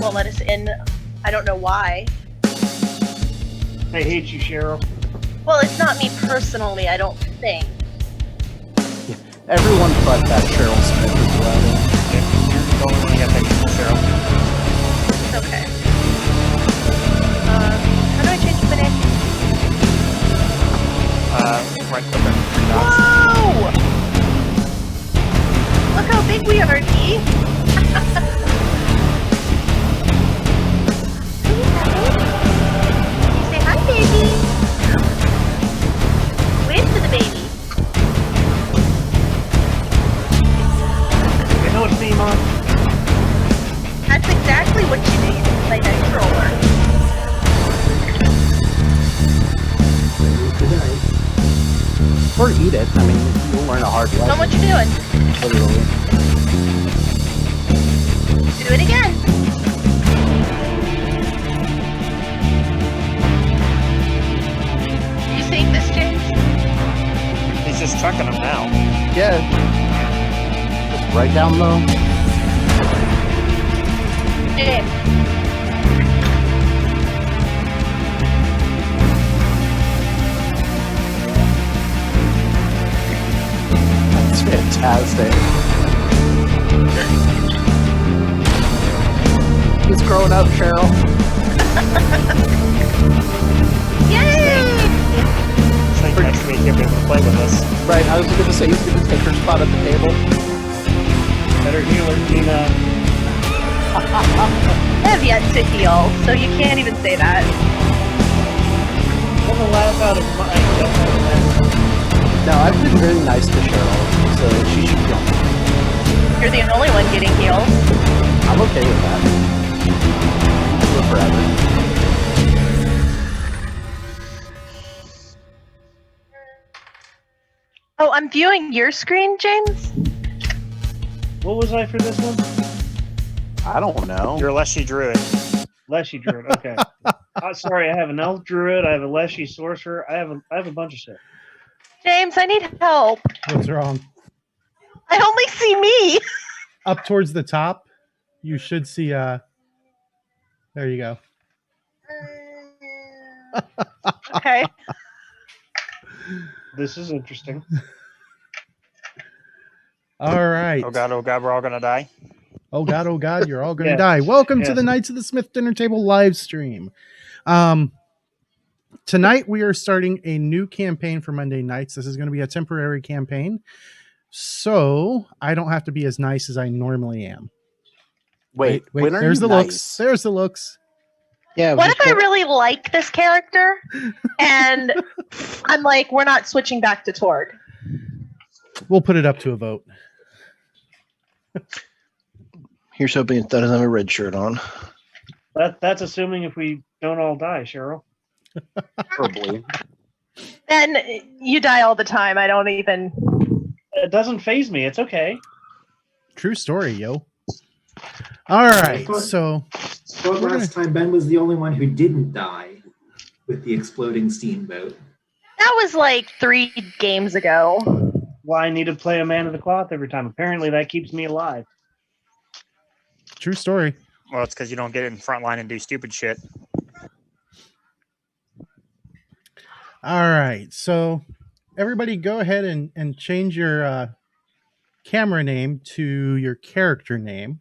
won't let us in. I don't know why. I hate you, Cheryl. Well, it's not me personally, I don't think. Yeah. Everyone but that Cheryl Smith is allowed. You're the only one you have to Cheryl. Okay. How do I change the name? Right click on the three dots. Whoa! Look how big we are, Dee. Say hi, baby. Wave to the baby. You know what's name on? That's exactly what you need. Like a controller. Or eat it. I mean, you'll learn a hard lesson. Tell what you're doing. Literally. Do it again. You seeing this, James? He's just chucking them now. Yeah. Just right down low. James. That's fantastic. He's growing up, Cheryl. Yay! So next week he'll be able to play with us. Right, I was going to say he's going to take her spot at the table. Better healer, Tina. I have yet to heal, so you can't even say that. What a laugh out of my... No, I've been really nice to Cheryl, so she should feel me. You're the only one getting healed. I'm okay with that. I'll live forever. Oh, I'm viewing your screen, James? What was I for this one? I don't know. You're a Leshy Druid. Leshy Druid, okay. Sorry, I have an Elf Druid, I have a Leshy Sorcerer, I have a bunch of shit. James, I need help. What's wrong? I only see me. Up towards the top, you should see there you go. Okay. This is interesting. All right. Oh god, we're all gonna die. Oh God, you're all going to Yes. die. Welcome to Yes. the Knights of the Smith Dinner Table live stream. Tonight we are starting a new campaign for Monday nights. This is going to be a temporary campaign, so I don't have to be as nice as I normally am. Wait, when are there's you the nice? looks. There's the looks. Yeah. What if I really like this character and I'm like, we're not switching back to Torg? We'll put it up to a vote. Here's hoping it doesn't have a red shirt on. That's assuming if we don't all die, Cheryl. Probably. Then you die all the time. I don't even... It doesn't phase me, it's okay. True story, yo. All right, so Well, last time Ben was the only one who didn't die with the exploding steamboat. That was like 3 games ago. Well, I need to play a Man of the Cloth every time. Apparently that keeps me alive. true story. Well, it's because you don't get in front line and do stupid shit. All right, so everybody go ahead and change your camera name to your character name.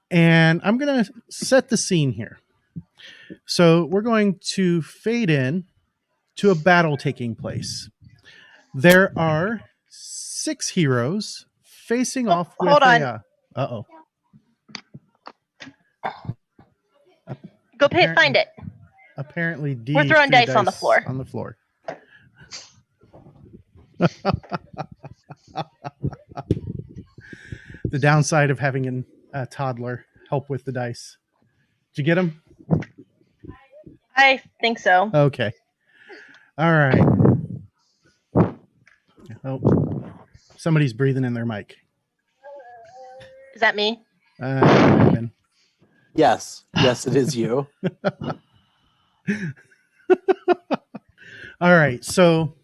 And I'm going to set the scene here. So we're going to fade in to a battle taking place. There are 6 heroes facing off with hold on. uh-oh. Go find it. Apparently, D We're throwing threw dice on the floor. On the floor. The downside of having a toddler help with the dice. Did you get them? I think so. Okay. All right. Oh, somebody's breathing in their mic. Is that me? Yes, it is you. All right. So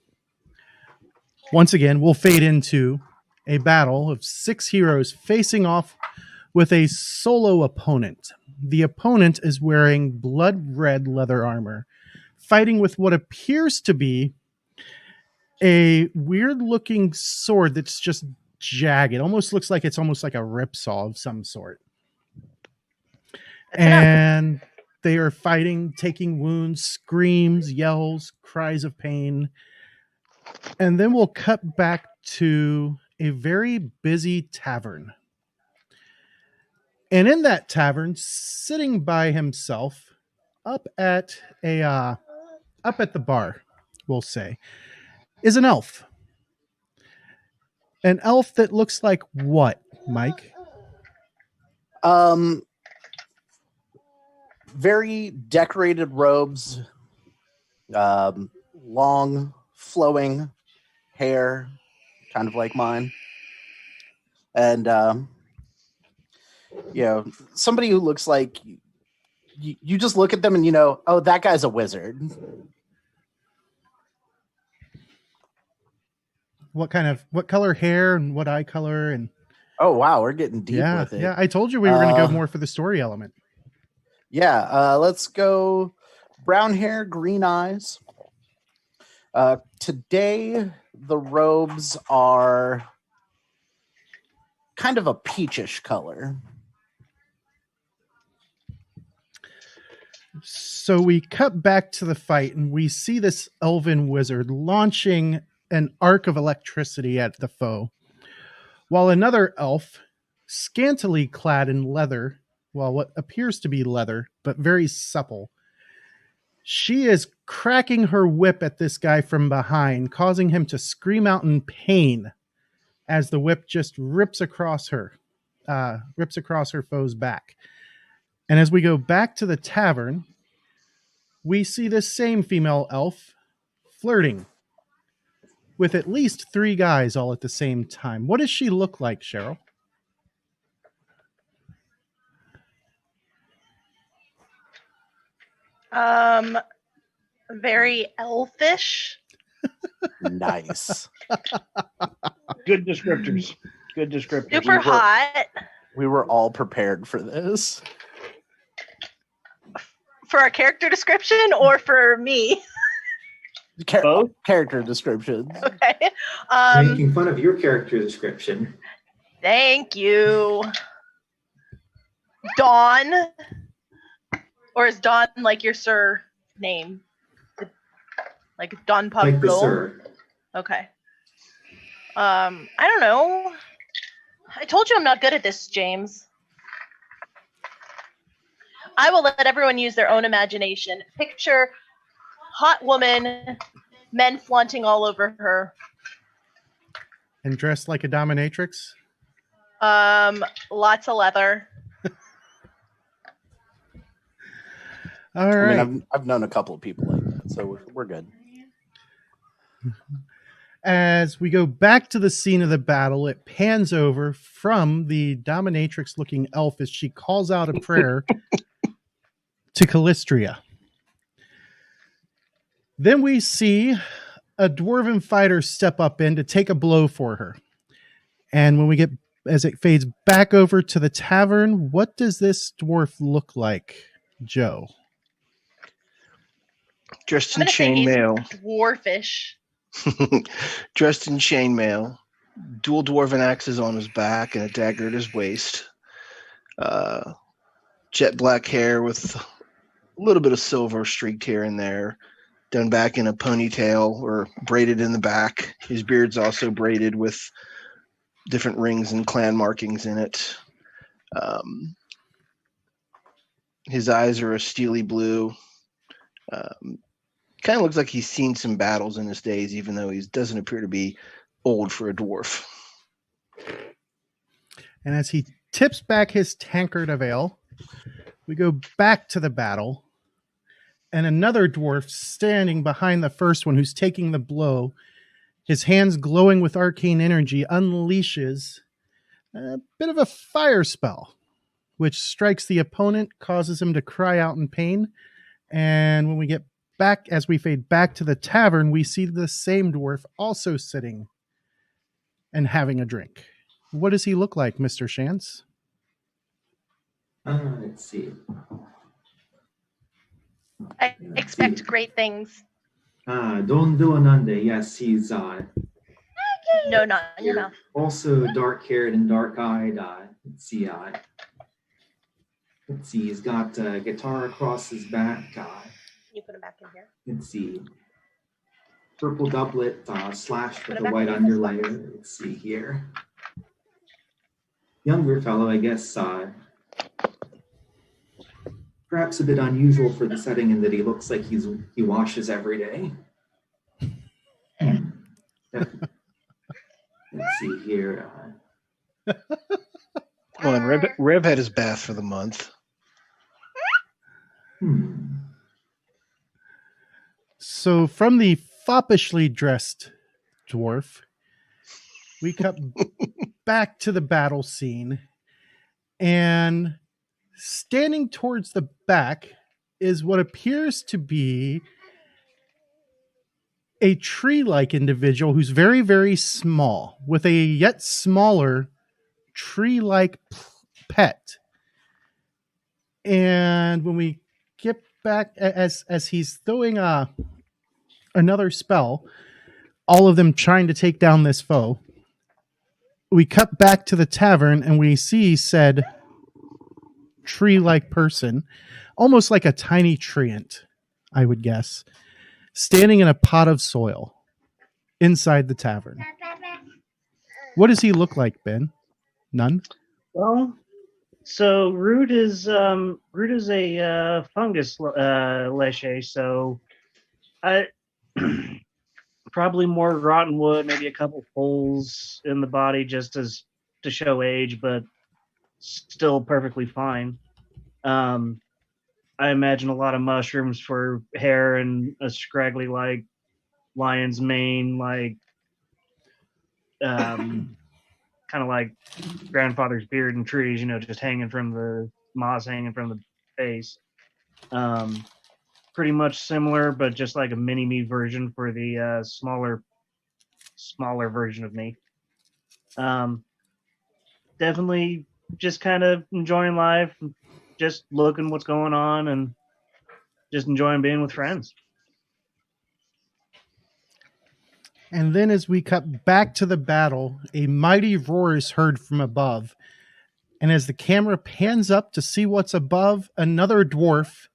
once again, we'll fade into a battle of 6 heroes facing off with a solo opponent. the opponent is wearing blood red leather armor, fighting with what appears to be a weird looking sword that's just jagged. It almost looks like it's almost like a ripsaw of some sort. And they are fighting, taking wounds, screams, yells, cries of pain. And then we'll cut back to a very busy tavern. And in that tavern, sitting by himself, up at the bar, we'll say, is an elf. An elf that looks like what, Mike? Very decorated robes, long flowing hair, kind of like mine, and somebody who looks like you just look at them and you know, oh, that guy's a wizard. What color hair and what eye color? And oh wow, we're getting deep with it. Yeah, I told you we were going to go more for the story element. Yeah, let's go brown hair, green eyes. Today, the robes are kind of a peachish color. So we cut back to the fight, and we see this elven wizard launching an arc of electricity at the foe, while another elf, scantily clad in leather, well, what appears to be leather, but very supple, she is cracking her whip at this guy from behind, causing him to scream out in pain as the whip just rips across her foe's back. And as we go back to the tavern, we see this same female elf flirting with at least 3 guys all at the same time. What does she look like, Cheryl? Very elfish. Nice. Good descriptors. Good descriptors. Super hot. We were all prepared for this. For a character description or for me? Both? Character descriptions. Okay. Making fun of your character description. Thank you. Dawn. Or is Dawn like your surname? Like Don Pablo? Like the sir. Okay. I don't know. I told you I'm not good at this, James. I will let everyone use their own imagination. Picture hot woman, men flaunting all over her. And dressed like a dominatrix? Lots of leather. All right. I mean, I've known a couple of people like that, so we're good. As we go back to the scene of the battle, it pans over from the dominatrix-looking elf as she calls out a prayer to Callistria. Then we see a dwarven fighter step up in to take a blow for her. And when we get, as it fades back over to the tavern, what does this dwarf look like, Joe? Dressed I'm in gonna say he's chainmail. dwarfish. Dressed in chainmail. Dual dwarven axes on his back and a dagger at his waist. Jet black hair with a little bit of silver streaked here and there. Done back in a ponytail or braided in the back. His beard's also braided with different rings and clan markings in it. His eyes are a steely blue. Kind of looks like he's seen some battles in his days, even though he doesn't appear to be old for a dwarf. And as he tips back his tankard of ale, we go back to the battle. And another dwarf standing behind the first one who's taking the blow, his hands glowing with arcane energy, unleashes a bit of a fire spell, which strikes the opponent, causes him to cry out in pain. And when we get back, as we fade back to the tavern, we see the same dwarf also sitting and having a drink. What does he look like, Mr. Shantz? Let's see. I expect great things. Don Villanande. Yes, he's No, not in your mouth. also dark-haired and dark-eyed. Let's see. He's got a guitar across his back. Can you put him back in here? Let's see. Purple doublet slashed Put with it a back white in this underlayer. Let's see here. Younger fellow, I guess. Perhaps a bit unusual for the setting in that he looks like he washes every day. Let's see here. Well, and Rev had his bath for the month. So from the foppishly dressed dwarf, we cut back to the battle scene, and standing towards the back is what appears to be a tree-like individual who's very, very small, with a yet smaller tree-like pet. And when we get back, as he's throwing another spell, all of them trying to take down this foe, we cut back to the tavern and we see said tree-like person, almost like a tiny treant, I would guess, standing in a pot of soil inside the tavern. What does he look like, Ben? None? Well, so root is a fungus leche, so I probably more rotten wood, maybe a couple holes in the body just as to show age, but still perfectly fine. I imagine a lot of mushrooms for hair and a scraggly like lion's mane, like kind of like grandfather's beard and trees, just hanging from the moss, hanging from the face. Pretty much similar, but just like a mini me version for the smaller version of me. Definitely just kind of enjoying life, just looking what's going on, and just enjoying being with friends. And then as we cut back to the battle, a mighty roar is heard from above. And as the camera pans up to see what's above, another dwarf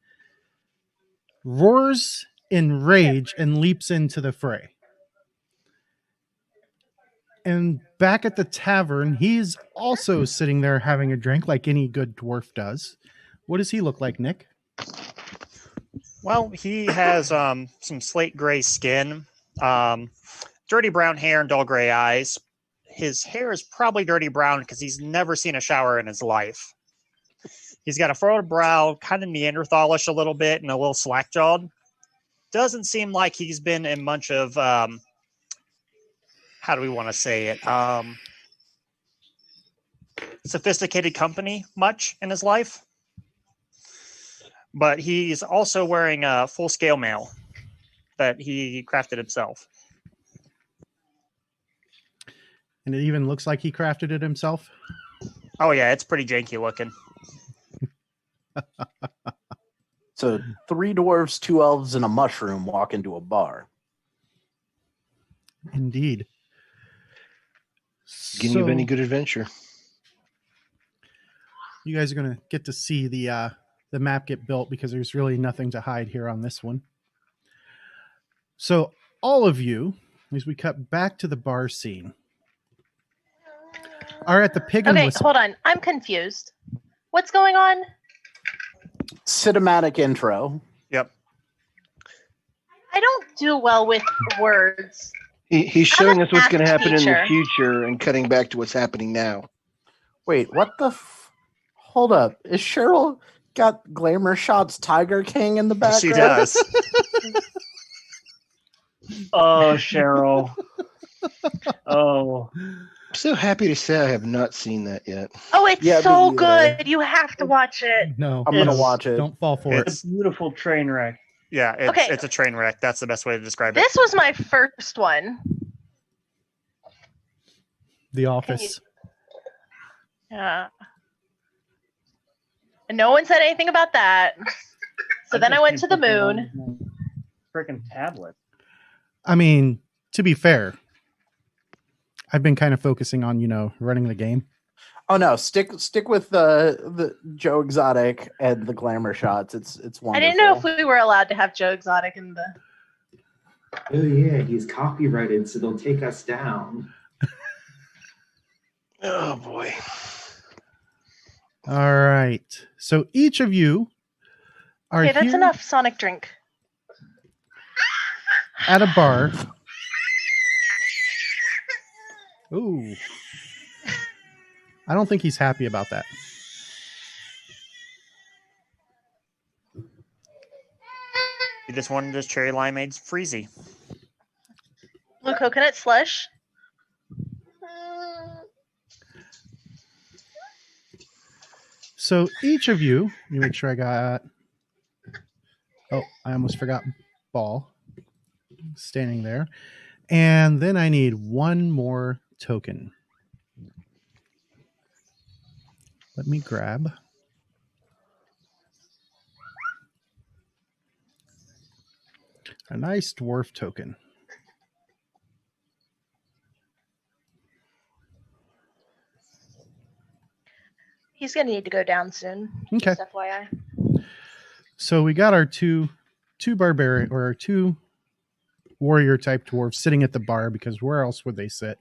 roars in rage and leaps into the fray. And back at the tavern, he's also sitting there having a drink like any good dwarf does. What does he look like, Nick? Well, he has some slate gray skin, dirty brown hair, and dull gray eyes. His hair is probably dirty brown because he's never seen a shower in his life. He's got a furrowed brow, kind of Neanderthalish a little bit, and a little slack-jawed. Doesn't seem like he's been in much of, how do we want to say it? Sophisticated company much in his life. But he's also wearing a full-scale mail that he crafted himself. And it even looks like he crafted it himself. Oh, yeah, it's pretty janky looking. So 3 dwarves, 2 elves, and a mushroom walk into a bar. Indeed. Beginning of any good adventure. You guys are going to get to see the map get built because there's really nothing to hide here on this one. So all of you, as we cut back to the bar scene, are at the Pig and Okay, Whistle. hold on. I'm confused. What's going on? Cinematic intro. Yep. I don't do well with words. He's showing us what's going to happen in the teacher. future and cutting back to what's happening now. Wait, what the? Hold up. Is Cheryl got Glamour Shots Tiger King in the background? She does. Oh, Cheryl. Oh. I'm so happy to say I have not seen that yet. Oh, it's Yeah, so me either. good. You have to watch it. No, I'm gonna It's- watch it. don't fall for It's it. a beautiful train wreck. Yeah, it's, Okay. it's a train wreck. That's the best way to describe it. This was my first one. The Office. Yeah. And no one said anything about that. So then I went to the moon. Freaking tablet. I mean, to be fair, I've been kind of focusing on, running the game. Oh no, stick with the Joe Exotic and the glamour shots. It's wonderful. I didn't know if we were allowed to have Joe Exotic in the. Oh yeah, he's copyrighted, so they'll take us down. Oh boy. All right. So each of you are Okay, that's here enough Sonic drink. at a bar. Ooh. I don't think he's happy about that. This one, this cherry limeade's freezy. Blue coconut slush. So each of you, let me make sure I got. Oh, I almost forgot ball standing there. And then I need one more token. Let me grab. A nice dwarf token. He's gonna need to go down soon. Okay. Just FYI. So we got our two barbarian or our two warrior type dwarves sitting at the bar, because where else would they sit?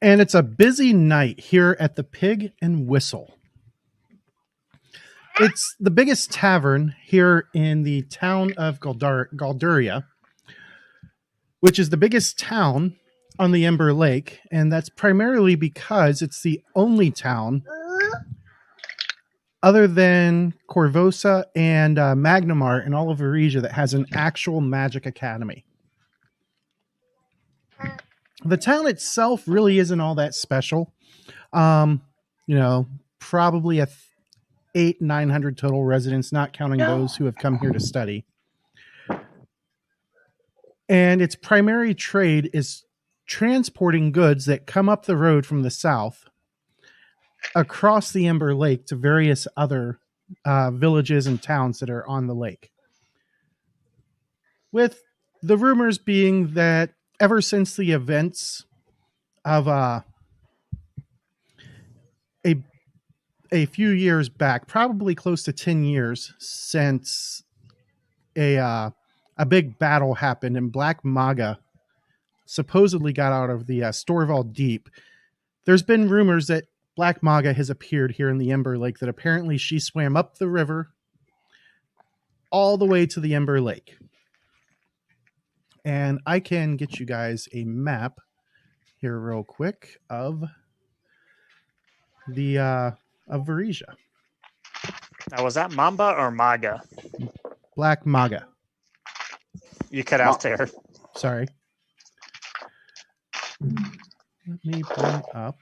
And it's a busy night here at the Pig and Whistle. It's the biggest tavern here in the town of Galduria, which is the biggest town on the Ember Lake, and that's primarily because it's the only town other than Corvosa and Magnamar in all of Arisia that has an actual magic academy. The town itself really isn't all that special. Probably 800-900 total residents, not counting those who have come here to study. And its primary trade is transporting goods that come up the road from the south across the Ember Lake to various other villages and towns that are on the lake. With the rumors being that ever since the events of a few years back, probably close to 10 years since a big battle happened and Black Maga supposedly got out of the Storval Deep, there's been rumors that Black Maga has appeared here in the Ember Lake, that apparently she swam up the river all the way to the Ember Lake. And I can get you guys a map here real quick of the of Arisia. Now, was that Mamba or Maga? Black Maga. You cut out there. Sorry. Let me bring up.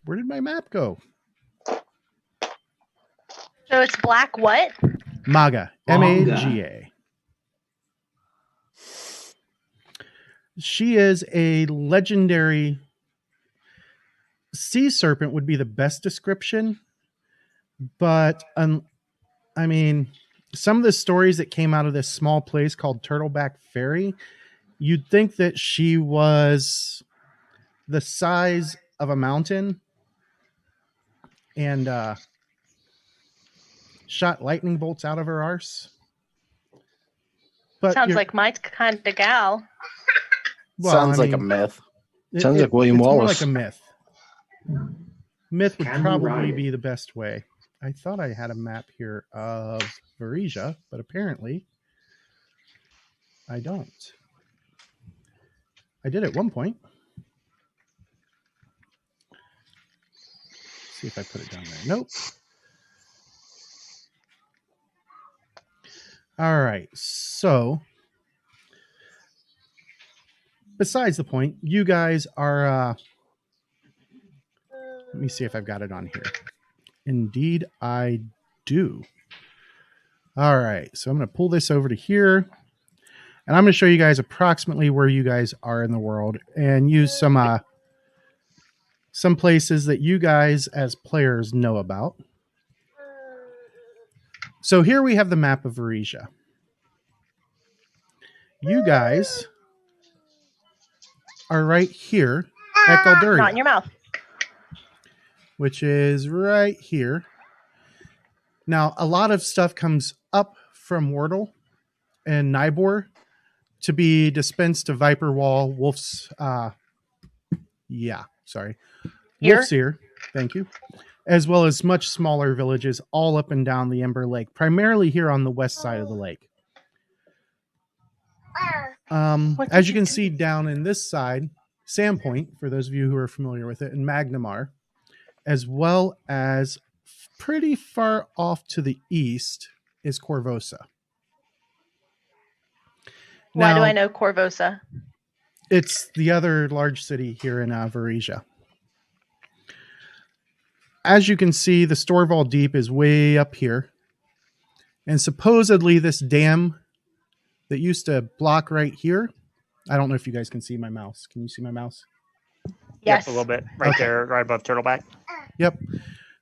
Where did my map go? So it's black what? Maga. Maga. M-A-G-A. She is a legendary sea serpent would be the best description. But, I mean, some of the stories that came out of this small place called Turtleback Ferry, you'd think that she was the size of a mountain and shot lightning bolts out of her arse. But Sounds like my kind of gal. Sounds like a myth. Sounds like William it's Wallace. More like a myth. Myth would Can we probably ride be it? the best way. I thought I had a map here of Arisia, but apparently I don't. I did at one point. See if I put it down there. Nope. All right. So, besides the point, you guys are. Let me see if I've got it on here. Indeed, I do. All right. So I'm going to pull this over to here. And I'm going to show you guys approximately where you guys are in the world and use some some places that you guys as players know about. So here we have the map of Arisia. You guys are right here at Galduria, Not in your mouth. which is right here. Now, a lot of stuff comes up from Wordle and Nybor to be dispensed to Viper Wall, Wolf's, Ear? Wolf's Ear, thank you, as well as much smaller villages all up and down the Ember Lake, primarily here on the west side of the lake. What As did you you can do? see down in this side, Sandpoint, for those of you who are familiar with it, and Magnamar, as well as pretty far off to the east is Corvosa. Why do Now, I know Corvosa? it's the other large city here in Varisia. As you can see, the Storval Deep is way up here. And supposedly this dam that used to block right here, I don't know if you guys can see my mouse. Can you see my mouse? Yes. Yep, a little bit. Right Okay. there, right above Turtleback. Yep.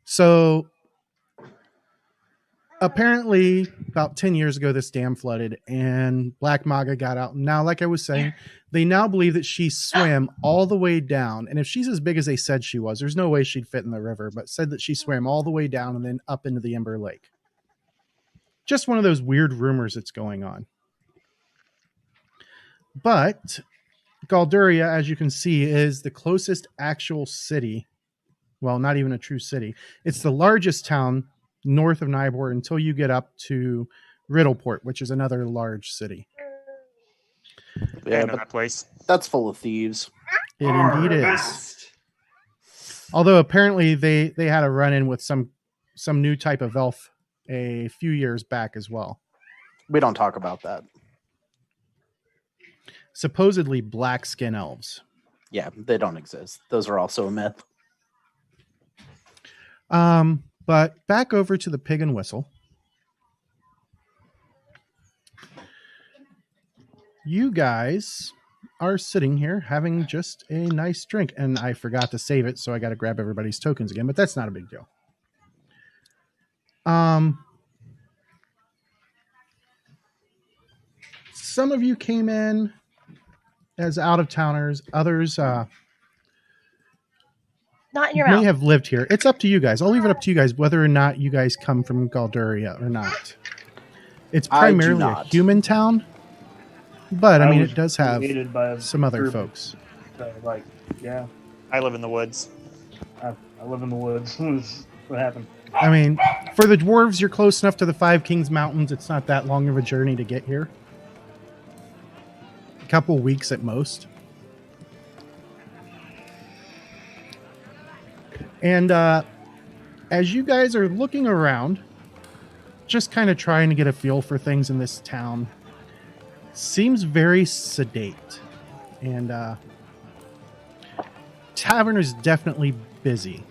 So apparently about 10 years ago, this dam flooded and Black Maga got out. Now, like I was saying, they now believe that she swam all the way down. And if she's as big as they said she was, there's no way she'd fit in the river, but said that she swam all the way down and then up into the Ember Lake. Just one of those weird rumors that's going on. But Galduria, as you can see, is the closest actual city. Well, not even a true city. It's the largest town north of Nybor until you get up to Riddleport, which is another large city. Yeah, Yeah, know but that place. that's full of thieves. It indeed is. Best. Although apparently they had a run-in with some new type of elf a few years back as well. We don't talk about that. Supposedly black skin elves. Yeah, they don't exist. Those are also a myth. But back over to the Pig and Whistle. You guys are sitting here having just a nice drink, and I forgot to save it, so I got to grab everybody's tokens again, but that's not a big deal. Some of you came in as out-of-towners. Others Not in your may mouth. have lived here. It's up to you guys. I'll leave it up to you guys whether or not you guys come from Galduria or not. It's I do primarily a not. human town, but I mean, was it does have created by a some other group, folks. Like, yeah, I live in the woods. I live in the woods. That's what happened. I mean, for the dwarves, you're close enough to the Five Kings Mountains. It's not that long of a journey to get here. A couple weeks at most. And as you guys are looking around, just kind of trying to get a feel for things in this town, seems very sedate. And tavern is definitely busy.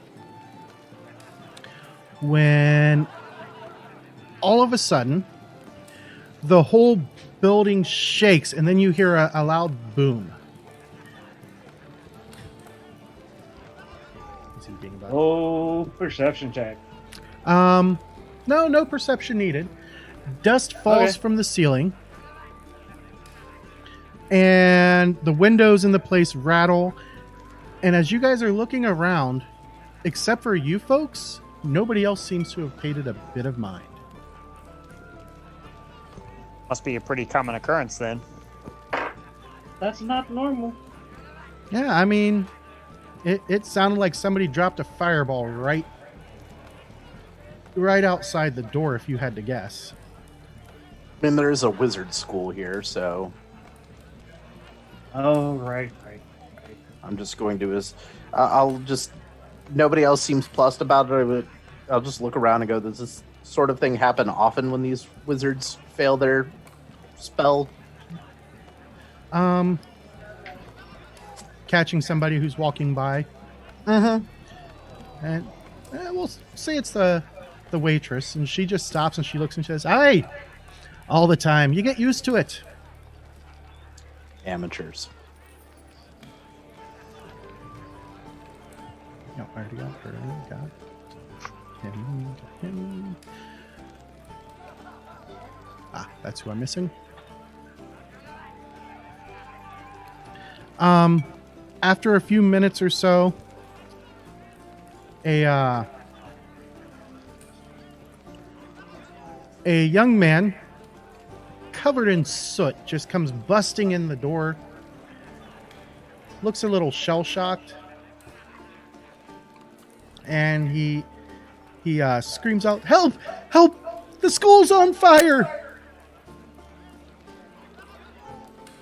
When all of a sudden, the whole building shakes, and then you hear a loud boom. Is he being about? Oh, perception check. No perception needed. Dust falls Okay. from the ceiling, and the windows in the place rattle. And as you guys are looking around, except for you folks, nobody else seems to have paid it a bit of mind. Must be a pretty common occurrence then. That's not normal. Yeah, I mean, it sounded like somebody dropped a fireball right outside the door, if you had to guess. I mean, there is a wizard school here, so Oh, right. I'm just going to I'll just, nobody else seems plussed about it. But I'll just look around and go, does this sort of thing happen often when these wizards fail their spell? Catching somebody who's walking by, Mm-hmm. and we'll say it's the waitress, and she just stops and she looks and she says, "Hey, all the time. You get used to it." Amateurs. No, I already got him. Ah, that's who I'm missing. After a few minutes or so, a young man covered in soot just comes busting in the door. Looks a little shell-shocked. And he screams out, "Help! Help! The school's on fire!"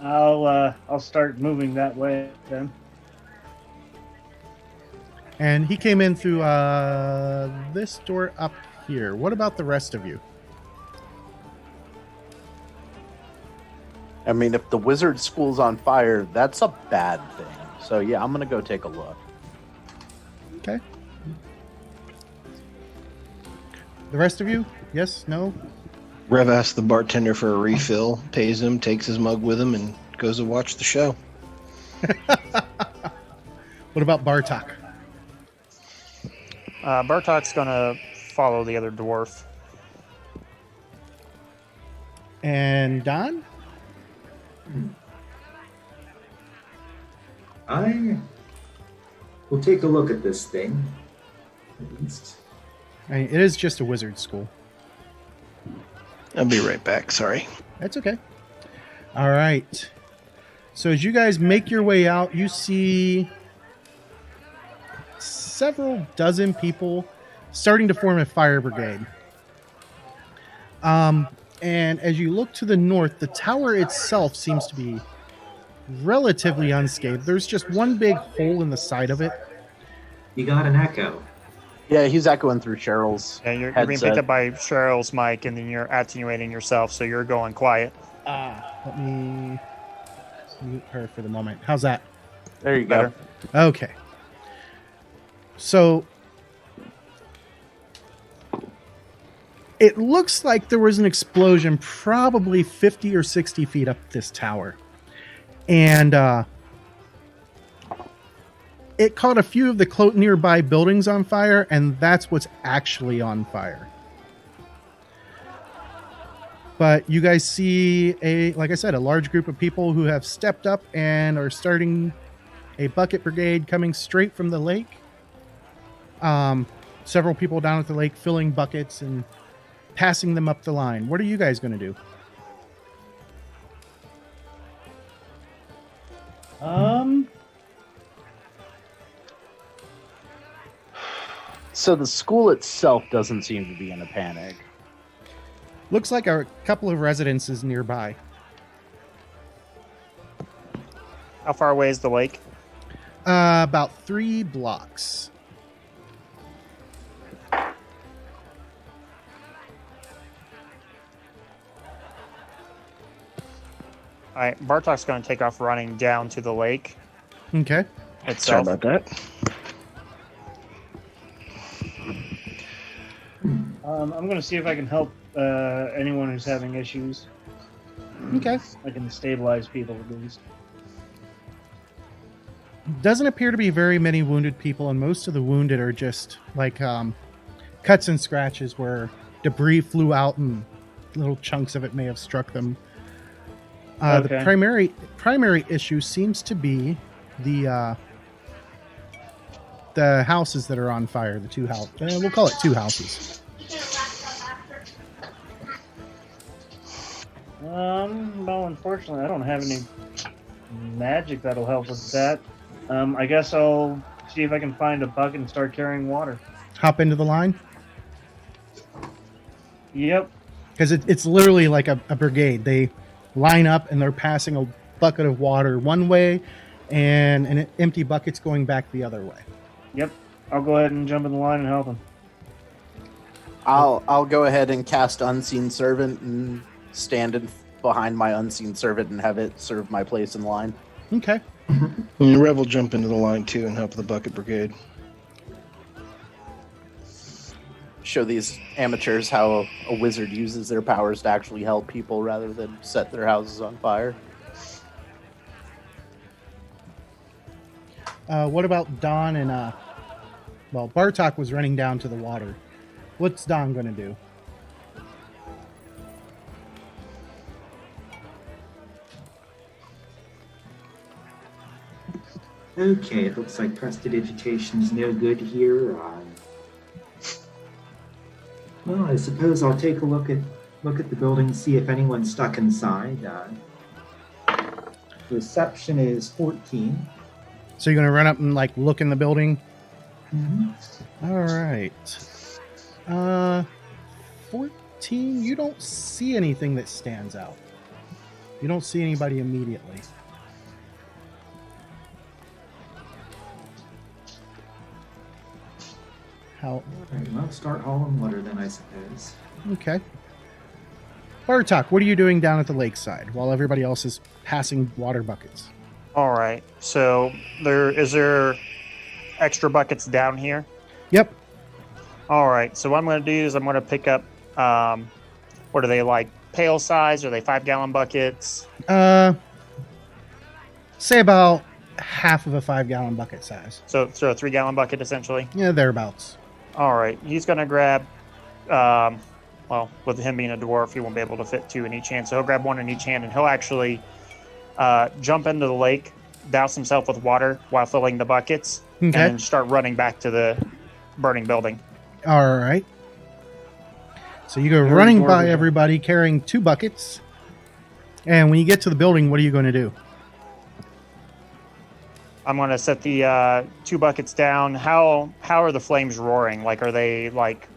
I'll start moving that way then. And he came in through this door up here. What about the rest of you? I mean, if the wizard school's on fire, that's a bad thing. So yeah, I'm gonna go take a look. Okay. The rest of you? Yes? No? Rev asks the bartender for a refill, pays him, takes his mug with him, and goes to watch the show. What about Bartok? Bartok's gonna follow the other dwarf. And Don? I will take a look at this thing, at least. I mean, it is just a wizard school. I'll be right back. Sorry. That's okay. All right. So as you guys make your way out, you see several dozen people starting to form a fire brigade. And as you look to the north, the tower itself seems to be relatively unscathed. There's just one big hole in the side of it. You got an echo. Yeah, he's echoing through Cheryl's. Yeah, you're being headset. picked up by Cheryl's mic, and then you're attenuating yourself, so you're going quiet. Let me mute her for the moment. How's that? There you Better. go. Okay. So it looks like there was an explosion probably 50 or 60 feet up this tower. And it caught a few of the nearby buildings on fire, and that's what's actually on fire. But you guys see like I said, a large group of people who have stepped up and are starting a bucket brigade coming straight from the lake. Several people down at the lake filling buckets and passing them up the line. What are you guys going to do? So the school itself doesn't seem to be in a panic. Looks like a couple of residences nearby. How far away is the lake? About 3 blocks. All right, Bartok's going to take off running down to the lake Okay. Sorry itself. about that. I'm going to see if I can help anyone who's having issues. Okay. I can stabilize people at least. Doesn't appear to be very many wounded people, and most of the wounded are just like cuts and scratches where debris flew out and little chunks of it may have struck them. The Okay. primary issue seems to be the houses that are on fire. The 2 houses. We'll call it 2 houses. Well, unfortunately, I don't have any magic that'll help with that. I guess I'll see if I can find a bucket and start carrying water. Hop into the line. Yep. Because it's literally like a brigade. They line up and they're passing a bucket of water one way and an empty bucket's going back the other way. Yep. I'll go ahead and jump in the line and help him. I'll go ahead and cast Unseen Servant and stand behind my Unseen Servant and have it serve my place in line. Okay. And Rev will jump into the line too and help the bucket brigade. Show these amateurs how a wizard uses their powers to actually help people rather than set their houses on fire. What about Dawn and Well, Bartok was running down to the water. What's Don going to do? Okay, it looks like prestidigitation's no good here. Well, I suppose I'll take a look at the building, see if anyone's stuck inside. Reception is 14. So you're going to run up and like look in the building? Mm-hmm. All right. 14, you don't see anything that stands out. You don't see anybody immediately. How? All right, well, start hauling water then, I suppose. Okay. Bartok, what are you doing down at the lakeside while everybody else is passing water buckets? All right. So is there extra buckets down here? Yep. All right. So what I'm going to do is I'm going to pick up. What are they like? Pail size? Are they 5-gallon buckets? Say about half of a 5-gallon bucket size. So a 3-gallon bucket essentially. Yeah, thereabouts. All right. He's going to grab. Well, with him being a dwarf, he won't be able to fit 2 in each hand. So he'll grab 1 in each hand, and he'll actually jump into the lake, douse himself with water while filling the buckets, Okay. and then start running back to the burning building. All right. So you go Very running by morbid. everybody carrying 2 buckets. And when you get to the building, what are you going to do? I'm going to set the 2 buckets down. How are the flames roaring? Like, are they like?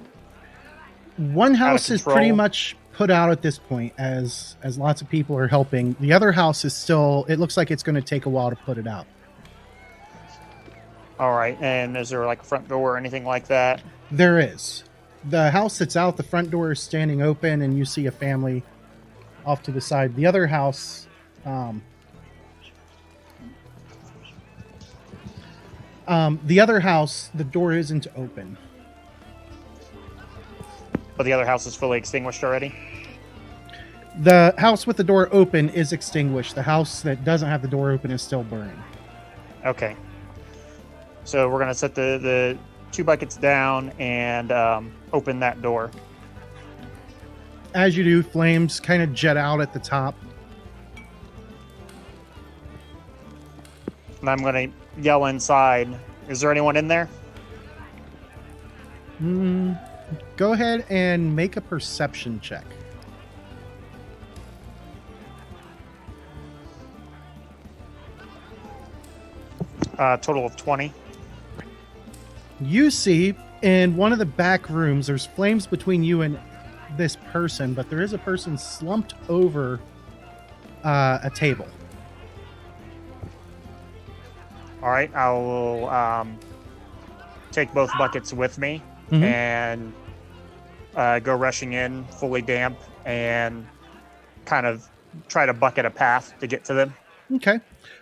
One house is pretty control? much put out at this point as lots of people are helping. The other house is still, it looks like it's going to take a while to put it out. All right. And is there like a front door or anything like that? There is. The house that's out, the front door is standing open, and you see a family off to the side. The other house, the door isn't open. But the other house is fully extinguished already? The house with the door open is extinguished. The house that doesn't have the door open is still burning. Okay. So we're going to set the 2 buckets down and open that door. As you do, flames kind of jet out at the top. And I'm going to yell inside. Is there anyone in there? Go ahead and make a perception check. Total of 20. You see in one of the back rooms, there's flames between you and this person, but there is a person slumped over a table. All right. I will take both buckets with me Mhm. and go rushing in fully damp and kind of try to bucket a path to get to them. Okay.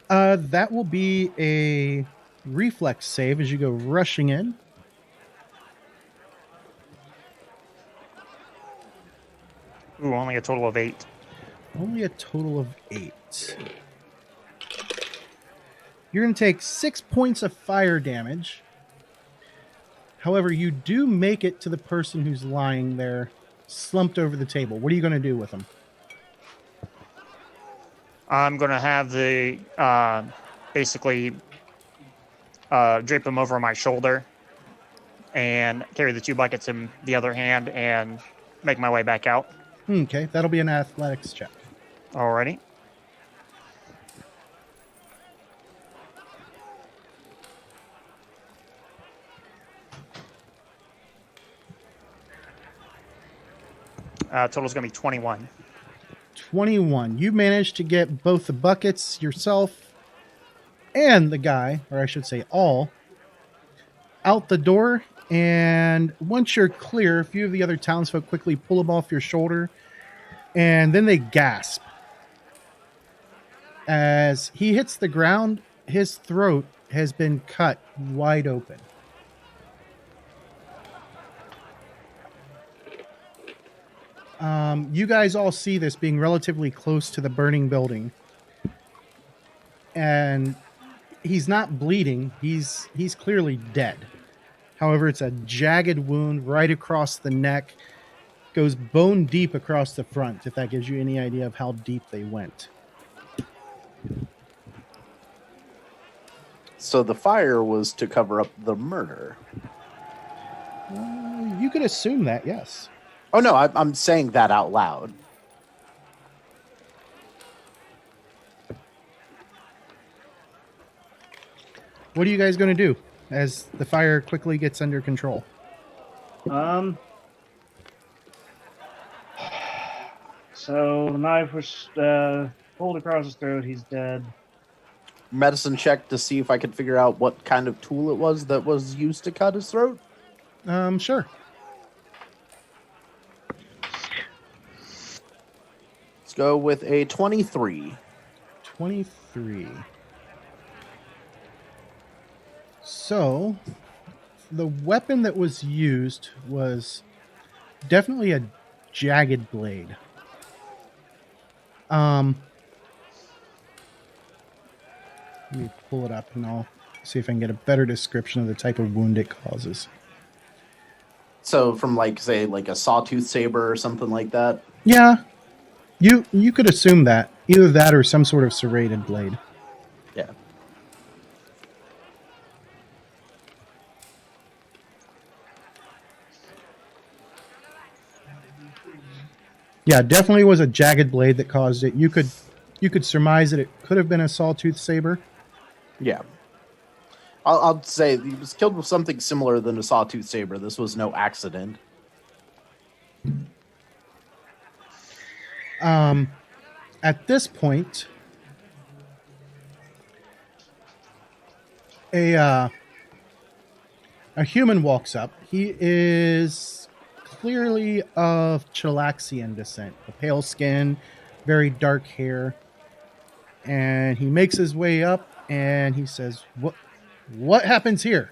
That will be a reflex save as you go rushing in. Ooh, only a total of 8. Only a total of 8. You're going to take 6 points of fire damage. However, you do make it to the person who's lying there, slumped over the table. What are you going to do with them? I'm going to have the basically drape them over my shoulder and carry the 2 buckets in the other hand and make my way back out. Okay, that'll be an athletics check. Alrighty. Total's going to be 21. 21. You managed to get both the buckets, yourself, and the guy, or I should say all, out the door. And once you're clear, a few of the other townsfolk quickly pull him off your shoulder, and then they gasp. As he hits the ground, his throat has been cut wide open. You guys all see this being relatively close to the burning building. And he's not bleeding. He's clearly dead. However, it's a jagged wound right across the neck, goes bone deep across the front, if that gives you any idea of how deep they went. So the fire was to cover up the murder. You could assume that, yes. Oh no, I'm saying that out loud. What are you guys going to do as the fire quickly gets under control? So the knife was pulled across his throat. He's dead. Medicine check to see if I could figure out what kind of tool it was that was used to cut his throat. Sure. Let's go with a 23. 23. So, the weapon that was used was definitely a jagged blade. Let me pull it up and I'll see if I can get a better description of the type of wound it causes. So from like, say, like a sawtooth saber or something like that? Yeah, you could assume that. Either that or some sort of serrated blade. Yeah. Yeah, definitely was a jagged blade that caused it. You could surmise that it could have been a sawtooth saber. Yeah. I'll say he was killed with something similar than a sawtooth saber. This was no accident. At this point, a human walks up. He is clearly of Chilaxian descent, a pale skin, very dark hair, and he makes his way up and he says, "What happens here?"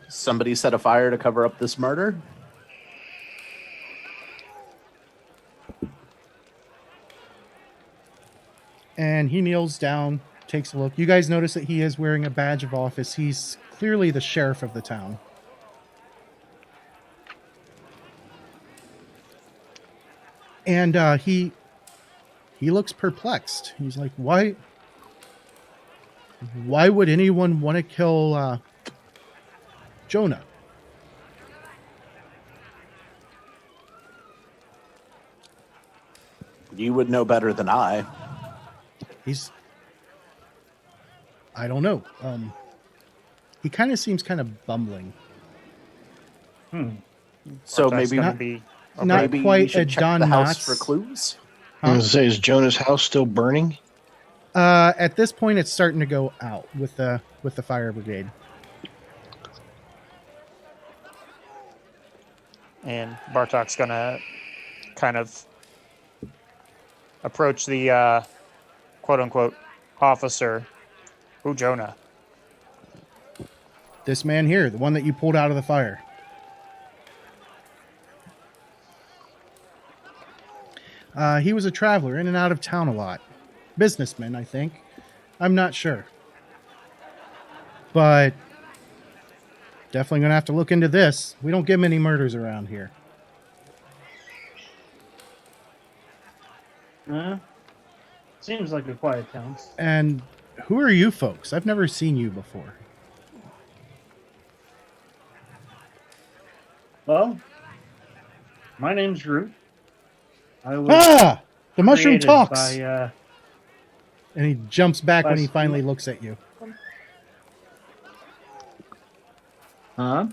Somebody set a fire to cover up this murder? And he kneels down, takes a look. You guys notice that he is wearing a badge of office. He's clearly the sheriff of the town. And he looks perplexed. He's like, why would anyone want to kill Jonah? You would know better than I. I don't know. He kind of seems kind of bumbling. So Bartok's maybe gonna be Not maybe we quite a should check Don the house Knotts. for clues. I was gonna say, is Jonah's house still burning? At this point, it's starting to go out with the fire brigade. And Bartok's gonna kind of approach the quote-unquote officer. Who, Jonah? This man here, the one that you pulled out of the fire. He was a traveler in and out of town a lot. Businessman, I think. I'm not sure. But definitely going to have to look into this. We don't get many murders around here. Seems like a quiet town. And who are you folks? I've never seen you before. Well, my name's Root. I was The mushroom created talks! by, And he jumps back when he Last- finally looks at you. huh?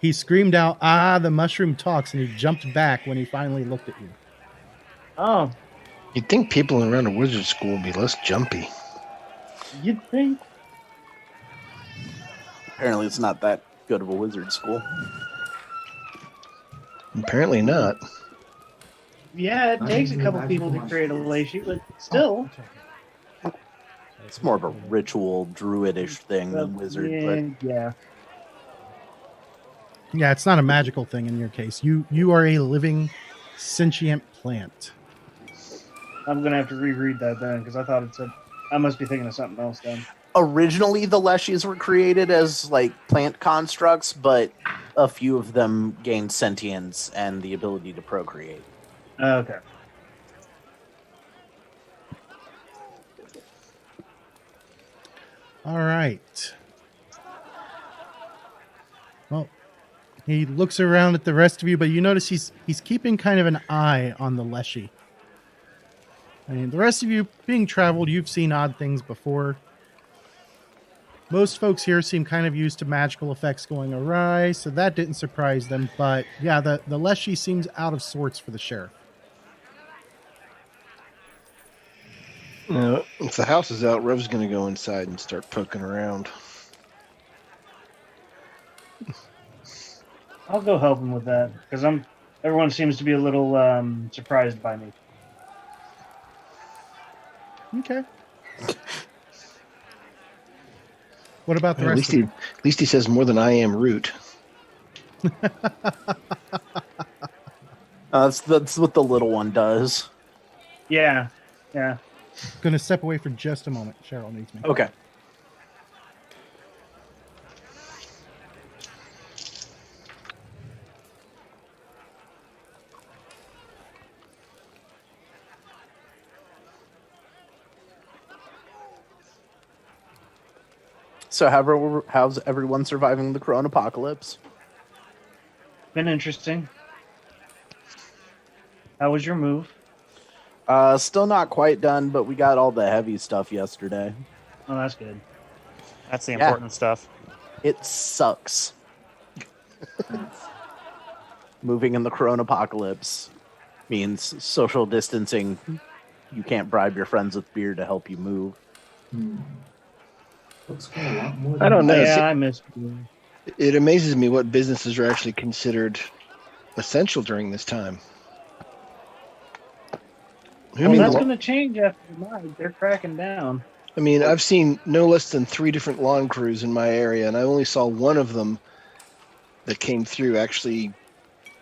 He screamed out, the mushroom talks, and he jumped back when he finally looked at you. Oh, You'd think people around a wizard school would be less jumpy. you'd think. Apparently it's not that good of a wizard school. Apparently not. Yeah, it takes a couple people to create a Lacey, but still. It's more of a ritual, druidish thing than wizard. Yeah. Yeah, it's not a magical thing in your case. You are a living, sentient plant. I'm gonna have to reread that then because I thought it said I must be thinking of something else then. Originally, the Leshies were created as like plant constructs, but a few of them gained sentience and the ability to procreate. Okay. All right. Well, he looks around at the rest of you, but you notice he's keeping kind of an eye on the Leshy. I mean, the rest of you being traveled, you've seen odd things before. Most folks here seem kind of used to magical effects going awry, so that didn't surprise them. But yeah, the Leshy seems out of sorts for the sheriff. If the house is out, Rev's going to go inside and start poking around. I'll go help him with that because everyone seems to be a little surprised by me. Okay. What about the rest of you? At least he says more than I am root. That's what the little one does. Yeah. Going to step away for just a moment. Cheryl needs me. Okay. So how's everyone surviving the Corona apocalypse? Been interesting. How was your move? Still not quite done, but we got all the heavy stuff yesterday. Oh, that's good. That's the important stuff. It sucks. Moving in the Corona apocalypse means social distancing. You can't bribe your friends with beer to help you move. Looks quite a lot more I than don't know. Yeah, See, I missed you. it amazes me what businesses are actually considered essential during this time. Well, that's going to change after tonight. They're cracking down. I mean, I've seen no less than 3 different lawn crews in my area, and I only saw one of them that came through actually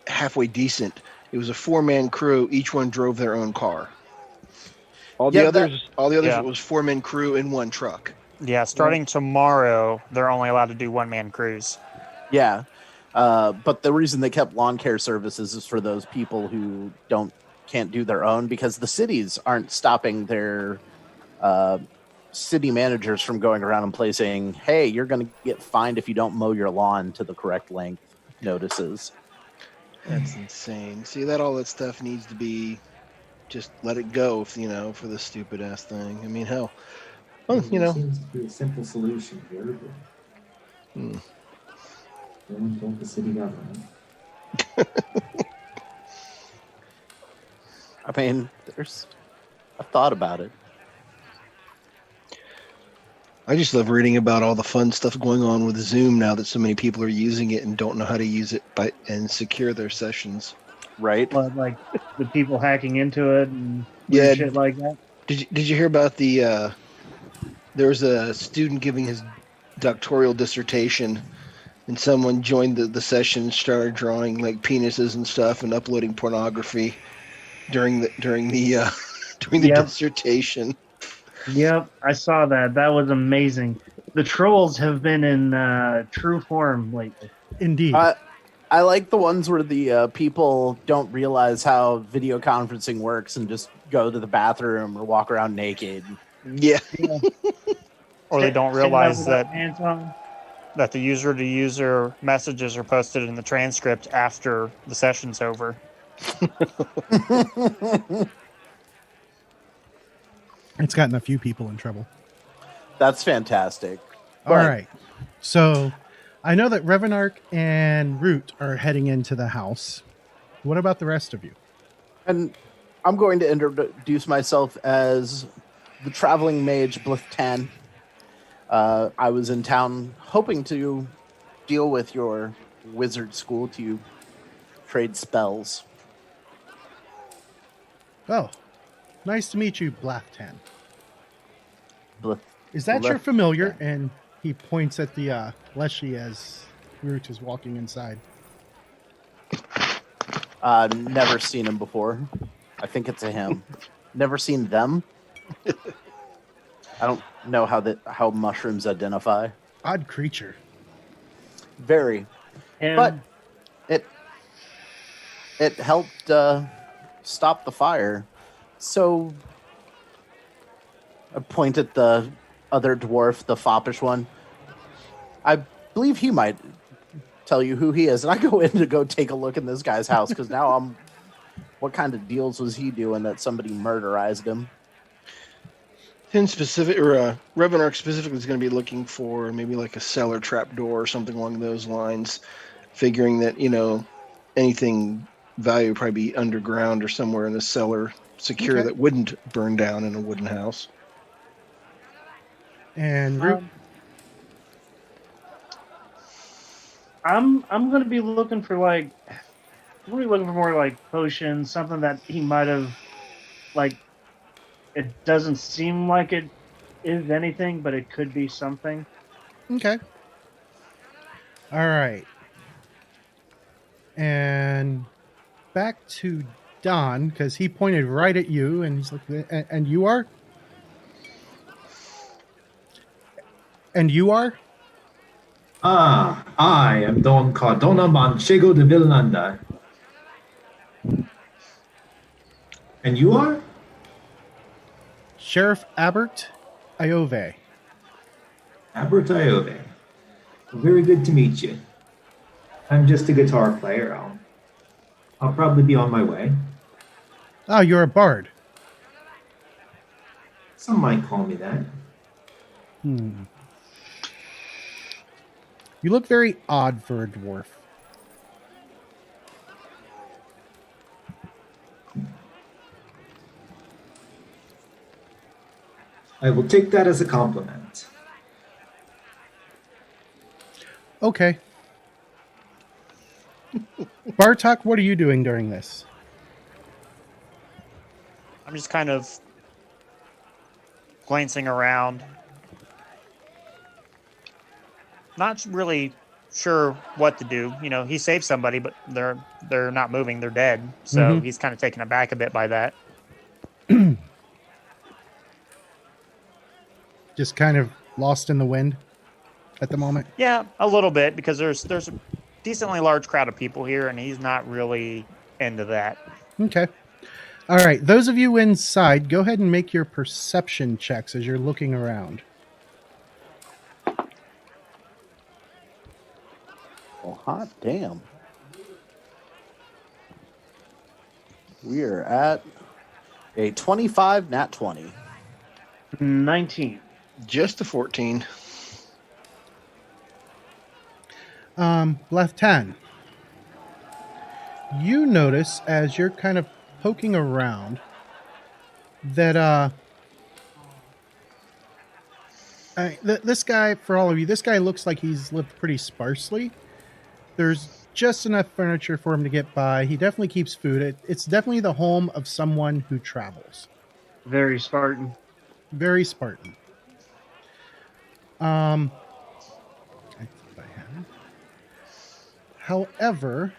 halfway decent. It was a 4-man crew. Each one drove their own car. All the others, Yeah. it was 4-man crew in one truck. Yeah, starting tomorrow, they're only allowed to do one-man crews. Yeah. But the reason they kept lawn care services is for those people who can't do their own, because the cities aren't stopping their city managers from going around and placing, hey, you're going to get fined if you don't mow your lawn to the correct length notices. That's insane. See, all that stuff needs to be just let it go, for this stupid ass thing. I mean, hell. Well, There seems to be a simple solution here, but no one told the city government. I mean, I've thought about it. I just love reading about all the fun stuff going on with Zoom now that so many people are using it and don't know how to use it and secure their sessions. Right? But like the people hacking into it and Yeah. shit like that. Did you hear about the? There was a student giving his doctoral dissertation, and someone joined the session and started drawing like penises and stuff and uploading pornography during the Yep. dissertation. Yep, I saw that. That was amazing. The trolls have been in true form lately. Indeed. I like the ones where the people don't realize how video conferencing works and just go to the bathroom or walk around naked. Yeah. Or they don't realize Sitting there that with pants on. that the user-to-user messages are posted in the transcript after the session's over. It's gotten a few people in trouble. That's fantastic. All right. So I know that Revenark and Root are heading into the house. What about the rest of you? And I'm going to introduce myself as the traveling mage Blithtan. I was in town hoping to deal with your wizard school to trade spells. Oh, nice to meet you, Blaftan. Blith. Is that your Blith- familiar? And he points at the Leshy as Root is walking inside. Never seen him before. I think it's a him. Never seen them. I don't know how mushrooms identify. Odd creature. Very, but And it helped stop the fire. So I point at the other dwarf, the foppish one. I believe he might tell you who he is, and I go in to go take a look in this guy's house because now I'm. What kind of deals was he doing that somebody murderized him? Him specific, or Revenark specifically is going to be looking for maybe like a cellar trap door or something along those lines, figuring that anything value would probably be underground or somewhere in the cellar, secure, Okay. that wouldn't burn down in a wooden house. And Root. I'm going to be looking for I'm going to be looking for more like potions, something that he might have like. It doesn't seem like it is anything, but it could be something. Okay. All right. And back to Don, because he pointed right at you, and he's like, and you are? And you are? I am Don Cardona Manchego de Villananda. And you are? Sheriff Abert Iove. Albert Iove. Very good to meet you. I'm just a guitar player. I'll probably be on my way. Oh, you're a bard. Some might call me that. You look very odd for a dwarf. I will take that as a compliment. Okay. Bartok, what are you doing during this? I'm just kind of glancing around. Not really sure what to do. He saved somebody, but they're not moving. They're dead. So he's kind of taken aback a bit by that. Just kind of lost in the wind at the moment? Yeah, a little bit, because there's a decently large crowd of people here, and he's not really into that. Okay. All right. Those of you inside, go ahead and make your perception checks as you're looking around. Well, hot damn. We are at a 25 nat 20. 19. Just a 14. Leftan, you notice as you're kind of poking around that this guy, for all of you, this guy looks like he's lived pretty sparsely. There's just enough furniture for him to get by. He definitely keeps food. It's definitely the home of someone who travels. Very Spartan. Very Spartan. However,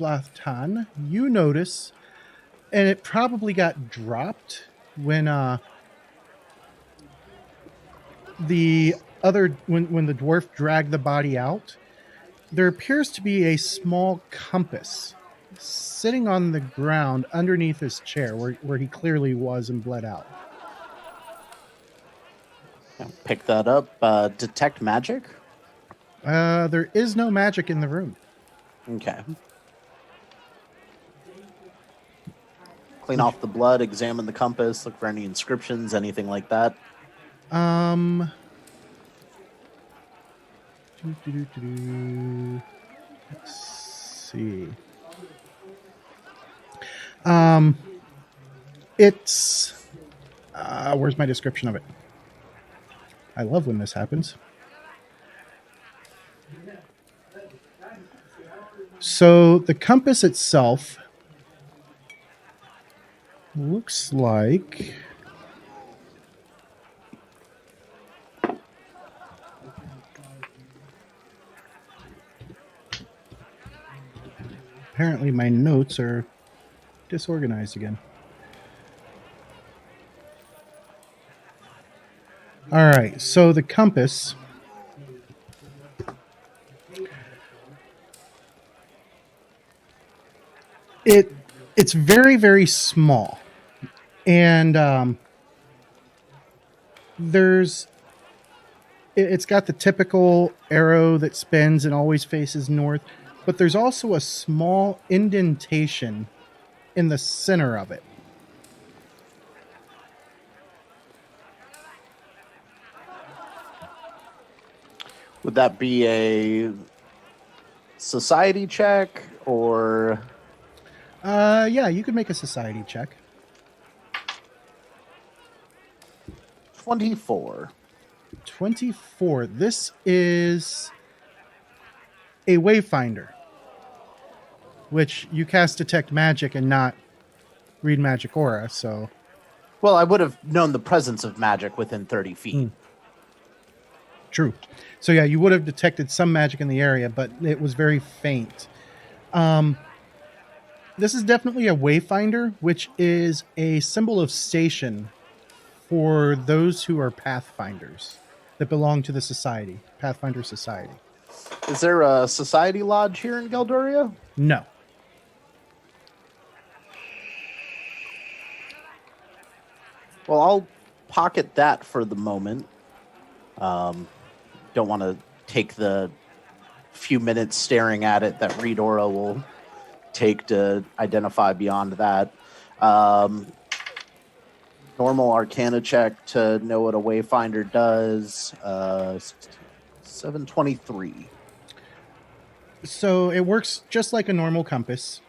Blathtan, you notice, and it probably got dropped when the dwarf dragged the body out. There appears to be a small compass sitting on the ground underneath his chair where he clearly was and bled out. Pick that up. Detect magic? There is no magic in the room. Okay. Clean off the blood, examine the compass, look for any inscriptions, anything like that. Let's see. It's where's my description of it? I love when this happens. So the compass itself looks like apparently my notes are disorganized again. All right, so the compass. It's very, very small, and it's got the typical arrow that spins and always faces north, but there's also a small indentation in the center of it. Would that be a society check or? Yeah, you could make a society check. 24. 24. This is a wayfinder, which you cast detect magic and not read magic aura, so Well, I would have known the presence of magic within 30 feet. true. So yeah, you would have detected some magic in the area, but it was very faint. This is definitely a wayfinder, which is a symbol of station for those who are pathfinders that belong to the society, Pathfinder Society. Is there a society lodge here in Galdoria? No. Well, I'll pocket that for the moment. Don't want to take the few minutes staring at it that Read Aura will take to identify beyond that. Normal Arcana check to know what a Wayfinder does. 723. So it works just like a normal compass.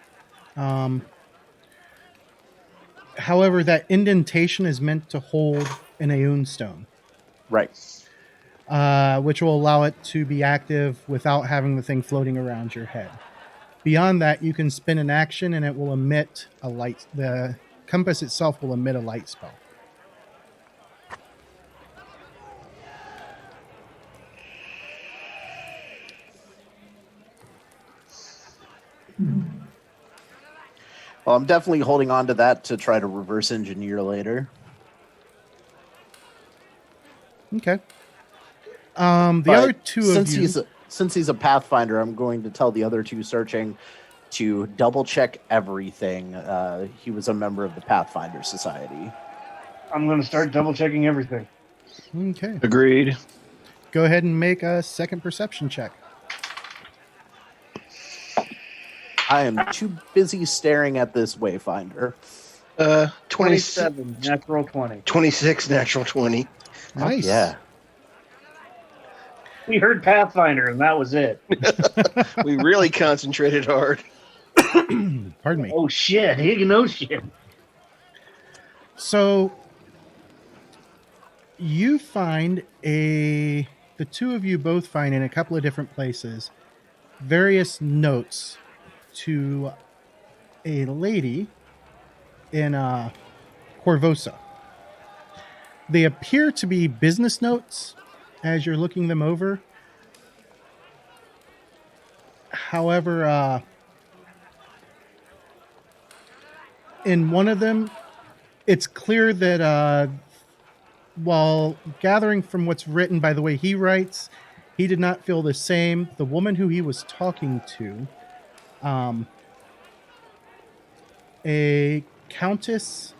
However, that indentation is meant to hold an Aeon stone, Right. which will allow it to be active without having the thing floating around your head. Beyond that, you can spin an action and it will emit a light. The compass itself will emit a light spell. Well, I'm definitely holding on to that to try to reverse engineer later. Okay. The But other two of you... Since he's a Pathfinder, I'm going to tell the other two searching to double check everything. He was a member of the Pathfinder Society. I'm going to start double checking everything. Okay. Agreed. Go ahead and make a second perception check. I am too busy staring at this Wayfinder. 27, natural 20. 26, natural 20. Nice. Yeah. We heard Pathfinder, and that was it. We really concentrated hard. Pardon me. Oh, shit. He knows shit. So you find the two of you both find in a couple of different places various notes to a lady in Corvosa. They appear to be business notes as you're looking them over. However, in one of them, it's clear that while gathering from what's written by the way he writes, he did not feel the same. The woman who he was talking to, a Countess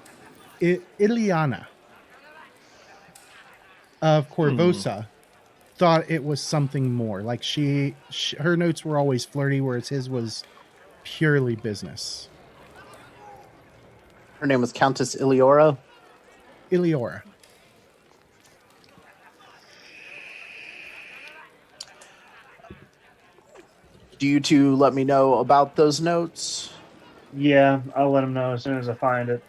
Iliana of Corvosa, thought it was something more. Like her notes were always flirty, whereas his was purely business. Her name was Countess Iliora. Iliora. Do you two let me know about those notes? Yeah, I'll let him know as soon as I find it.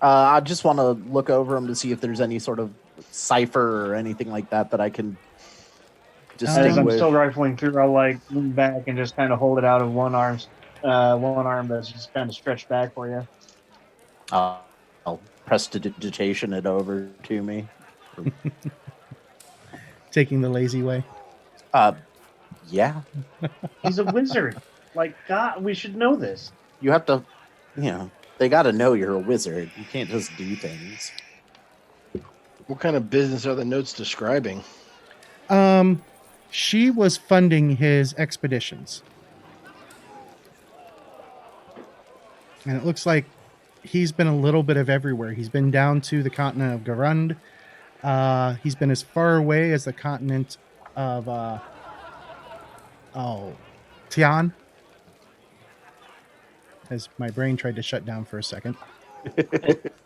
I just want to look over them to see if there's any sort of cipher or anything like that I can As I'm distinguish. still rifling through, I'll lean back and just kind of hold it out of one arm that's just kind of stretched back for you. I'll prestidigitation it over to me. Taking the lazy way. Yeah. He's a wizard. God, we should know this. You have to, they got to know you're a wizard. You can't just do things. What kind of business are the notes describing? She was funding his expeditions. And it looks like he's been a little bit of everywhere. He's been down to the continent of Garund. He's been as far away as the continent of Tian. As my brain tried to shut down for a second.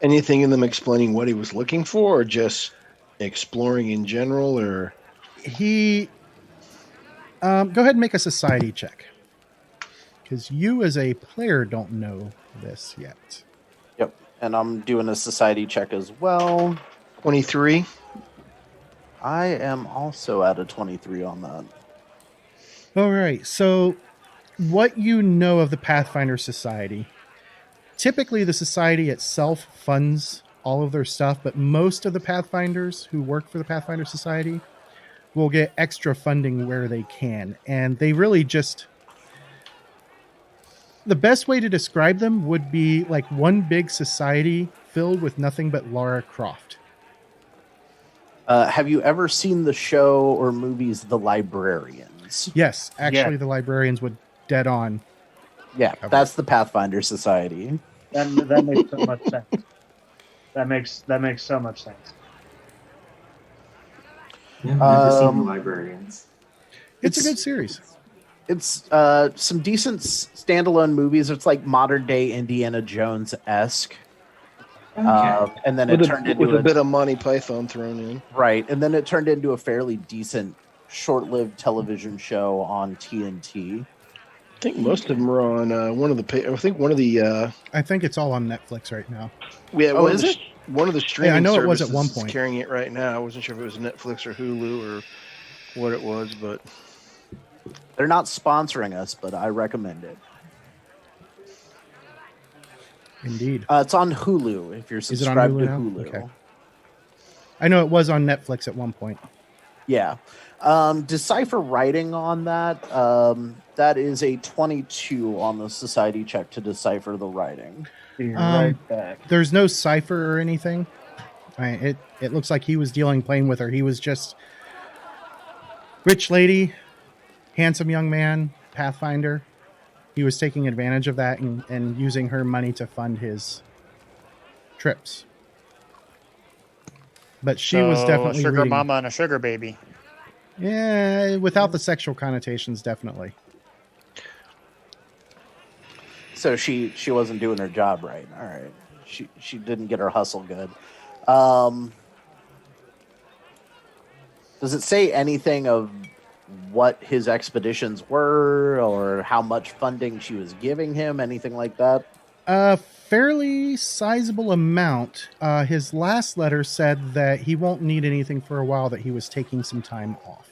Anything in them explaining what he was looking for, or just exploring in general, or He go ahead and make a society check. Because you as a player don't know this yet. Yep. And I'm doing a society check as well. 23? I am also at a 23 on that. All right. So, what you know of the Pathfinder Society? Typically, the society itself funds all of their stuff, but most of the Pathfinders who work for the Pathfinder Society will get extra funding where they can. And they really just... The best way to describe them would be like one big society filled with nothing but Lara Croft. Have you ever seen the show or movies The Librarians? Yes, actually, Yeah. the librarians would dead on. Yeah, that's the Pathfinder Society. That makes so much sense. That makes so much sense. Yeah, never seen Um, the Librarians. It's a good series. It's some decent standalone movies. It's like modern day Indiana Jones esque. Okay. And then with, it turned into with a bit of Monty Python thrown in. right, and then it turned into a fairly decent short-lived television show on TNT. I think most of them are on one of the. I think one of the. I think it's all on Netflix right now. Yeah, Oh, one is of the, it? One of the streaming I know it was services at one is point. carrying it right now. I wasn't sure if it was Netflix or Hulu or what it was, but They're not sponsoring us, but I recommend it. Indeed. It's on Hulu if you're Is it on subscribed Hulu to now? Hulu. Okay. I know it was on Netflix at one point. Yeah. Decipher writing on that. That is a 22 on the society check to decipher the writing. Be right back. There's no cipher or anything. It looks like he was dealing plain with her. He was just rich lady, handsome young man, Pathfinder. He was taking advantage of that and using her money to fund his trips. But she was So, definitely a sugar reading, mama and a sugar baby. Yeah, without the sexual connotations, definitely. So she wasn't doing her job right. All right. She didn't get her hustle good. Does it say anything of what his expeditions were or how much funding she was giving him? Anything like that? A fairly sizable amount. His last letter said that he won't need anything for a while, that he was taking some time off.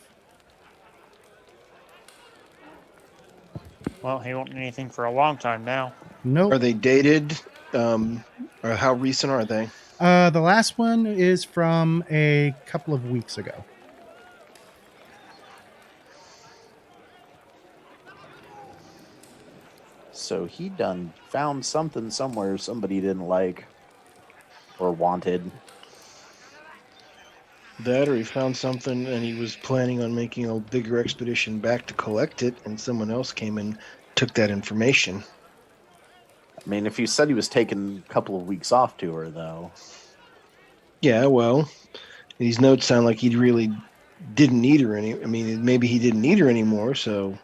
Well, he won't need anything for a long time now. Nope. are they dated? Or how recent are they? The last one is from a couple of weeks ago. So he done found something somewhere somebody didn't like or wanted. That, or he found something and he was planning on making a bigger expedition back to collect it, and someone else came and took that information. I mean, if you said he was taking a couple of weeks off to her, though. Yeah, well, these notes sound like he really didn't need her maybe he didn't need her anymore, so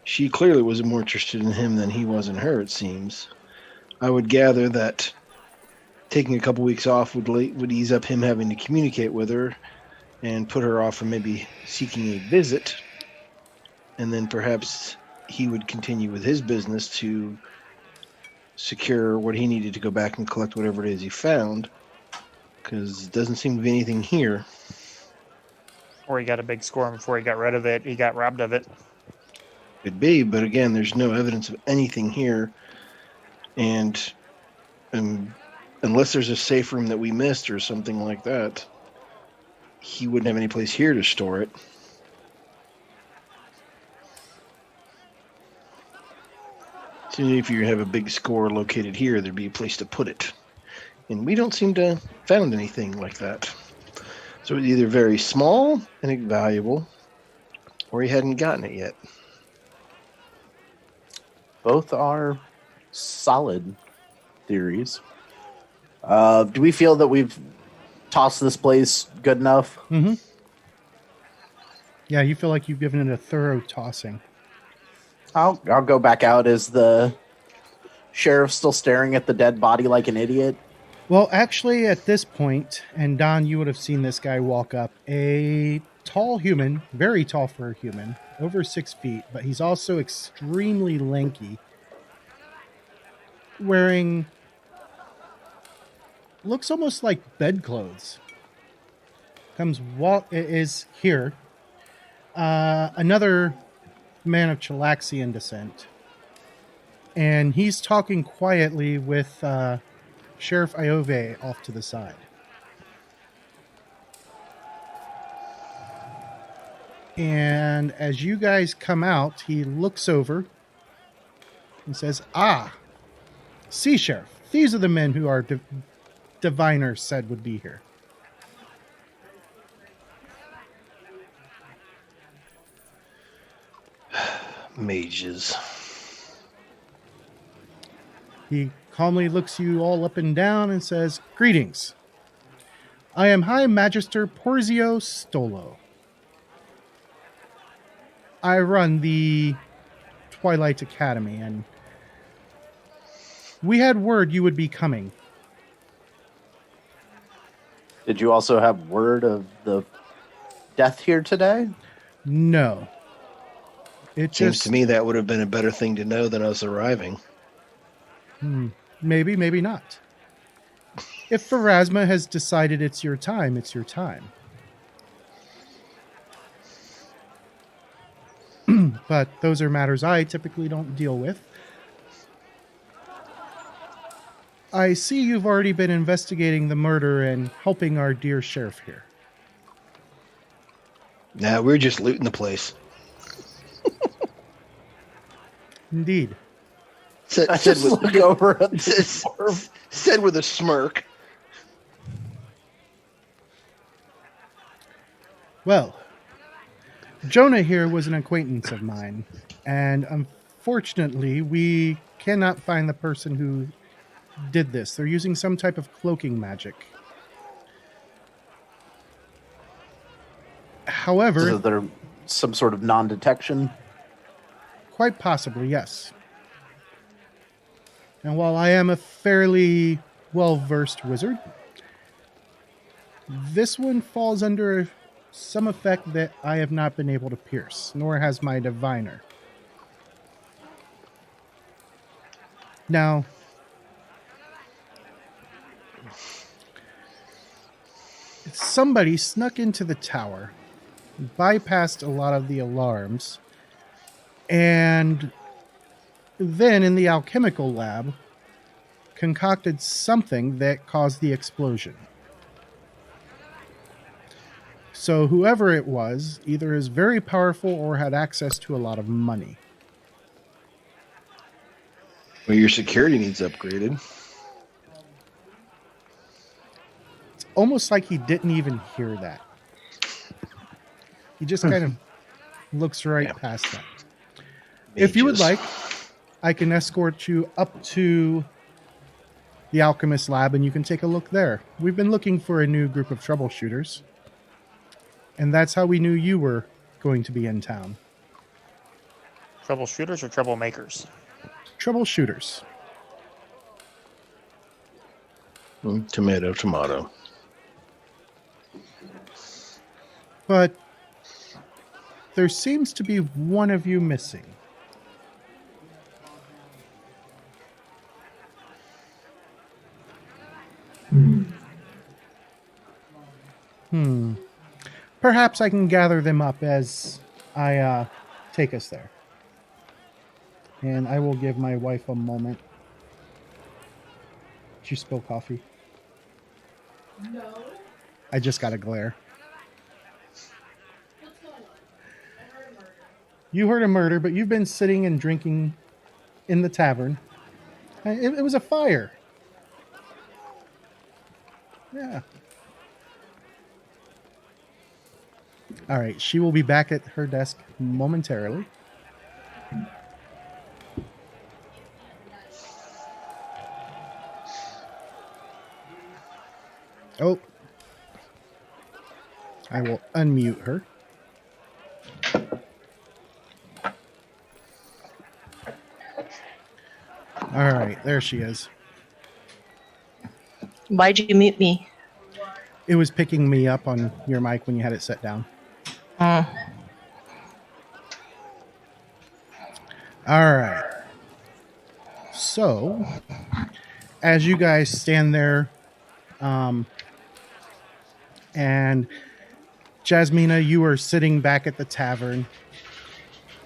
she clearly was more interested in him than he was in her, it seems. I would gather that taking a couple weeks off would ease up him having to communicate with her and put her off from maybe seeking a visit, and then perhaps he would continue with his business to secure what he needed to go back and collect whatever it is he found, because it doesn't seem to be anything here. Or he got a big score and before he got rid of it, he got robbed of it. Could be, but again, there's no evidence of anything here, and unless there's a safe room that we missed or something like that, he wouldn't have any place here to store it. So if you have a big score located here, there'd be a place to put it. And we don't seem to have found anything like that. So it's either very small and invaluable, or he hadn't gotten it yet. Both are solid theories. Do we feel that we've tossed this place good enough? Mm-hmm. Yeah, you feel like you've given it a thorough tossing. I'll go back out. Is the sheriff still staring at the dead body like an idiot? Well, actually, at this point, and Don, you would have seen this guy walk up, a tall human, very tall for a human, over 6 feet, but he's also extremely lanky, wearing looks almost like bedclothes. Is here. Another man of Chilaxian descent, and he's talking quietly with Sheriff Iove off to the side. And as you guys come out, he looks over and says, "Ah, see, Sheriff, these are the men who our diviner said would be here." Mages. He calmly looks you all up and down and says, "Greetings. I am High Magister Porzio Stolo. I run the Twilight Academy, and we had word you would be coming." Did you also have word of the death here today? No. It Seems just to me that would have been a better thing to know than us arriving. Maybe, maybe not. If Pharasma has decided it's your time, it's your time. But those are matters I typically don't deal with. I see you've already been investigating the murder and helping our dear sheriff here. Nah, we're just looting the place. Indeed. I just look over at this dwarf. Said with a smirk. Well, Jonah here was an acquaintance of mine, and unfortunately, we cannot find the person who did this. They're using some type of cloaking magic. However, Is there some sort of non-detection? quite possibly, yes. And while I am a fairly well-versed wizard, this one falls under some effect that I have not been able to pierce, nor has my diviner. Now, somebody snuck into the tower, bypassed a lot of the alarms, and then in the alchemical lab concocted something that caused the explosion. So whoever it was either is very powerful or had access to a lot of money. Well, your security needs upgraded. It's almost like he didn't even hear that. He just kind of looks right past that. If you would Mages. like, I can escort you up to the Alchemist Lab and you can take a look there. We've been looking for a new group of troubleshooters, and that's how we knew you were going to be in town. Troubleshooters or troublemakers? Troubleshooters. Tomato, tomato. But there seems to be one of you missing. Perhaps I can gather them up as I take us there. And I will give my wife a moment. Did you spill coffee? No. I just got a glare. What's going on? I heard a murder. You heard a murder, but you've been sitting and drinking in the tavern. It was a fire. Yeah. All right, she will be back at her desk momentarily. Oh, I will unmute her. All right, there she is. Why'd you mute me? It was picking me up on your mic when you had it set down. Mm. All right. So, as you guys stand there, and Jasmina, you are sitting back at the tavern.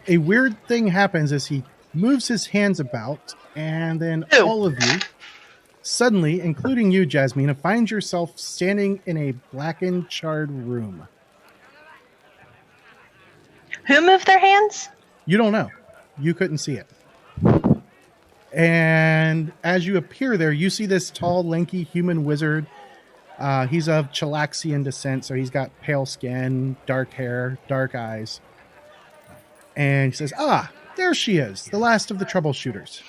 A weird thing happens as he moves his hands about, and then Ew. all of you, suddenly, including you, Jasmina, find yourself standing in a blackened, charred room. Who moved their hands? You don't know. You couldn't see it. And as you appear there, you see this tall, lanky human wizard. He's of Chilaxian descent, so he's got pale skin, dark hair, dark eyes. And he says, "Ah, there she is, the last of the troubleshooters."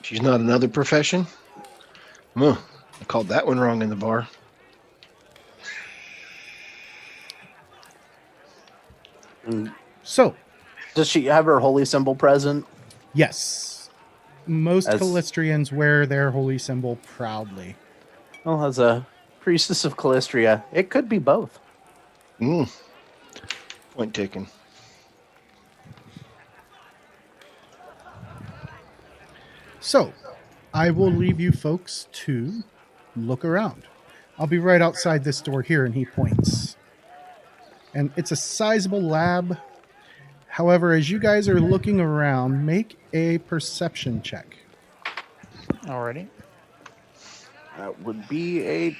She's not another profession? I called that one wrong in the bar. So, Does she have her holy symbol present? yes, most As- Calistrians wear their holy symbol proudly. Well, as a priestess of Calistria, it could be both. Point taken. So, I will leave you folks to look around. I'll be right outside this door here, and he points. And it's a sizable lab. However, as you guys are looking around, make a perception check. Alrighty. That would be a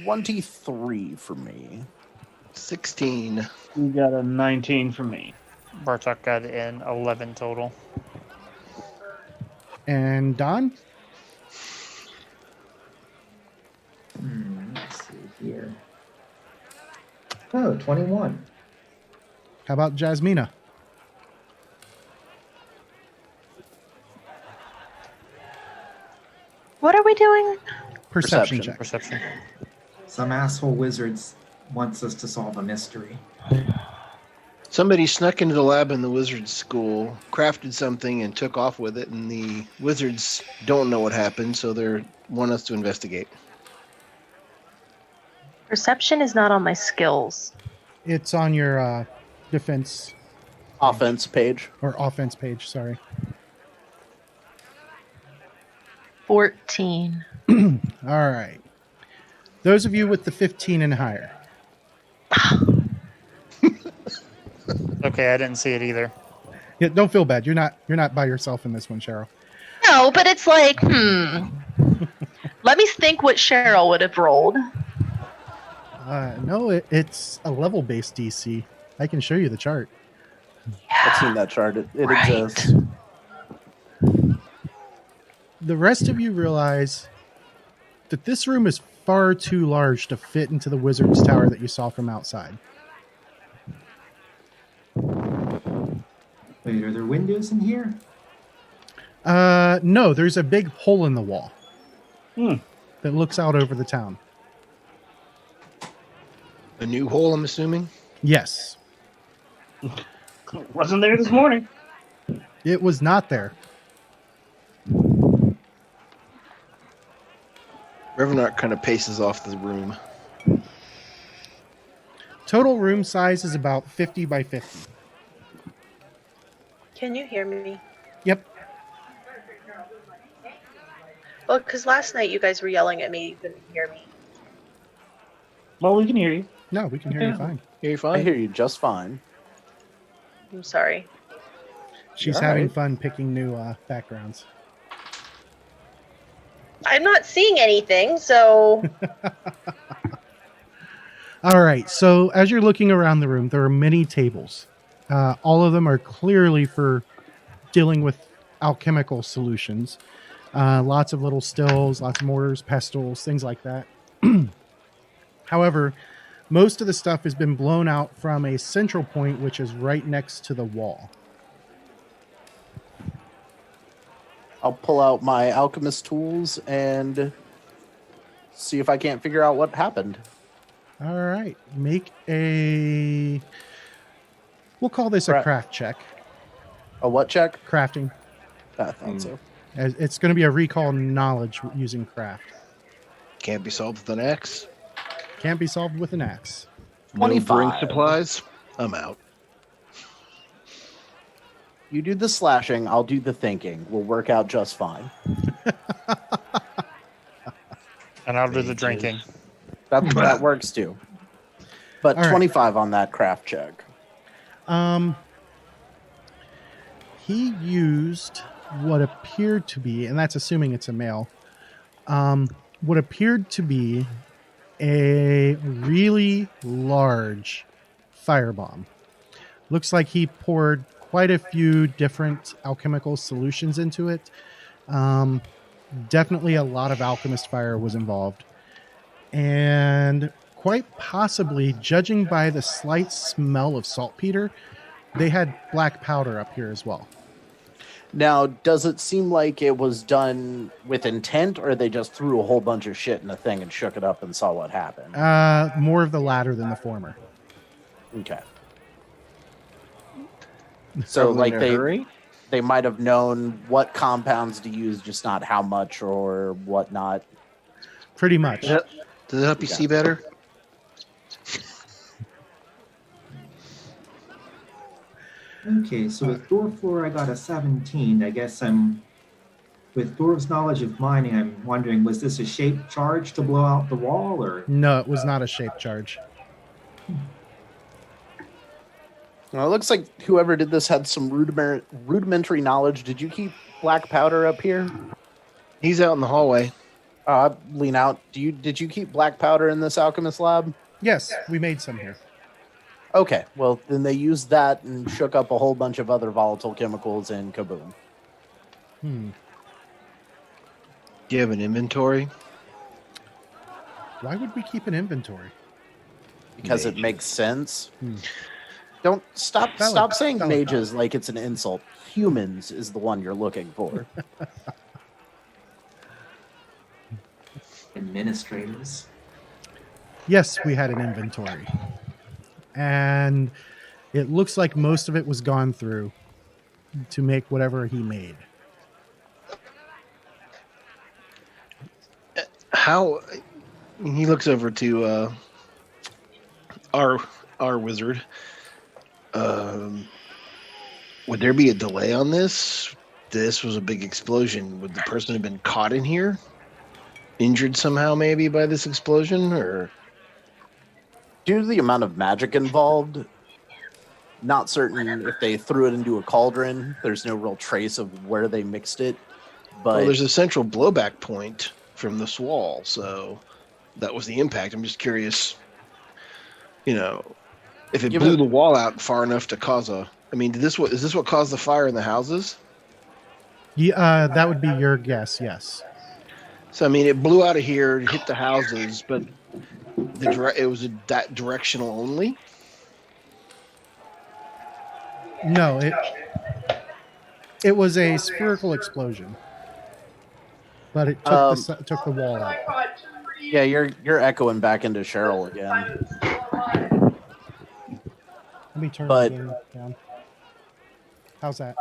23 for me. 16. You got a 19 for me. Bartok got an 11 total. And Don? Let's see here. Oh, 21. How about Jasmina? What are we doing? Perception Perception. check. Perception. Some asshole wizards wants us to solve a mystery. Somebody snuck into the lab in the wizard's school, crafted something, and took off with it, and the wizards don't know what happened, so they want us to investigate. Perception is not on my skills. It's on your defense Offense page. or offense page, sorry. 14. All right. Those of you with the 15 and higher. Okay, I didn't see it either. Yeah, don't feel bad. You're not by yourself in this one, Cheryl. No, but it's like, Let me think what Cheryl would have rolled. No, it's a level-based DC. I can show you the chart. I've seen that chart. It Right. exists. The rest of you realize that this room is far too large to fit into the wizard's tower that you saw from outside. Wait, are there windows in here? No, there's a big hole in the wall Hmm. that looks out over the town. A new hole, I'm assuming? Yes, Wasn't there this morning. it was not there. Revenant kind of paces off the room. Total room size is about 50 by 50. Can you hear me? Yep. Well, because last night you guys were yelling at me, you couldn't hear me. Well, we can hear you. No, we can hear you fine. Are you I fine? hear you just fine. I'm sorry. She's All having right. fun picking new backgrounds. I'm not seeing anything, so All right. So as you're looking around the room, there are many tables. All of them are clearly for dealing with alchemical solutions. Lots of little stills, lots of mortars, pestles, things like that. However, most of the stuff has been blown out from a central point, which is right next to the wall. I'll pull out my alchemist tools and see if I can't figure out what happened. All right. Make a... We'll call this a craft check. A what check? Crafting. I thought so. It's going to be a recall knowledge using craft. Can't be solved with an axe. Can't be solved with an axe. No 25. brewing supplies. I'm out. You do the slashing, I'll do the thinking. We'll work out just fine. And I'll do the drinking. That works too. But All right. 25 on that craft check. He used what appeared to be, and that's assuming it's a male, what appeared to be a really large firebomb. Looks like he poured quite a few different alchemical solutions into it. Definitely a lot of alchemist fire was involved. And quite possibly, judging by the slight smell of saltpeter, they had black powder up here as well. Now, does it seem like it was done with intent, or they just threw a whole bunch of shit in a thing and shook it up and saw what happened? More of the latter than the former. Okay. So, Probably like, in a hurry. they might have known what compounds to use, just not how much or whatnot. Pretty much. Does it help you see better? Okay, so with Dwarf Lore, I got a 17. I guess with Dwarf's knowledge of mining, I'm wondering, was this a shape charge to blow out the wall, or? No, it was not a shape charge. Well, it looks like whoever did this had some rudimentary knowledge. Did you keep black powder up here? He's out in the hallway. Lean out. Did you keep black powder in this alchemist lab? Yes, we made some here. Okay, well, then they used that and shook up a whole bunch of other volatile chemicals and kaboom. Hmm. Do you have an inventory? Why would we keep an inventory? Because it Mage. makes sense. Hmm. Don't stop Valid- saying valid mages like it's an insult. Humans is the one you're looking for. Administrators. Yes, we had an inventory. And it looks like most of it was gone through to make whatever he made. How he looks over to our wizard. Would there be a delay on this? This was a big explosion. Would the person have been caught in here? Injured somehow maybe by this explosion? Or Due to the amount of magic involved, not certain if they threw it into a cauldron. There's no real trace of where they mixed it. But well, there's a central blowback point from this wall, so that was the impact. I'm just curious, if it blew the wall out far enough to cause a... I mean, is this what caused the fire in the houses? Yeah, that would be your guess, yes. So, I mean, it blew out of here, hit the houses, but it was that directional only? No, it was a spherical explosion. But it took the wall out. yeah, you're echoing back into Cheryl again. Let me turn But- the game down. How's that?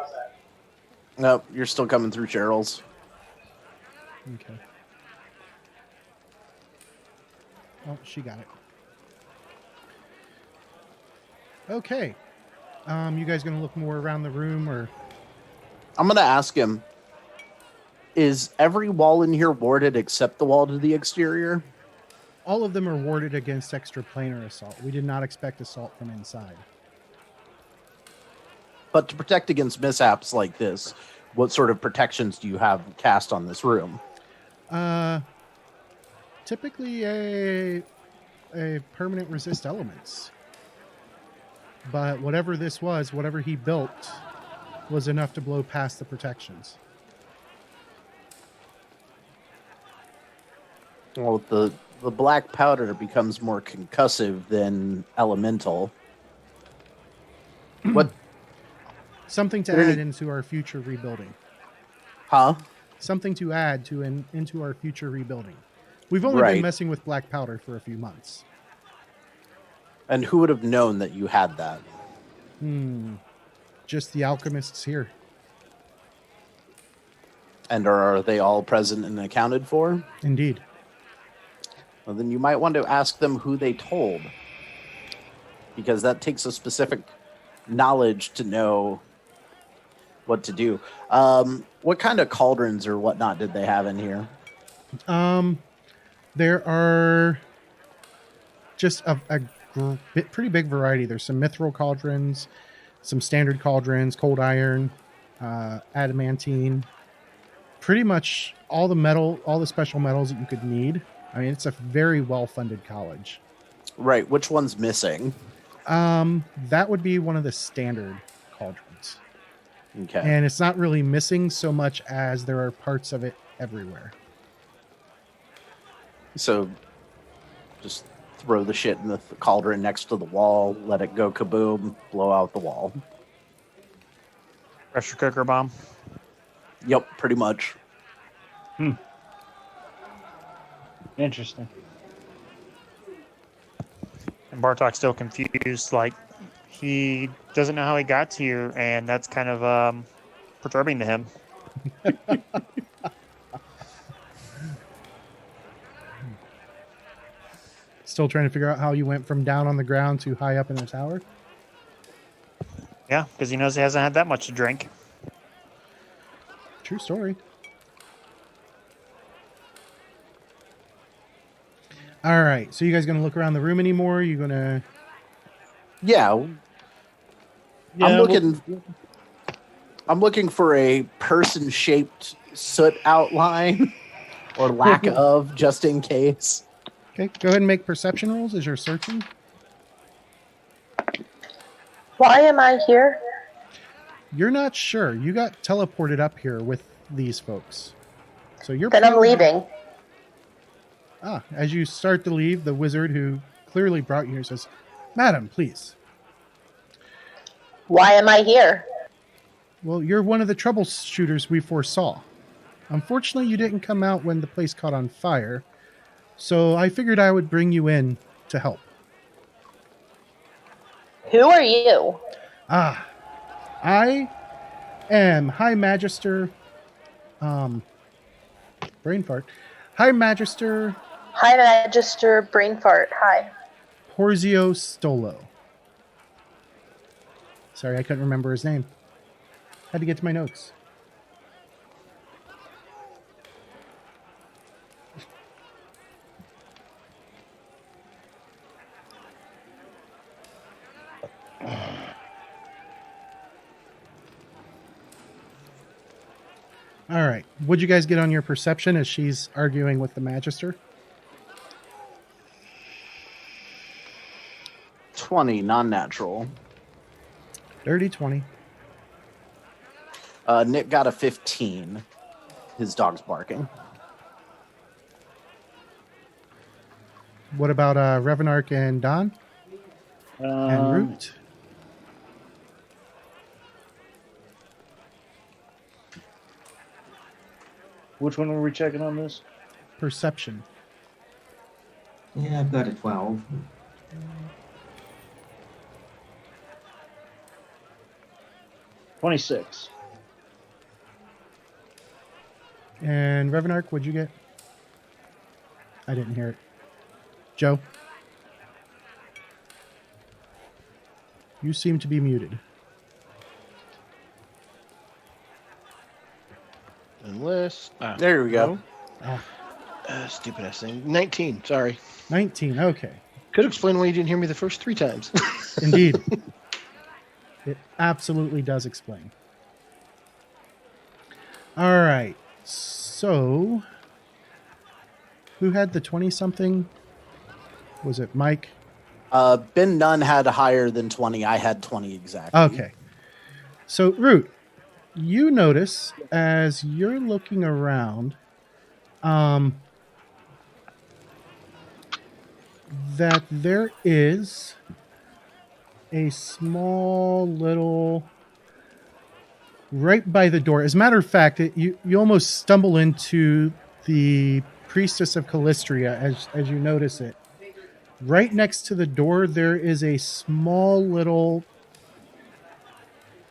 Nope, you're still coming through Cheryl's. Okay. Oh, she got it. Okay. You guys gonna look more around the room, or I'm gonna ask him, is every wall in here warded except the wall to the exterior? all of them are warded against extraplanar assault? We did not expect assault from inside. But to protect against mishaps like this, what sort of protections do you have cast on this room? Typically a permanent resist elements. But whatever this was, whatever he built, was enough to blow past the protections. Well, the black powder becomes more concussive than elemental. What? Something to There add any- into our future rebuilding. Huh? Something to add to into our future rebuilding. We've only been Right. messing with black powder for a few months. And who would have known that you had that? Just the alchemists here. And are they all present and accounted for? Indeed. Well, then you might want to ask them who they told. Because that takes a specific knowledge to know what to do. What kind of cauldrons or whatnot did they have in here? There are just a pretty big variety. There's some mithril cauldrons, some standard cauldrons, cold iron, adamantine, pretty much all the special metals that you could need. I mean, it's a very well-funded college. Right, which one's missing? That would be one of the standard cauldrons. Okay. And it's not really missing so much as there are parts of it everywhere. So just throw the shit in the cauldron next to the wall, let it go kaboom, blow out the wall. Pressure cooker bomb. Yep, pretty much. Interesting. And Bartok's still confused, like he doesn't know how he got here, and that's kind of perturbing to him. Still trying to figure out how you went from down on the ground to high up in the tower? Yeah, because he knows he hasn't had that much to drink. True story. All right. So you guys going to look around the room anymore? You going to... Yeah. Yeah, I'm looking for a person-shaped soot outline or lack of, just in case. Okay. Go ahead and make perception rolls as you're searching. Why am I here? You're not sure. You got teleported up here with these folks. So you're Then I'm probably- leaving. As you start to leave, the wizard who clearly brought you here says, "Madam, please." Why am I here? Well, you're one of the troubleshooters we foresaw. Unfortunately, you didn't come out when the place caught on fire, so I figured I would bring you in to help. Who are you? I am High Magister, brain fart, High Magister Hi, Magister Brain Fart. Hi. Porzio Stolo. Sorry, I couldn't remember his name. Had to get to my notes. All right. What'd you guys get on your perception as she's arguing with the Magister? 20, non-natural. Dirty 20. Nick got a 15. His dog's barking. What about Revenark and Don? And Root? Which one were we checking on this? Perception. Yeah, I've got a 12. 26. And Revenark, what'd you get? I didn't hear it. Joe? You seem to be muted. Unless There we go. stupid ass thing. 19. Sorry. 19, okay. Could explain why you didn't hear me the first 3 times. Indeed. It absolutely does explain. All right. So, who had the 20-something? Was it Mike? Ben Nunn had higher than 20. I had 20 exactly. Okay. So, Root, you notice as you're looking around, that there is a small little right by the door. As a matter of fact, you almost stumble into the priestess of Callistria as you notice it. Right next to the door, there is a small little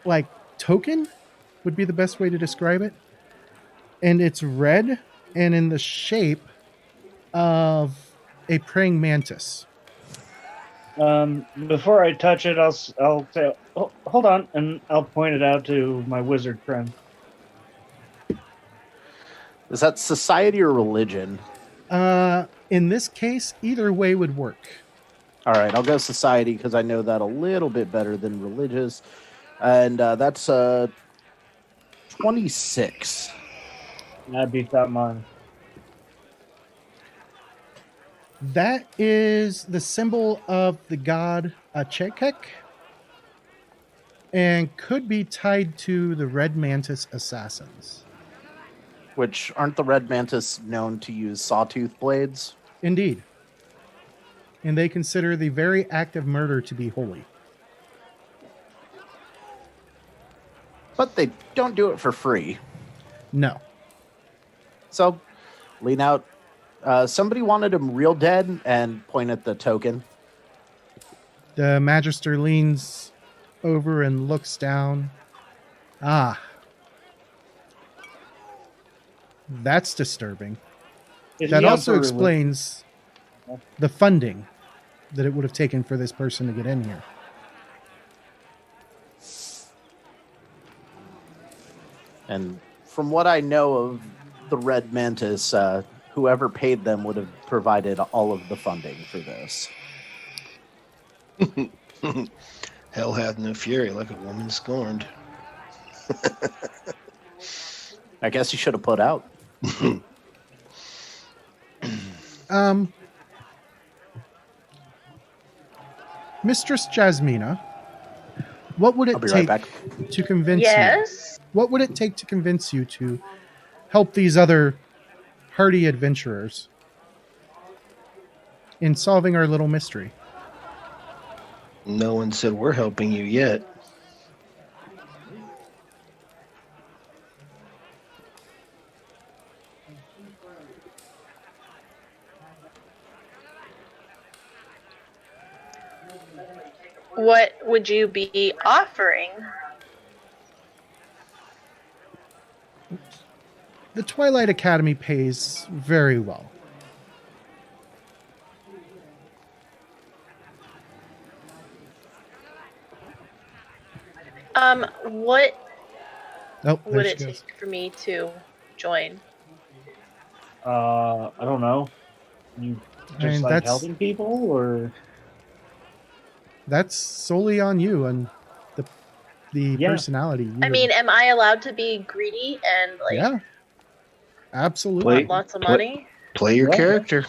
like token would be the best way to describe it. And it's red and in the shape of a praying mantis. Before I touch it, I'll say, hold on, and I'll point it out to my wizard friend. Is that society or religion? In this case, either way would work. All right, I'll go society because I know that a little bit better than religious. And that's 26. I beat that mine. That is the symbol of the god Chekek and could be tied to the Red Mantis assassins. Which aren't the red mantis known to use sawtooth blades? Indeed. And they consider the very act of murder to be holy. But they don't do it for free. No. So, lean out. Somebody wanted him real dead and point at the token. The Magister leans over and looks down. Ah. That's disturbing. That also explains the funding that it would have taken for this person to get in here. And from what I know of the Red Mantis, whoever paid them would have provided all of the funding for this. Hell hath no fury like a woman scorned. I guess you should have put out. Mistress Jasmina, what would it I'll be take right back. to convince you? Yes. What would it take to convince you to help these other hardy adventurers in solving our little mystery? No one said we're helping you yet. What would you be offering? The Twilight Academy pays very well. What Oh, there would she it goes. take for me to join? I don't know. You I just mean, like that's helping people, or solely on you and the Yeah. personality. You I would- mean, am I allowed to be greedy and like yeah, absolutely. Wait. want lots of money? Play your Yeah. character.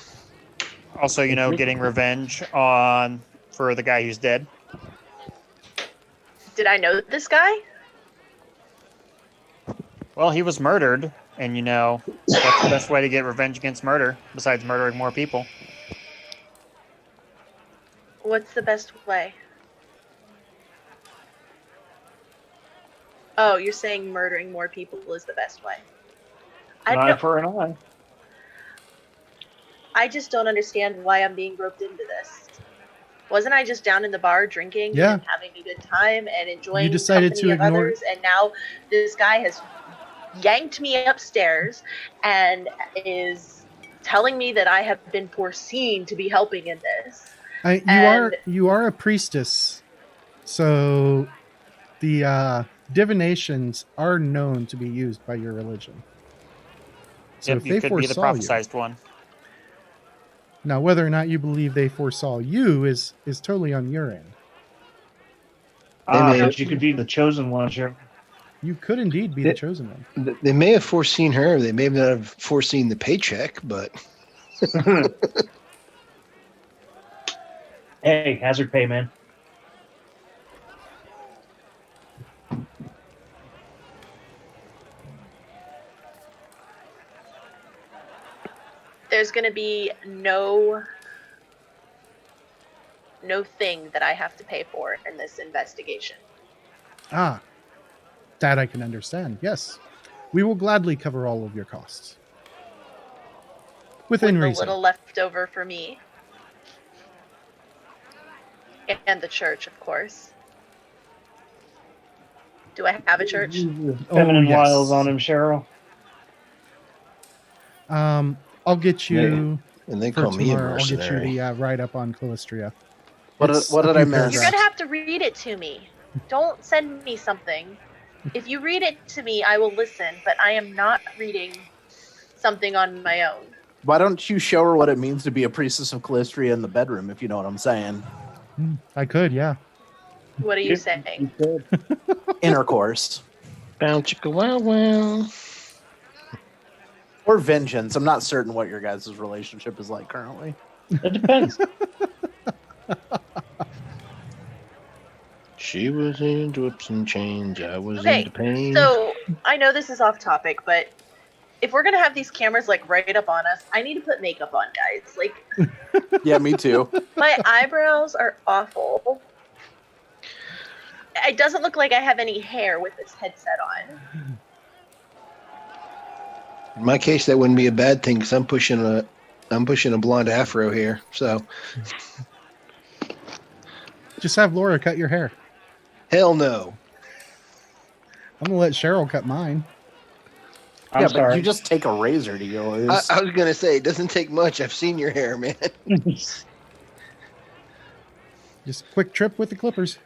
Also, getting revenge for the guy who's dead. Did I know this guy? Well, he was murdered, and what's the best way to get revenge against murder besides murdering more people? What's the best way? Oh, you're saying murdering more people is the best way. an eye for an eye. I just don't understand why I'm being roped into this. Wasn't I just down in the bar drinking Yeah. and having a good time and enjoying You decided company to of ignore- others, and now this guy has yanked me upstairs and is telling me that I have been foreseen to be helping in this. You are a priestess, so the divinations are known to be used by your religion. So Yep, if you they could be the foresaw you, prophesized one. now whether or not you believe they foresaw you is totally on your end. But you could be the chosen one, sure. You could indeed be the chosen one. They may have foreseen her. They may not have foreseen the paycheck, but Hey, hazard pay, man. There's going to be no no thing that I have to pay for in this investigation. Ah, that I can understand. Yes. We will gladly cover all of your costs. Within With a reason. little left over for me. And the church, of course. Do I have a church? Feminine yes. wiles on him, Cheryl. I'll get you And they for call me a tomorrow. I'll get you mercenary. the write-up on Calistria. What It's did a I few miss? You're paragraphs. gonna have to read it to me. Don't send me something. If you read it to me, I will listen, but I am not reading something on my own. Why don't you show her what it means to be a priestess of Calistria in the bedroom, if you know what I'm saying? I could, yeah. What are you saying? Intercourse. Bow chicka wow wow. Or vengeance. I'm not certain what your guys' relationship is like currently. It depends. She was into whips and chains. I was Okay, into pain. so I know this is off topic, but if we're gonna have these cameras like right up on us, I need to put makeup on, guys. Like, Yeah, me too. my eyebrows are awful. It doesn't look like I have any hair with this headset on. In my case, that wouldn't be a bad thing because I'm pushing a blonde afro here. So Just have Laura cut your hair. hell no. I'm gonna let Cheryl cut mine. I'm Yeah, sorry. but you just take a razor to yours. I was gonna say it doesn't take much. I've seen your hair, man. Just a quick trip with the clippers.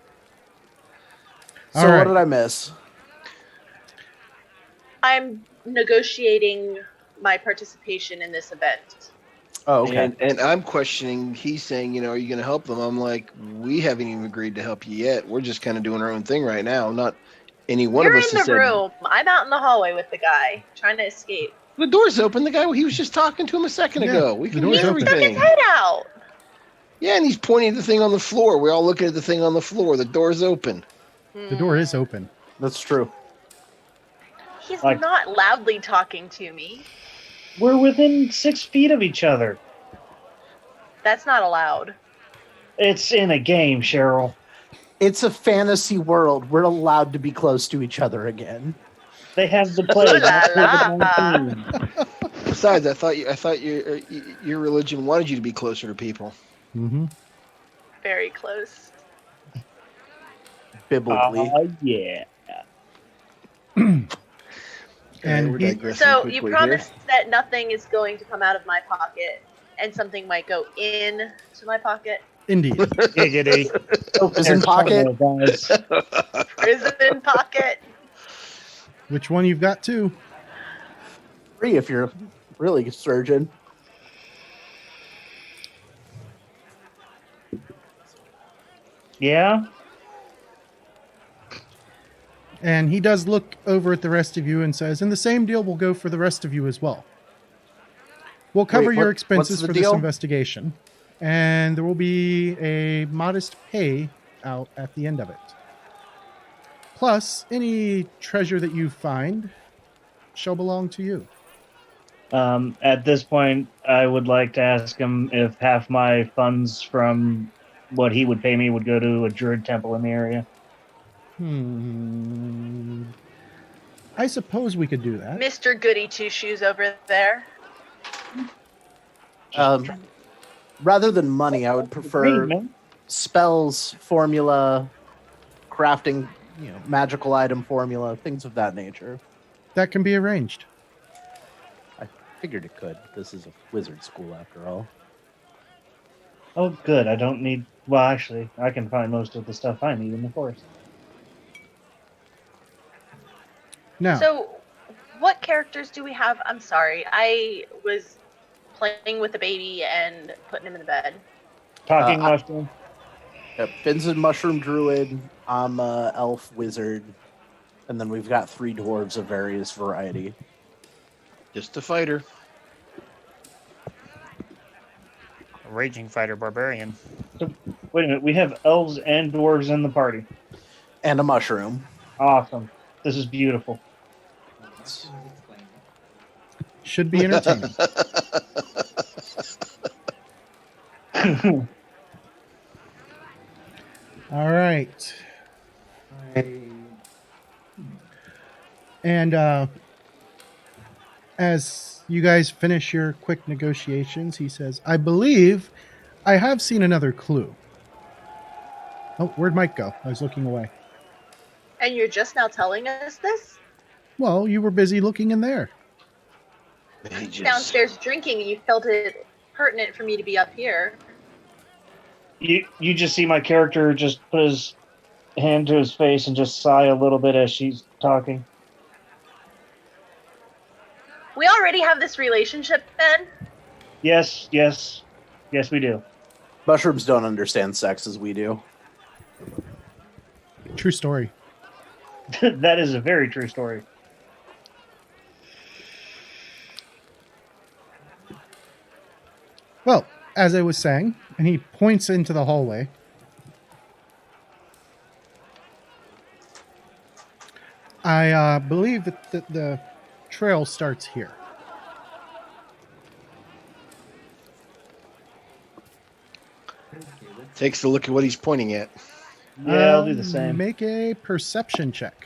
So All right. what did I miss? I'm negotiating my participation in this event. Oh, okay. And I'm questioning. He's saying, are you going to help them? I'm like, we haven't even agreed to help you yet. We're just kind of doing our own thing right now. Not any one You're of us in has the said room. I'm out in the hallway with the guy trying to escape. the door's open. The guy he was just talking to him a second Yeah, ago. We the can door's hear open. Stuck his everything. head out. Yeah, and he's pointing at the thing on the floor. We're all looking at the thing on the floor. The door's open. The door is open. That's true. He's Like- not loudly talking to me. We're within 6 feet of each other. That's not allowed. It's in a game, Cheryl. It's a fantasy world. We're allowed to be close to each other again. They have the plague. Ooh la la. Besides, I thought your religion wanted you to be closer to people. Mm-hmm. Very close. Biblically. Yeah. And we're he- digressing So quickly you here. promised that nothing is going to come out of my pocket and something might go in to my pocket. Indeed. Giggity. Prison pocket. Guys. Prison pocket. Which one you've got two? Free if you're really a surgeon. Yeah? And he does look over at the rest of you and says, and the same deal will go for the rest of you as well. We'll cover Wait, your what's expenses the for this deal? investigation, and there will be a modest pay out at the end of it. Plus, any treasure that you find shall belong to you. At this point, I would like to ask him if half my funds from what he would pay me would go to a druid temple in the area. I suppose we could do that. Mr. Goody Two Shoes over there. Rather than money, I would prefer Great, man. spells, formula, crafting, magical item formula, things of that nature. That can be arranged. I figured it could. This is a wizard school after all. Oh, good. I don't need... Well, actually, I can find most of the stuff I need in the forest. Now, So, what characters do we have? I'm sorry. I was playing with the baby and putting him in the bed. Talking I- mushroom. Yep, Finn's a mushroom druid. I'm a elf wizard. And then we've got 3 dwarves of various variety. Just a fighter. A raging fighter barbarian. Wait a minute. We have elves and dwarves in the party. And a mushroom. Awesome. This is beautiful. should be entertaining. All right. I, And as you guys finish your quick negotiations, he says, I believe I have seen another clue. Oh, where'd Mike go? I was looking away. And you're just now telling us this? Well, you were busy looking in there. Mages. Downstairs drinking, and you felt it pertinent for me to be up here. You just see my character just put his hand to his face and just sigh a little bit as she's talking. We already have this relationship, Ben. Yes, we do. Mushrooms don't understand sex as we do. True story. That is a very true story. Well, as I was saying, and he points into the hallway. I believe that the trail starts here. Takes a look at what he's pointing at. Yeah, I'll do the same. Make a perception check.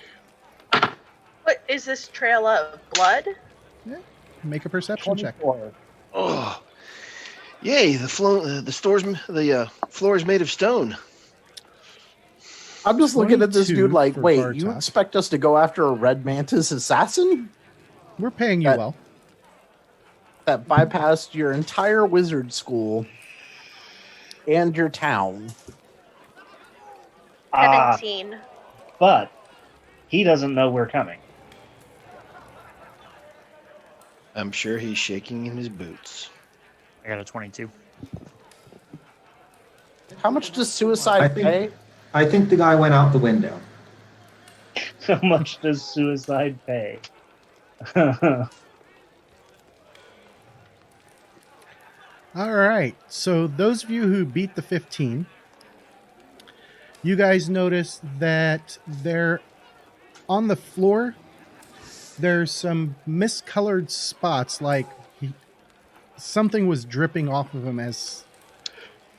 What is this trail of blood? Make a perception check. 24. Oh, yay! The floor is made of stone. I'm just looking at this 22 dude like, for wait, Bartok. you expect us to go after a red mantis assassin We're paying you That- well. that bypassed your entire wizard school and your town? 17. But he doesn't know we're coming. I'm sure he's shaking in his boots. I got a 22. How much does I suicide think- pay? I think the guy went out the window. How much does suicide pay? All right. So those of you who beat the 15, you guys notice that there on the floor, there's some miscolored spots like something was dripping off of him as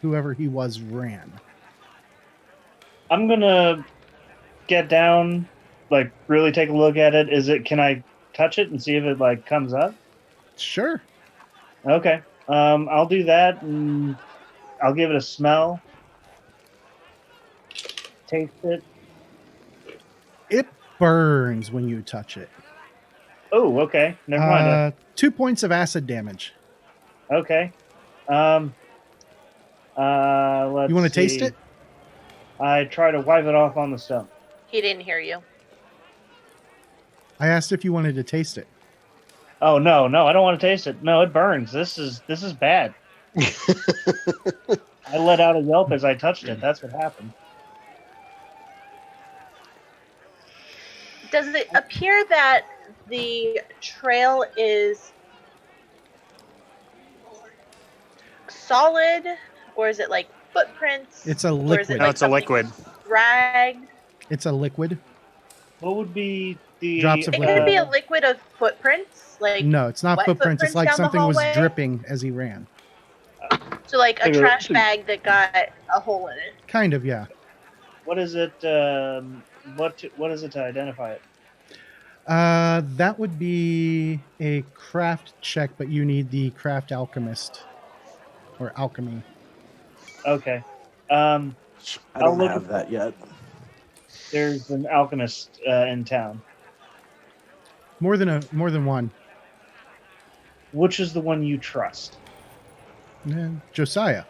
whoever he was ran. I'm gonna get down, like really take a look at it. Can I touch it and see if it like comes up? Sure. Okay. I'll do that and I'll give it a smell. Taste it. It burns when you touch it. Oh, okay. Never mind. 2 points of acid damage. Okay. Let's You want to taste see. it? I try to wipe it off on the stone. He didn't hear you. I asked if you wanted to taste it. Oh no, I don't want to taste it. No, it burns. This is bad. I let out a yelp as I touched it. That's what happened. Does it appear that the trail is solid, or is it like footprints? It's a Or is it liquid. No, like it's a liquid. dragged? It's a liquid. What would be the Drops of It liquid. could be a liquid of footprints, like No, it's not wet footprints. It's like down the something was hallway? dripping as he ran. So like a Take a- trash bag that got a hole in it. Kind of, yeah. What is it? What is it to identify it? That would be a craft check, but you need the craft alchemist or alchemy. Okay. I I'll don't look have at- that yet. There's an alchemist in town. More than one. Which is the one you trust? Josiah.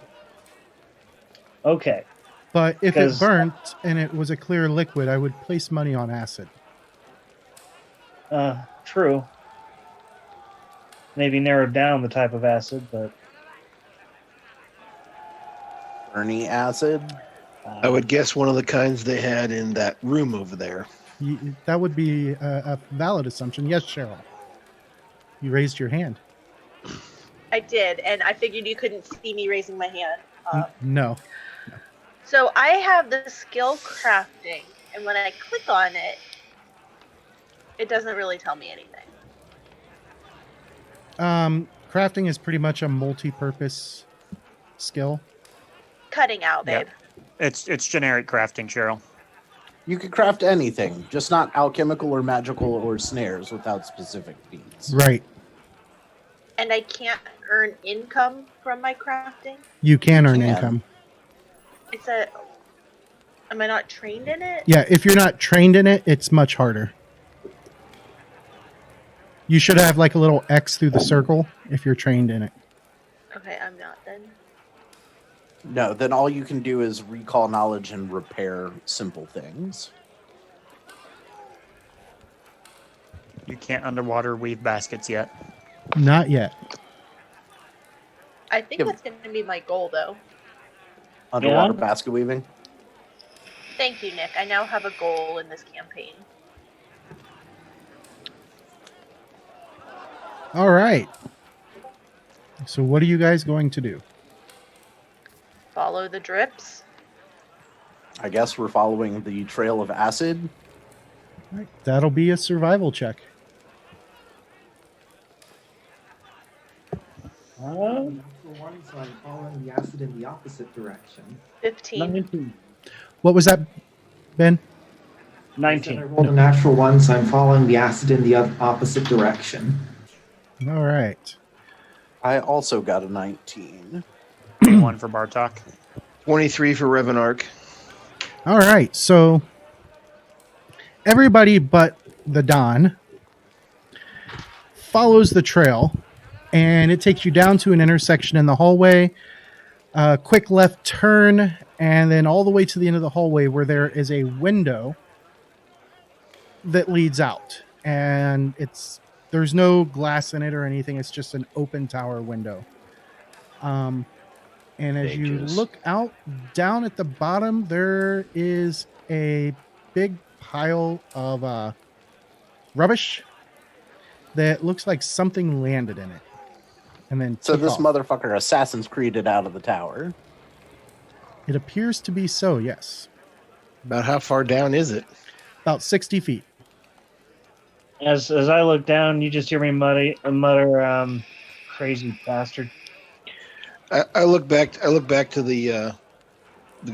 Okay. But if it 'Cause- burnt and it was a clear liquid, I would place money on acid. True. Maybe narrowed down the type of acid, but Ernie acid. I would guess one of the kinds they had in that room over there. That would be a valid assumption. Yes, Cheryl. You raised your hand. I did, and I figured you couldn't see me raising my hand. No. So I have the skill crafting, and when I click on it, it doesn't really tell me anything. Crafting is pretty much a multi-purpose skill. Cutting out, Yeah. babe. It's generic crafting, Cheryl. You could craft anything, just not alchemical or magical or snares without specific feats. Right. And I can't earn income from my crafting? You can You earn can. income. It's a... Am I not trained in it? Yeah, if you're not trained in it, it's much harder. You should have like a little X through the circle if you're trained in it. Okay, I'm not then. No, then all you can do is recall knowledge and repair simple things. You can't underwater weave baskets yet. Not yet. I think Yeah. that's going to be my goal, though. Underwater Yeah. basket weaving. Thank you, Nick. I now have a goal in this campaign. All right. So what are you guys going to do? Follow the drips. I guess we're following the trail of acid. All right, that'll be a survival check. Natural one, so I'm following the acid in the opposite direction. 15. 19. What was that, Ben? I said I 19. rolled a natural one, so I'm following the acid in the opposite direction. All right. I also got a 19. 1 for Bartok. 23 for Revenark. All right. So everybody but the Don follows the trail, and it takes you down to an intersection in the hallway. A quick left turn, and then all the way to the end of the hallway where there is a window that leads out. And there's no glass in it or anything. It's just an open tower window. And as you Pages. look out, down at the bottom, there is a big pile of rubbish that looks like something landed in it. And then So took this off. motherfucker Assassin's Creeded out of the tower. It appears to be so, yes. About how far down is it? About 60 feet. As I look down, you just hear me mutter, crazy bastard. I look back to the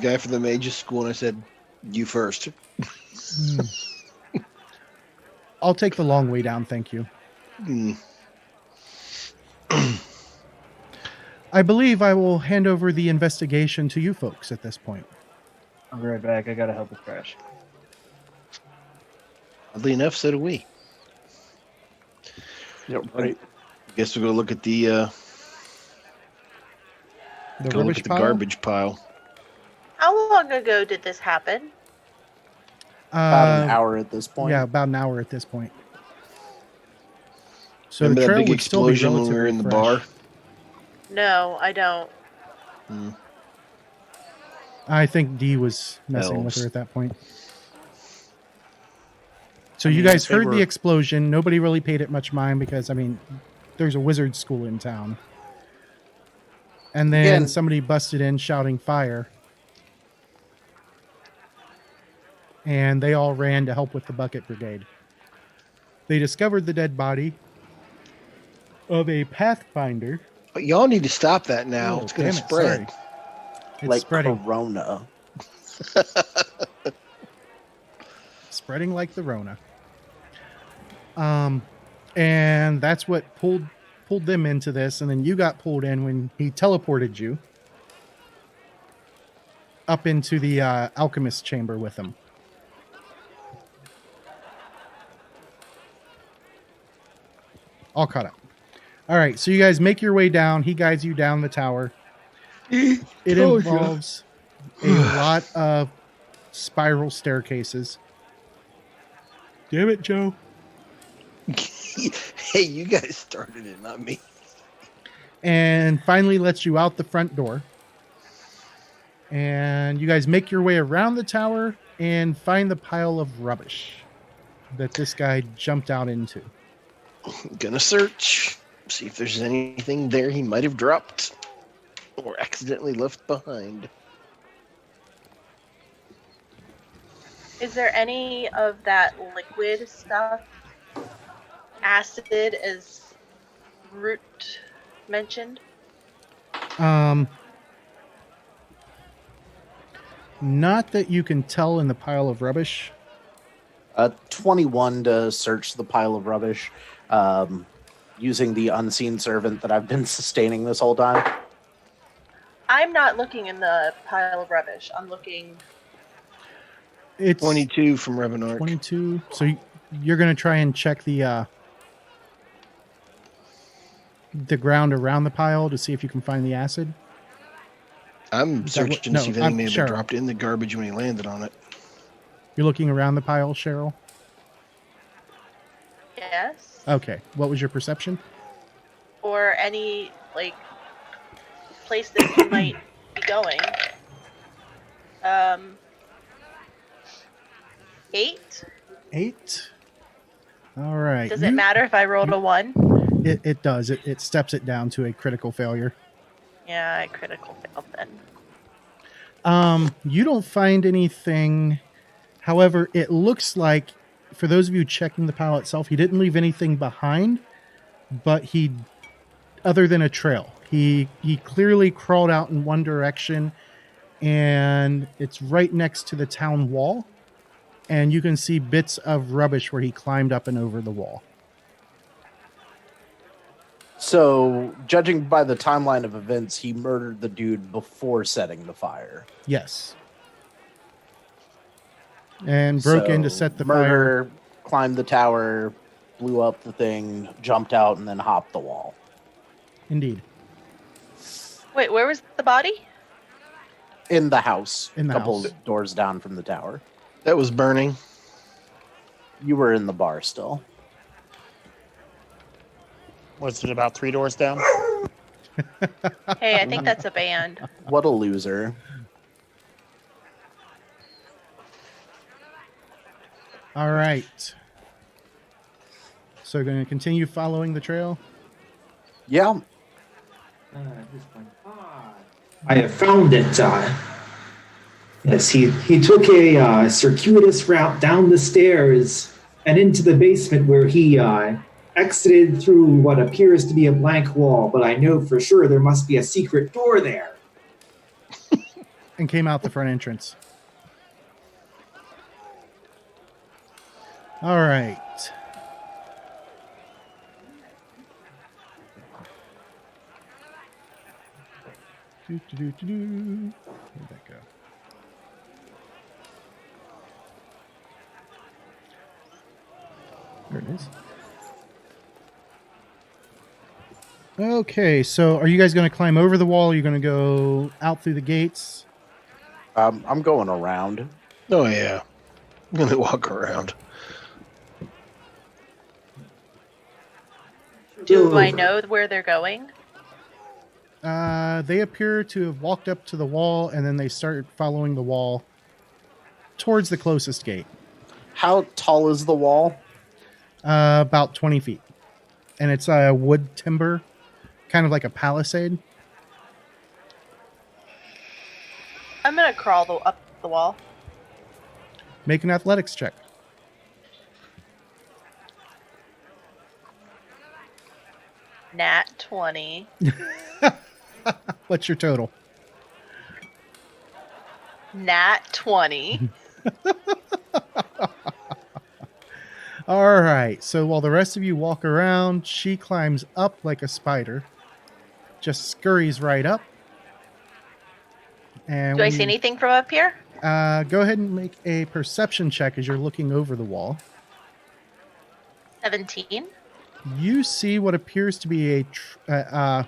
guy from the Mage's school, and I said, "You first." I'll take the long way down, thank you. Hmm. I believe I will hand over the investigation to you folks at this point. I'll be right back. I gotta help with Crash. Oddly enough, so do we. Yep, right. Guess we're gonna look at the The go look rubbish at the pile? garbage pile. How long ago did this happen? About an hour at this point. Yeah, about an hour at this point. So Remember the that trail big would still be explosion when we were relatively in the fresh. bar? No, I don't. I think Dee was messing with Elves. her at that point. So I you mean, guys if they heard were- the explosion. Nobody really paid it much mind because, I mean, there's a wizard school in town. And then Again- somebody busted in shouting fire. And they all ran to help with the bucket brigade. They discovered the dead body of a Pathfinder. But y'all need to stop that now. Oh, it's gonna damn it, spread. sorry. It's Like spreading. Corona. Spreading like the Rona. And that's what pulled them into this, and then you got pulled in when he teleported you up into the alchemist chamber with him. All caught up. All right, so you guys make your way down. He guides you down the tower. It Told ya. involves a lot of spiral staircases. Damn it, Joe. Hey, you guys started it, not me. And finally lets you out the front door. And you guys make your way around the tower and find the pile of rubbish that this guy jumped out into. Gonna search, see if there's anything there he might have dropped or accidentally left behind. Is there any of that liquid stuff? Acid, as Root mentioned? Not that you can tell in the pile of rubbish. 21 to search the pile of rubbish, using the unseen servant that I've been sustaining this whole time. I'm not looking in the pile of rubbish. I'm looking. It's 22 from Revenark. 22. So you're going to try and check the ground around the pile to see if you can find the acid. I'm searching to see if anything may have been Cheryl. dropped in the garbage when he landed on it. You're looking around the pile, Cheryl? Yes. Okay. What was your perception? Or any, like, place that he might be going. 8? 8. All right. Does it matter if I rolled a 1? It does. It steps it down to a critical failure. Yeah, I critical failed then. You don't find anything. However, it looks like, for those of you checking the pile itself, he didn't leave anything behind, but other than a trail. He clearly crawled out in one direction, and it's right next to the town wall, and you can see bits of rubbish where he climbed up and over the wall. So, judging by the timeline of events, he murdered the dude before setting the fire. Yes. And broke in to set the fire. Climbed the tower, blew up the thing, jumped out, and then hopped the wall. Indeed. Wait, where was the body? In the house. In the couple house. doors down from the tower. That was burning. You were in the bar still. Was it about 3 doors down? Hey, I think that's a band. What a loser. All right. So going to continue following the trail? Yeah. I have found it. Yes, he took a circuitous route down the stairs and into the basement where he exited through what appears to be a blank wall, but I know for sure there must be a secret door there. And came out the front entrance. All right. Where'd that go? There it is. Okay, so are you guys going to climb over the wall? Are you going to go out through the gates? I'm going around. Oh, yeah. I'm going to walk around. Do I know where they're going? They appear to have walked up to the wall, and then they started following the wall towards the closest gate. How tall is the wall? About 20 feet. And it's wood timber, kind of like a palisade. I'm gonna crawl up the wall. Make an athletics check. Nat 20. What's your total? Nat 20. All right. So while the rest of you walk around, she climbs up like a spider. Just scurries right up. And Do I see anything from up here? Go ahead and make a perception check as you're looking over the wall. 17. You see what appears to be I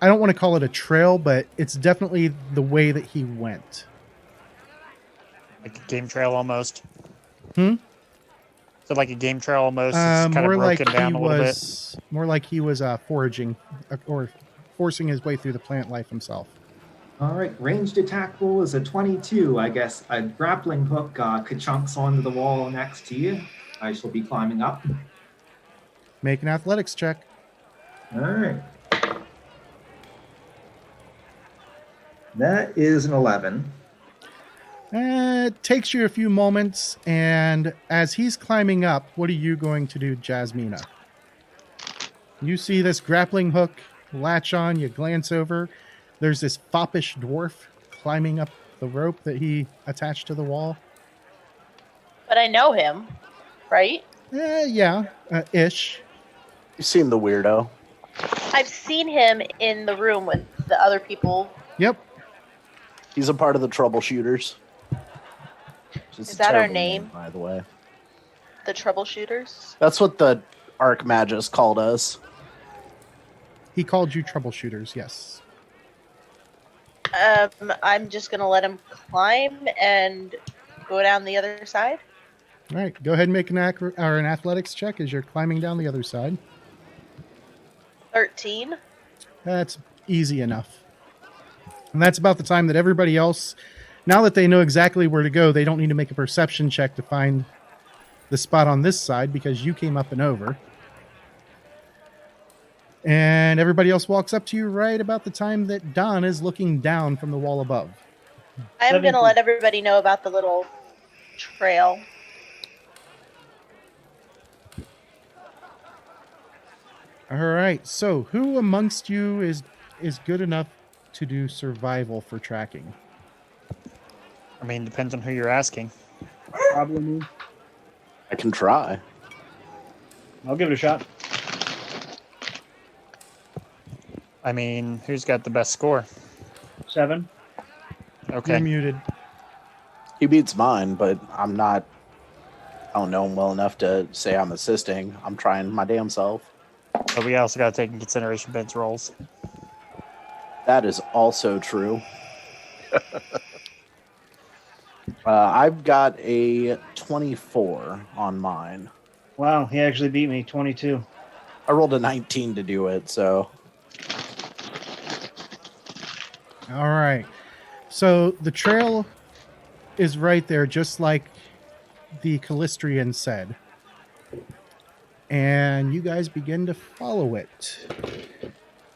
don't want to call it a trail, but it's definitely the way that he went. Like a game trail almost. Hmm? So like a game trail almost. It's kind of broken down a little bit. More like he was foraging or forcing his way through the plant life himself. All right, ranged attack roll is a 22. I guess a grappling hook ka-chunks onto the wall next to you. I shall be climbing up. Make an athletics check. All right. That is an 11. It takes you a few moments, and as he's climbing up, what are you going to do, Jasmina? You see this grappling hook latch on, you glance over. There's this foppish dwarf climbing up the rope that he attached to the wall. But I know him, right? Yeah, ish. You seem the weirdo. I've seen him in the room with the other people. Yep. He's a part of the troubleshooters. It's Is a that our terrible name? by the way? The troubleshooters? That's what the Archmagus called us. He called you troubleshooters, yes. I'm just gonna let him climb and go down the other side. All right, go ahead and make an athletics check as you're climbing down the other side. 13. That's easy enough. And that's about the time that everybody else, now that they know exactly where to go, they don't need to make a perception check to find the spot on this side because you came up and over. And everybody else walks up to you right about the time that Don is looking down from the wall above. I'm 17. gonna let everybody know about the little trail. All right, so who amongst you is good enough to do survival for tracking? I mean, depends on who you're asking. Probably me. I can try. I'll give it a shot. I mean, who's got the best score? 7. Okay. You're muted. He beats mine, but I don't know him well enough to say I'm assisting. I'm trying my damn self. But we also got to take in consideration Ben's rolls. That is also true. I've got a 24 on mine. Wow, he actually beat me. 22. I rolled a 19 to do it, so All right. So the trail is right there, just like the Callistrian said. And you guys begin to follow it.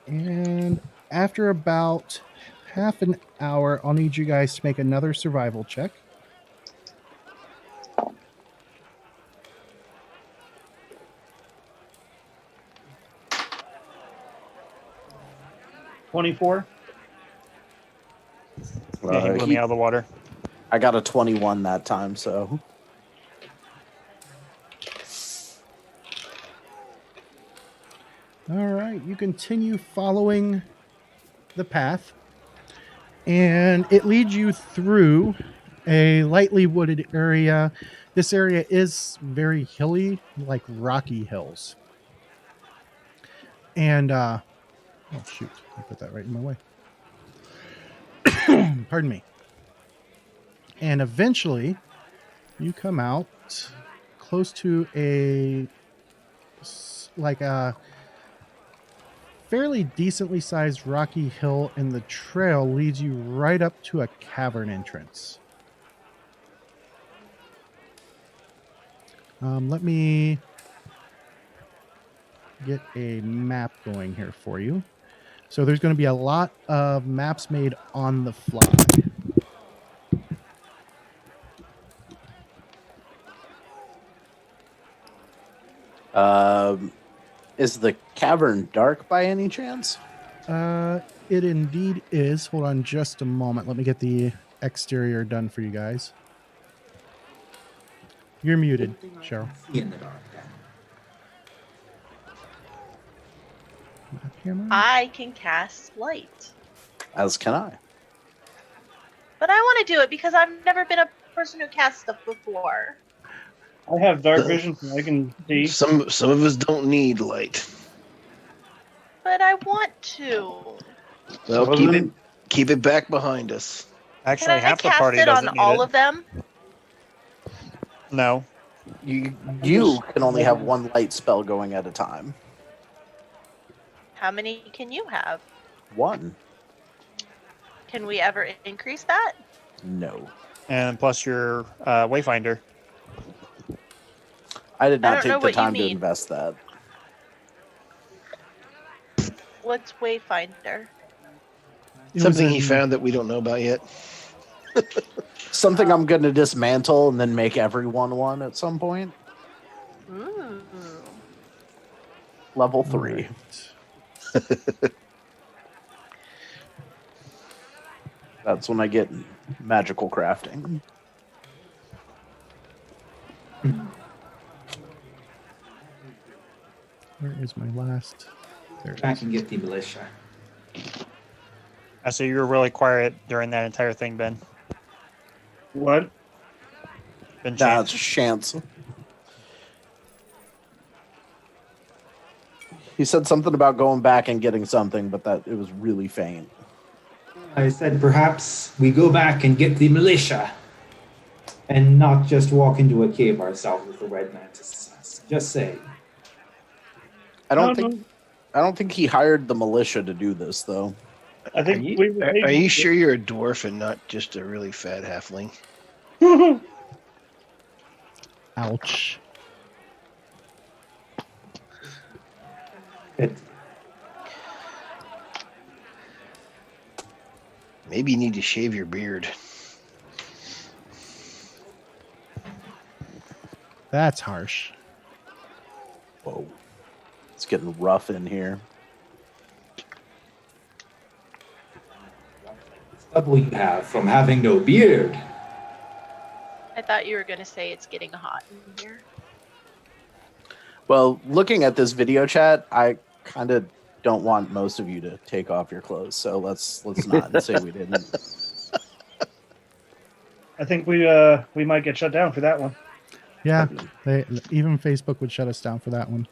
And after about half an hour, I'll need you guys to make another survival check. $24. Yeah, he blew me out of the water. I got a 21 that time, so All right, you continue following the path, and it leads you through a lightly wooded area. This area is very hilly, like rocky hills. And, oh shoot, I put that right in my way. Pardon me. And eventually, you come out close to a fairly decently sized rocky hill, and the trail leads you right up to a cavern entrance. Let me get a map going here for you. So there's going to be a lot of maps made on the fly. is the cavern dark by any chance? It indeed is. Hold on just a moment. Let me get the exterior done for you guys. You're muted, Cheryl. See in the dark. Camera? I can cast light. As can I. But I want to do it because I've never been a person who casts stuff before. I have dark vision, so I can see. Some of us don't need light. But I want to. Well, keep it back behind us. Actually, Can I half the cast party it doesn't on need all it. of them? No. You can only have one light spell going at a time. How many can you have? One. Can we ever increase that? No. And plus your Wayfinder. I did I not don't know take the what you time to mean. invest that. What's Wayfinder? It was Something he in- found that we don't know about yet. Something I'm going to dismantle and then make everyone one at some point. Ooh. Level 3. Right. That's when I get magical crafting. Where is my last? There it Back is. and get the militia. So you were really quiet during that entire thing, Ben. What? Ben That's Chance. chance. He said something about going back and getting something, but that it was really faint. I said perhaps we go back and get the militia and not just walk into a cave ourselves with the red mantis. Just say. I No, don't think no. I don't think he hired the militia to do this though. I Are think you, we were are you sure you're a dwarf and not just a really fat halfling? Ouch. It, Maybe you need to shave your beard. That's harsh. Whoa. It's getting rough in here. trouble you have from having no beard. I thought you were going to say it's getting hot in here. Well, looking at this video chat, I kind of don't want most of you to take off your clothes, so let's not say we didn't. I think we might get shut down for that one. Yeah, even Facebook would shut us down for that one.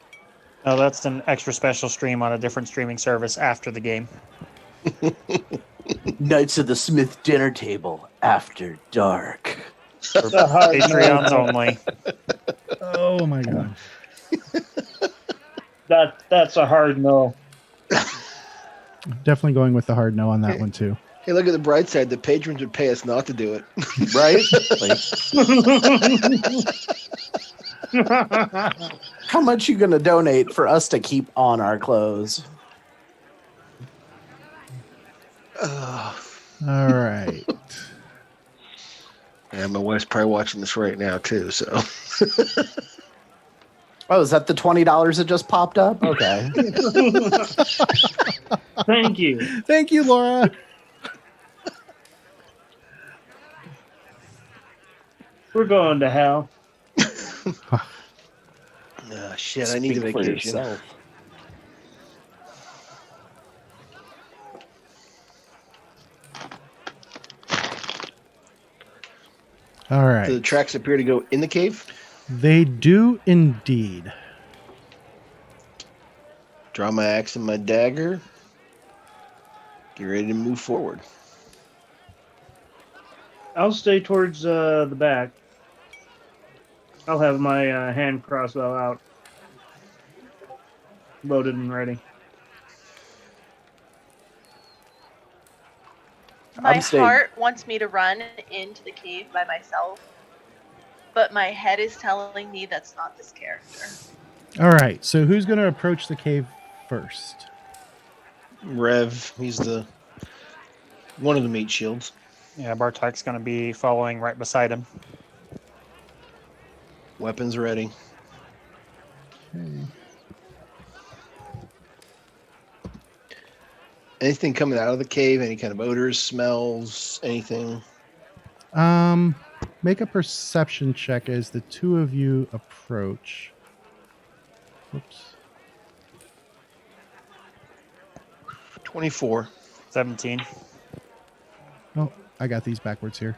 No, that's an extra special stream on a different streaming service after the game. Knights of the Smith dinner table after dark. For Patreons only. Oh my god. That's a hard no. Definitely going with the hard no on that one too. Hey, look at the bright side. The patrons would pay us not to do it. Right? How much you gonna donate for us to keep on our clothes? All right. Yeah, my wife's probably watching this right now too. So, Oh, is that the $20 that just popped up? Okay. Thank you. Thank you, Laura. We're going to hell. shit, I need a Speak for vacation. yourself. All right. Do the tracks appear to go in the cave? They do indeed. Draw my axe and my dagger. Get ready to move forward. I'll stay towards the back. I'll have my hand crossbow out, loaded and ready. My I'm staying. heart wants me to run into the cave by myself, but my head is telling me that's not this character. All right. So who's going to approach the cave first? Rev, he's the one of the meat shields. Yeah, Bartok's going to be following right beside him. Weapons ready. Okay. Anything coming out of the cave? Any kind of odors, smells, anything? Make a perception check as the two of you approach. Oops. 24. 17. Oh, I got these backwards here.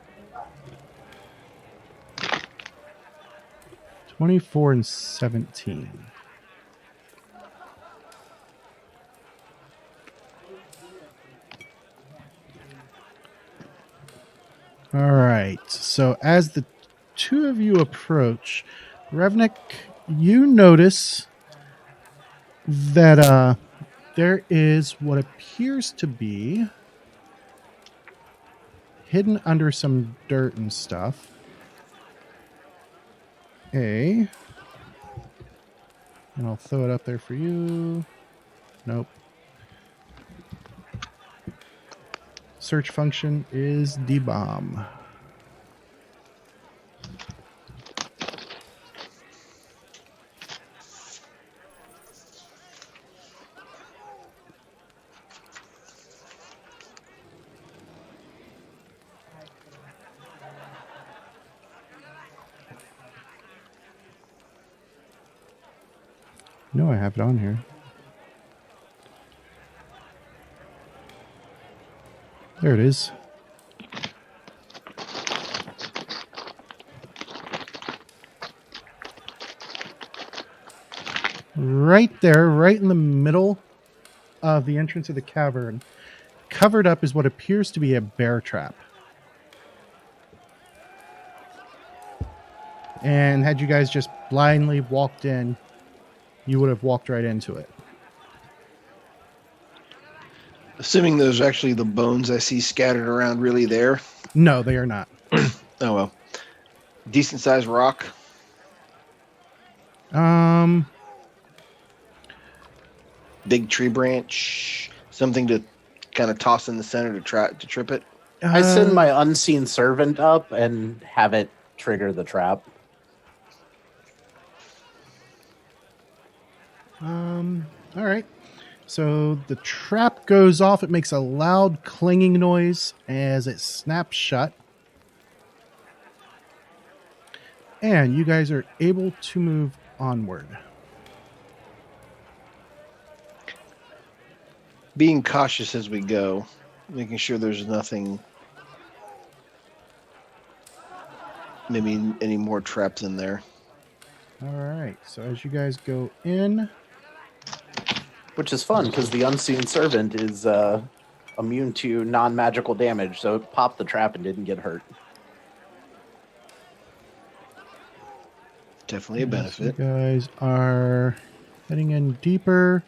24 and 17. All right. So as the two of you approach, Revnik, you notice that there is what appears to be hidden under some dirt and stuff. And I'll throw it up there for you. Nope. Search function is debomb. No, I have it on here. There it is. Right there, right in the middle of the entrance of the cavern, covered up is what appears to be a bear trap. And had you guys just blindly walked in, you would have walked right into it. Assuming those are actually the bones I see scattered around really there. No, they are not. Oh, well. Decent sized rock. Big tree branch. Something to kind of toss in the center to trip it. I send my unseen servant up and have it trigger the trap. All right. So the trap goes off. It makes a loud clanging noise as it snaps shut. And you guys are able to move onward. Being cautious as we go, making sure there's nothing, maybe any more traps in there. All right. So as you guys go in, Which is fun because the unseen servant is immune to non-magical damage, so it popped the trap and didn't get hurt. Definitely a benefit. you guys are heading in deeper.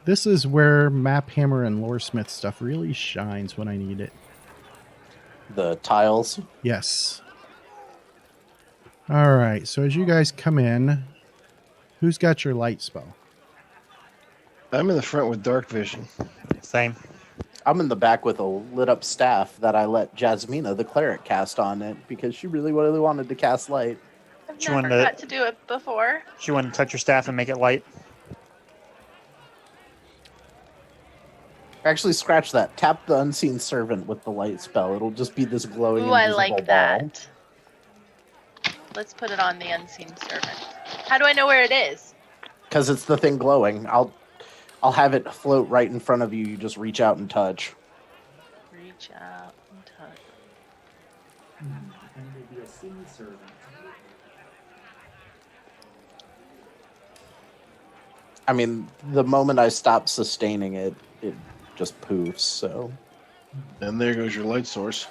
This is where Map Hammer and Loresmith stuff really shines when I need it. The tiles. Yes. All right. So as you guys come in, who's got your light spell? I'm in the front with dark vision. Same. I'm in the back with a lit up staff that I let Jasmina, the cleric, cast on it because she really wanted to cast light. I've She never wanted to- got to do it before. She wouldn't touch your staff and make it light. Actually, scratch that. Tap the unseen servant with the light spell. It'll just be this glowing. Ooh, I invisible like ball. that. Let's put it on the unseen servant. How do I know where it is? Because it's the thing glowing. I'll have it float right in front of you. You just reach out and touch. Reach out and touch. I mean, the moment I stop sustaining it, it just poofs. So And there goes your light source.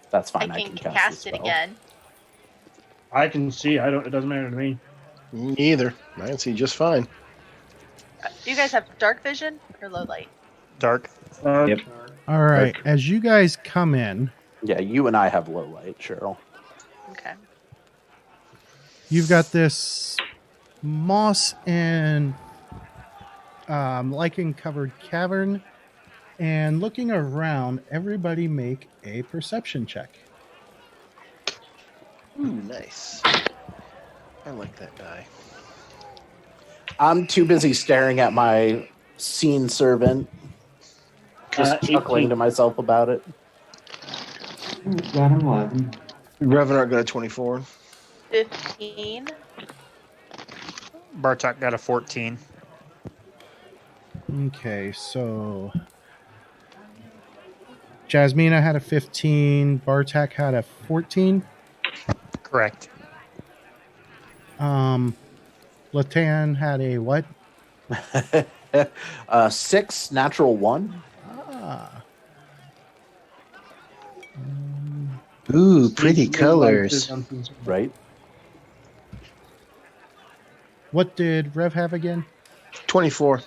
that's fine. I can cast cast the it spell. again. I can see. It doesn't matter to me. Me either. I can see just fine. Do you guys have dark vision or low light? Dark. Yep. All right. Dark. As you guys come in, Yeah, you and I have low light, Cheryl. Okay. you've got this moss and lichen covered cavern. And looking around, everybody make a perception check. Ooh, nice. I like that die. I'm too busy staring at my seen servant, just chuckling 18. to myself about it. Got an 11. Revenant got a 24. 15. Bartok got a 14. Okay, so Jasmina had a 15, Bartak had a 14. Correct. Latan had a what? 6 natural 1. Ah. Ooh, pretty colors. Right. What did Rev have again? 24.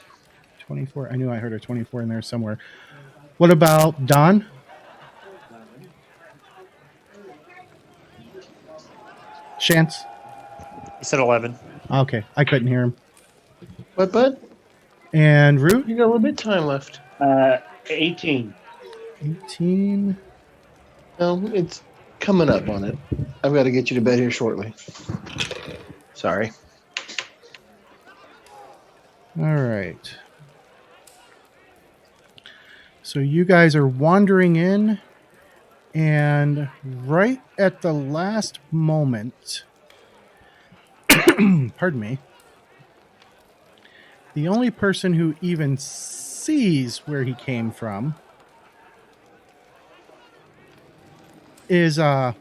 24. I knew I heard a 24 in there somewhere. What about Don? Chance? He said 11. Okay, I couldn't hear him. What, bud? And Root? You got a little bit of time left. 18. 18. No, it's coming up on it. I've got to get you to bed here shortly. Sorry. All right. So you guys are wandering in, And right at the last moment, pardon me, the only person who even sees where he came from is Revan.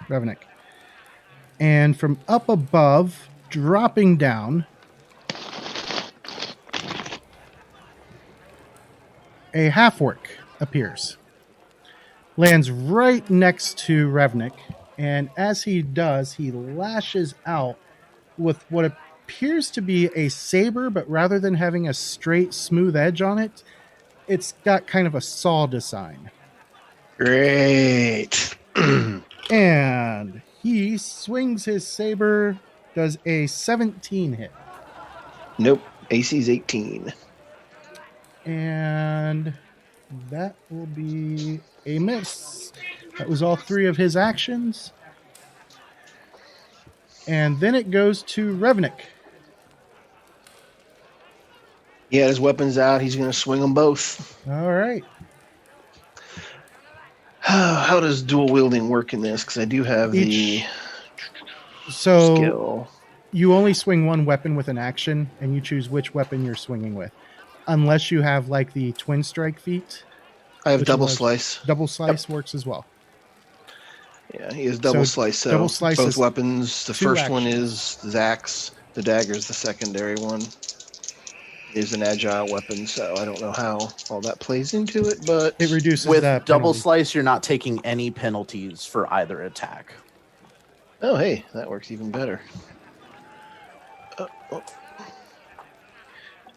Revanek. And from up above, dropping down, a half-orc appears. Lands right next to Revnik, and as he does, he lashes out with what appears to be a saber, but rather than having a straight, smooth edge on it, it's got kind of a saw design. Great. And he swings his saber, does a 17 hit. Nope. AC's 18. And that will be a miss. That was all three of his actions. And then it goes to Revnik. He had his weapons out. He's going to swing them both. All right. How does dual wielding work in this? Because I do have the So skill. you only swing one weapon with an action, and you choose which weapon you're swinging with. Unless you have like the twin strike feat. I have which double was- slice. Double slice works as well. Yeah, he has double slice. So double slice both is weapons. The two first one actions. is Zach's. The dagger is the secondary one. It is an agile weapon, so I don't know how all that plays into it, but It reduces With that double penalty. slice, you're not taking any penalties for either attack. oh hey, that works even better. Oh.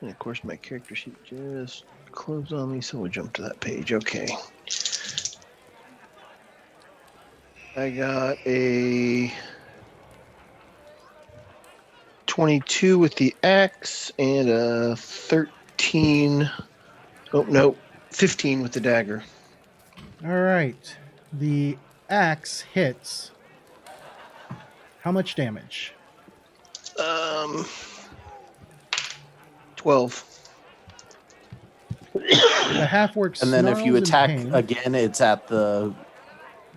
And of course, my character sheet just closed on me, so we'll jump to that page. Okay. I got a 22 with the axe and a 13. Oh, no, 15 with the dagger. All right. The axe hits. How much damage? 12. The half-orc And then if you snarls in attack pain. again, it's at the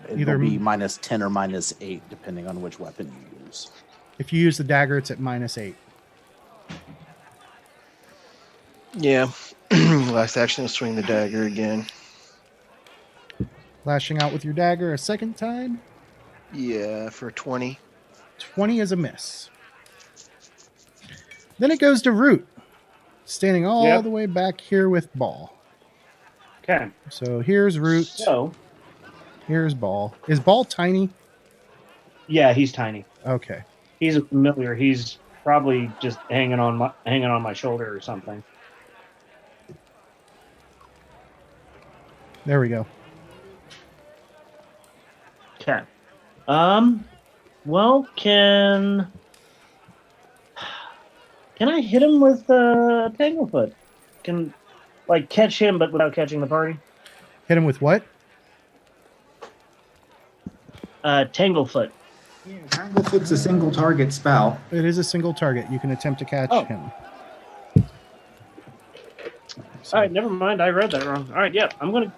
Either- it'll be minus 10 or minus 8, depending on which weapon you use. If you use the dagger, it's at -8. Yeah. Last action is swing the dagger again. Lashing out with your dagger a second time. Yeah, for 20. 20 is a miss. Then it goes to Root, standing all Yep. the way back here with Ball. Okay. So here's Root. So, Here's Ball. Is Ball tiny? yeah, he's tiny. Okay. He's a familiar. He's probably just hanging on my shoulder or something. There we go. Okay. Well, can I hit him with Tanglefoot? Can like catch him, but without catching the party? Hit him with what? Tanglefoot. Tanglefoot's a single target spell. It is a single target. You can attempt to catch Oh. him. All right, never mind. I read that wrong. All right, yeah, I'm gonna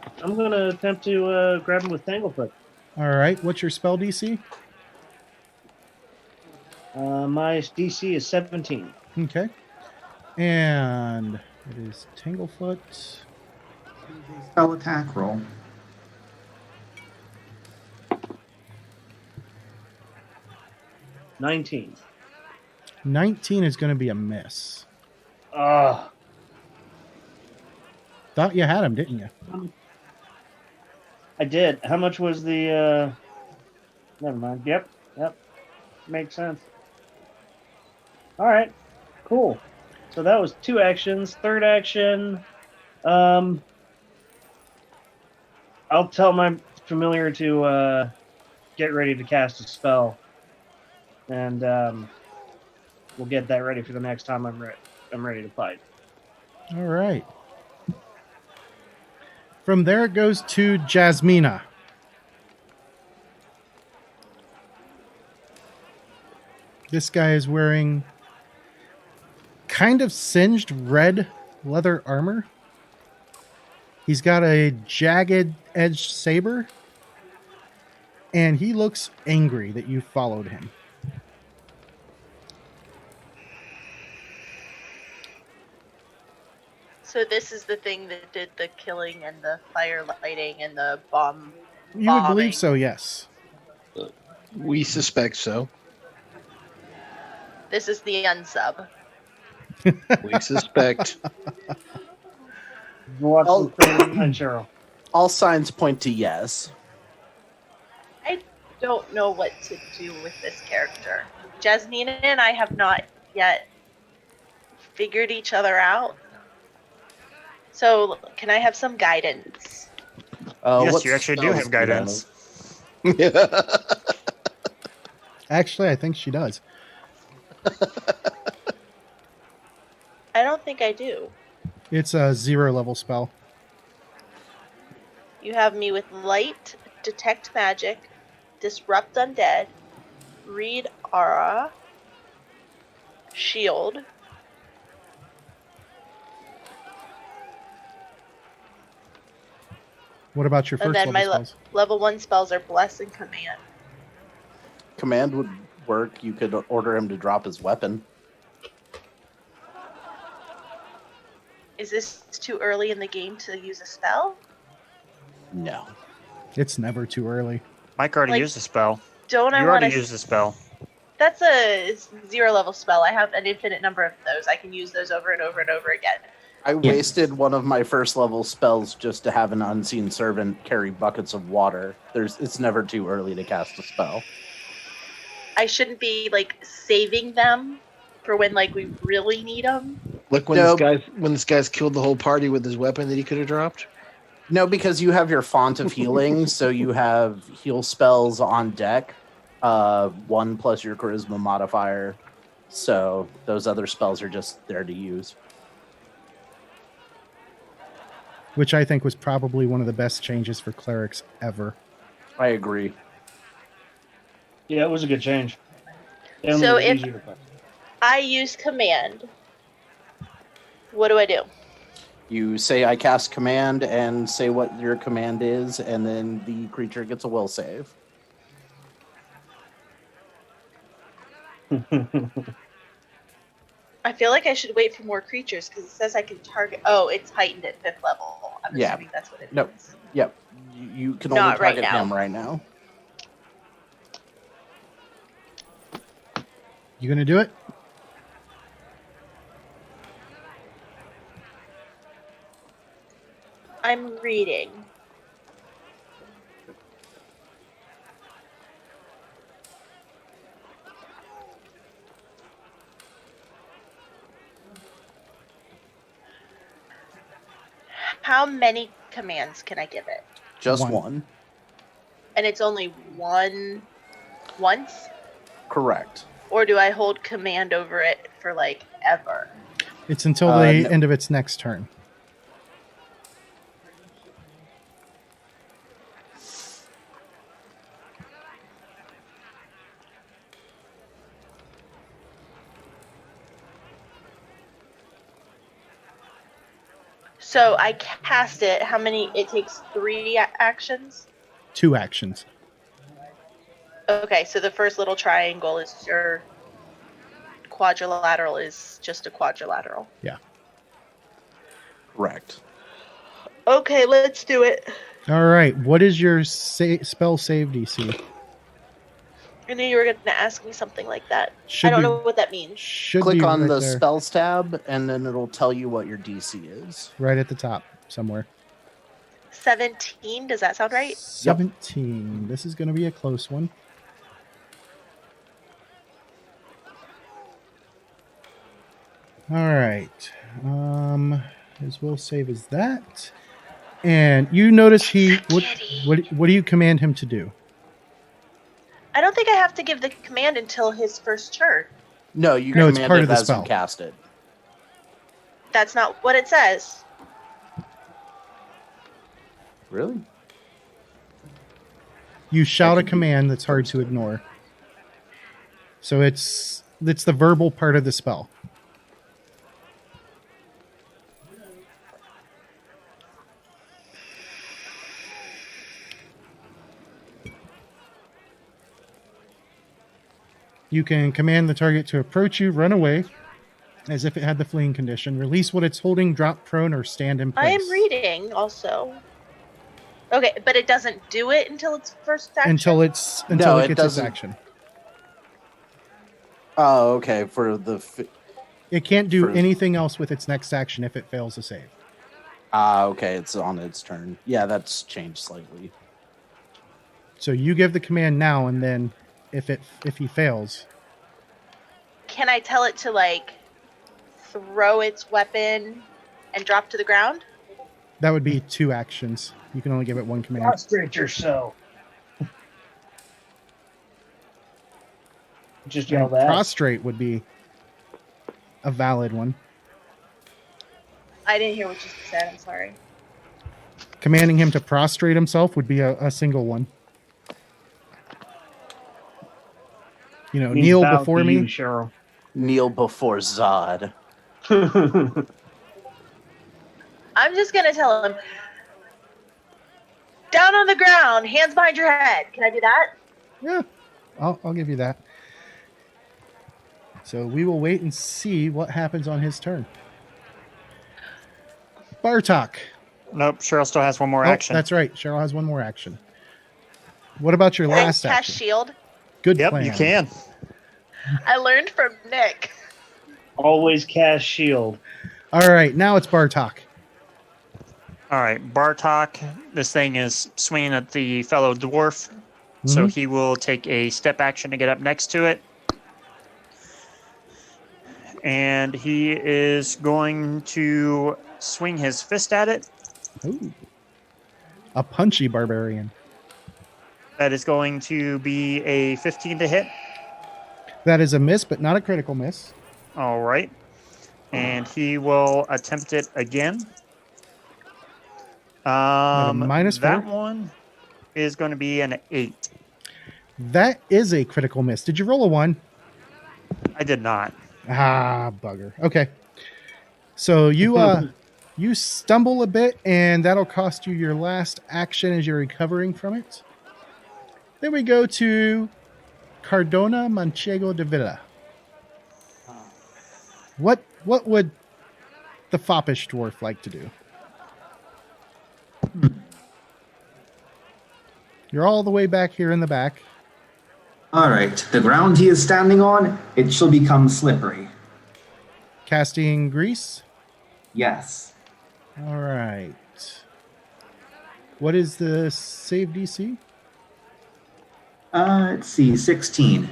attempt to grab him with Tanglefoot. All right. What's your spell DC? My DC is 17. Okay. And it is Tanglefoot. Spell attack roll. 19. 19 is going to be a miss. Ugh. Thought you had him, didn't you? I did. How much was the? Never mind. Yep. Makes sense. All right. Cool. So that was 2 actions. Third action. I'll tell my familiar to get ready to cast a spell, and we'll get that ready for the next time I'm ready to fight. All right. From there, it goes to Jasmina. This guy is wearing kind of singed red leather armor. He's got a jagged edged saber, and he looks angry that you followed him. So this is the thing that did the killing and the fire lighting and the bomb. You would believe Bombing. so, yes. We suspect so. This is the unsub. We suspect. What's I'll- the thing, Cheryl? All signs point to yes. I don't know what to do with this character. Jasmine and I have not yet figured each other out. So can I have some guidance? Yes, What you actually do spells have guidance. Actually, I think she does. I don't think I do. It's a 0 level spell. You have me with light, detect magic, disrupt undead, read aura, shield. What about your And first then level my spells? level 1 spells are bless and command. Command would work. You could order him to drop his weapon. Is this too early in the game to use a spell? No. It's never too early. Mike already Like, used the spell. Don't You I already want to? used the spell. That's a 0 level spell. I have an infinite number of those. I can use those over and over and over again. I wasted one of my first level spells just to have an unseen servant carry buckets of water. It's never too early to cast a spell. I shouldn't be like saving them for when like we really need them. Look, when No. this guy's killed the whole party with his weapon that he could have dropped. No, because you have your font of healing, so you have heal spells on deck. 1 plus your charisma modifier. So those other spells are just there to use. Which I think was probably one of the best changes for clerics ever. I agree. Yeah, it was a good change. So It if- easier to find. I use command. What do I do? You say I cast command and say what your command is, and then the creature gets a will save. I feel like I should wait for more creatures because it says I can target. Oh, it's heightened at 5th level. I'm Yeah. assuming that's what it No. means. Yep. You can only Not right target now. him right now. You gonna do it? I'm reading. How many commands can I give it? Just One. one. And it's only one once? Correct. Or do I hold command over it for like ever? It's until the No. end of its next turn. So I cast it. How many? It takes 3 actions? 2 actions. Okay, so the first little triangle is your quadrilateral is just a quadrilateral. Correct. Okay, let's do it. All right. What is your spell save DC? I knew you were going to ask me something like that. Should I don't be, know what that means. Should Click be on right the there, spells tab, and then it'll tell you what your DC is. right at the top somewhere. 17, does that sound right? 17. This is going to be a close one. All right. His will save is that. And you notice what do you command him to do? I don't think I have to give the command until his first turn. No, you No, it's command part it of the as spell. you cast it. That's not what it says. Really? You shout a could be command that's hard to ignore. So it's the verbal part of the spell. You can command the target to approach you, run away, as if it had the fleeing condition. Release what it's holding, drop prone, or stand in place. I am reading also. Okay, but it doesn't do it until its first action? Until it it gets its doesn't. action. Oh, okay. For the It can't do For- anything else with its next action if it fails to save. okay, it's on its turn. Yeah, that's changed slightly. So you give the command now, and then if he fails, Can I tell it to, like, throw its weapon and drop to the ground? that would be 2 actions. You can only give it 1 command. Prostrate yourself. Just yell that. Prostrate would be a valid one. I didn't hear what you said. I'm sorry. Commanding him to prostrate himself would be a single one. You know, Means kneel bow before to me. you, Cheryl. Kneel before Zod. I'm just going to tell him, down on the ground, hands behind your head. Can I do that? Yeah, I'll give you that. So we will wait and see what happens on his turn. Bartok. Nope, Cheryl still has one more Oh, action. that's right. Cheryl has 1 more action. What about your Can I last cast action? shield? Good Yep, plan. you can. I learned from Nick. Always cast shield. All right, now it's Bartok. All right, Bartok. This thing is swinging at the fellow dwarf, so Mhm. he will take a step action to get up next to it. And he is going to swing his fist at it. Ooh. A punchy barbarian. That is going to be a 15 to hit. That is a miss, but not a critical miss. All right. And he will attempt it again. -4. That one is going to be an 8. That is a critical miss. Did you roll a 1? I did not. Ah, bugger. Okay. So you stumble a bit, and that'll cost you your last action as you're recovering from it. Then we go to Cardona Manchego de Villa. What would the foppish dwarf like to do? You're all the way back here in the back. All right, the ground he is standing on, it shall become slippery. Casting grease. Yes. All right. What is the save DC? Let's see, 16.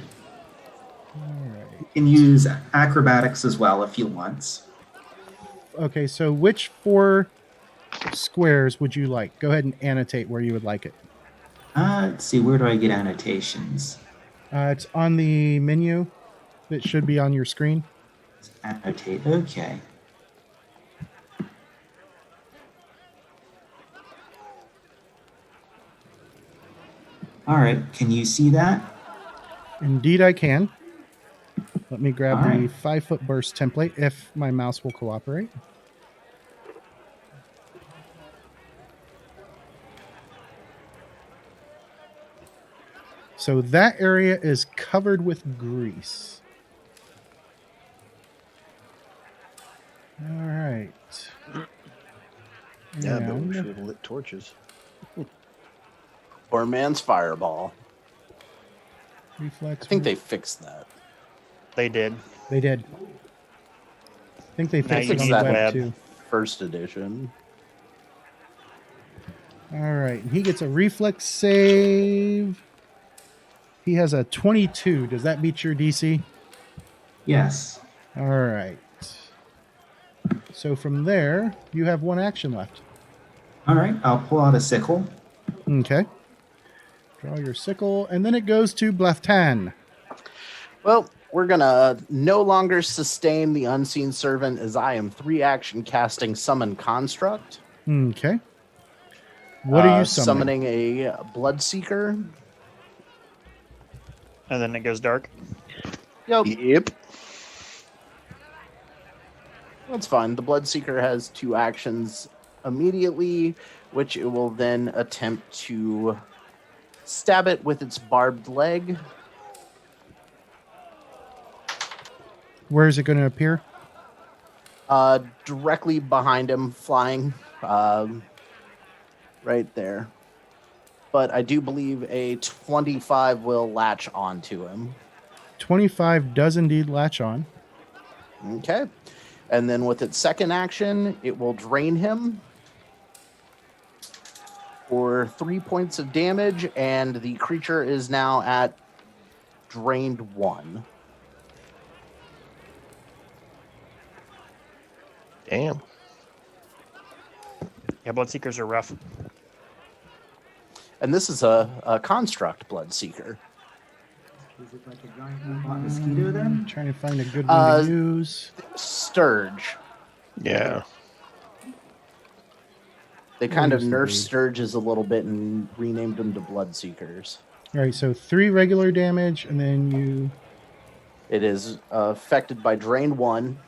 All right. You can use acrobatics as well if you want. Okay, so which 4 squares would you like? Go ahead and annotate where you would like it. Let's see, where do I get annotations? It's on the menu. It should be on your screen. Annotate, okay. All right, can you see that? Indeed, I can. Let me grab All the right. 5-foot burst template if my mouse will cooperate. So that area is covered with grease. All right. Yeah, but we And- should have lit torches. Poor man's fireball. Reflex. I think they fixed that. They did. They did. I think they Now fixed you it on need the web, web. too. First edition. All right. He gets a reflex save. He has a 22. Does that beat your DC? Yes. All right. So from there, you have 1 action left. All right, I'll pull out a sickle. Okay. Draw your sickle, and then it goes to Bleftan. Well, we're gonna no longer sustain the unseen servant as I am 3 action casting summon construct. Okay. What are you summoning? Summoning a bloodseeker. And then it goes dark. Yep. That's fine. The bloodseeker has 2 actions immediately, which it will then attempt to stab it with its barbed leg. Where is it going to appear? Directly behind him, flying, right there. But I do believe a 25 will latch onto him. 25 does indeed latch on. Okay. And then with its second action, it will drain him for 3 points of damage, and the creature is now at drained 1. Damn. Yeah, Bloodseekers are rough. And this is a construct Bloodseeker. Is it like a giant robot mosquito then? Trying to find a good one to use. Sturge. Yeah. They kind of Where's the nerfed dude? Sturges a little bit and renamed them to Bloodseekers. All right, so 3 regular damage, and then you... It is affected by drain 1.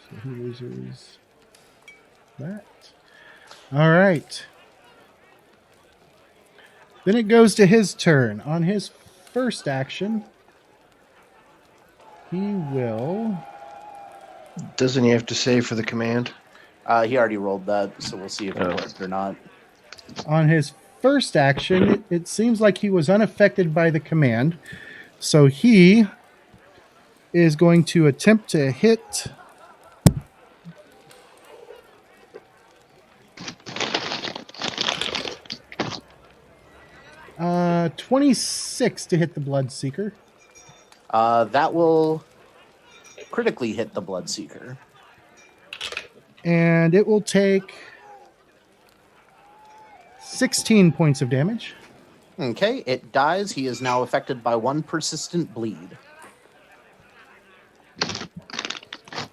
So he loses that. All right. Then it goes to his turn. On his first action, he will... Doesn't he have to save for the command? He already rolled that, so we'll see if it Oh. worked or not. On his first action, it seems like he was unaffected by the command. So he is going to attempt to hit... 26 to hit the Bloodseeker. That will critically hit the Bloodseeker. And it will take 16 points of damage. Okay, it dies. He is now affected by 1 persistent bleed.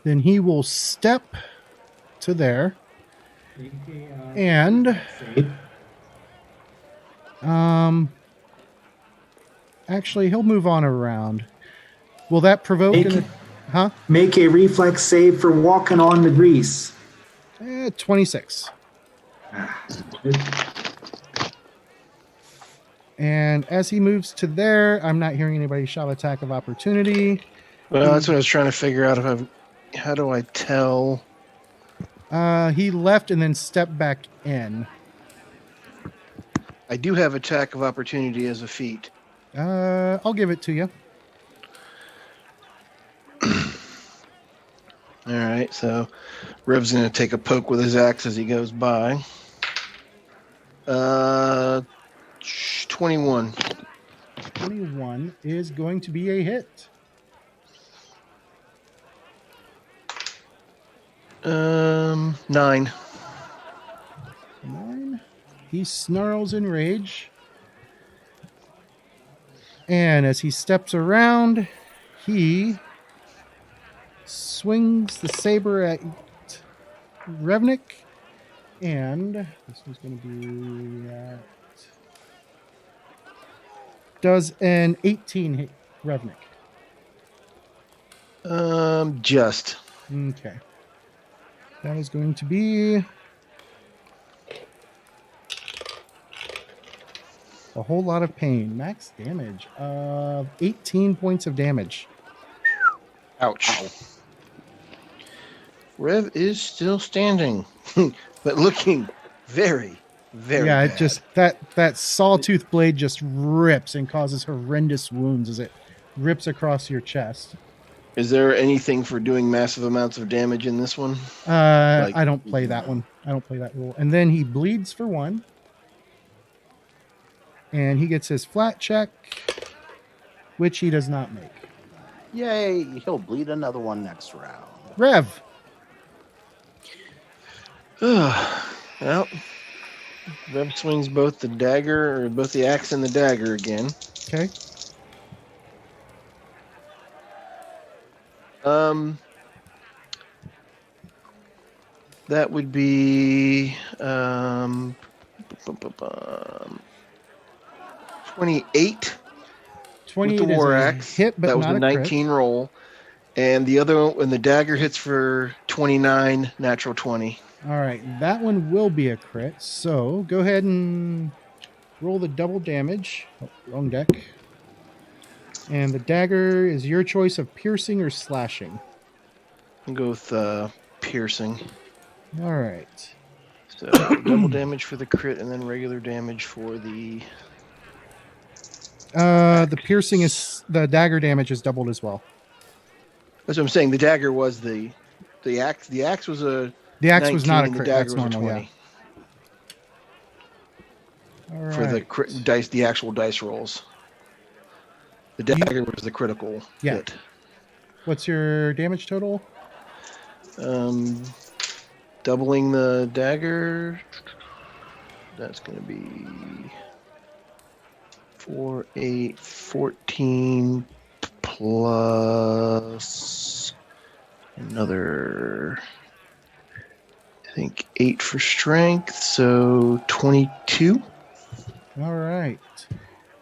Then he will step to there. And actually he'll move on around. Will that provoke huh? Make a reflex save for walking on the grease. 26. And as he moves to there, I'm not hearing anybody shout attack of opportunity. Well, that's what I was trying to figure out. How do I tell? He left and then stepped back in. I do have attack of opportunity as a feat. I'll give it to you. All right, so Rev's going to take a poke with his axe as he goes by. 21. 21 is going to be a hit. 9. 9. He snarls in rage. And as he steps around, he swings the saber at Revnik. And this one's going to be at... Does an 18 hit Revnik? Just. Okay. That is going to be a whole lot of pain. Max damage of 18 points of damage. Ouch. Rev is still standing, but looking very, very Yeah, bad. it just that sawtooth blade just rips and causes horrendous wounds as it rips across your chest. Is there anything for doing massive amounts of damage in this one? I don't play that one. I don't play that rule. And then he bleeds for 1. And he gets his flat check, which he does not make. Yay, he'll bleed another one next round. Rev. Well, Rev swings both the axe and the dagger again. Okay. That would be 28 20 with the is war a axe. hit, but that was not a a crit. 19 roll, and the other one, when the dagger hits for 29, natural 20. All right, that one will be a crit. So go ahead and roll the double damage. Oh, wrong deck. And the dagger is your choice of piercing or slashing. I'll go with piercing. All right. So double damage for the crit, and then regular damage for the. The dagger damage is doubled as well. That's what I'm saying. The dagger was the axe. The axe was a The axe 19, was not a and the crit. dagger That's was normal, a 20 All for the right. crit dice. The actual dice rolls. The dagger was the critical hit. What's your damage total? Doubling the dagger. That's going to be 4, 8, 14 plus another, I think, 8 for strength, so 22. All right.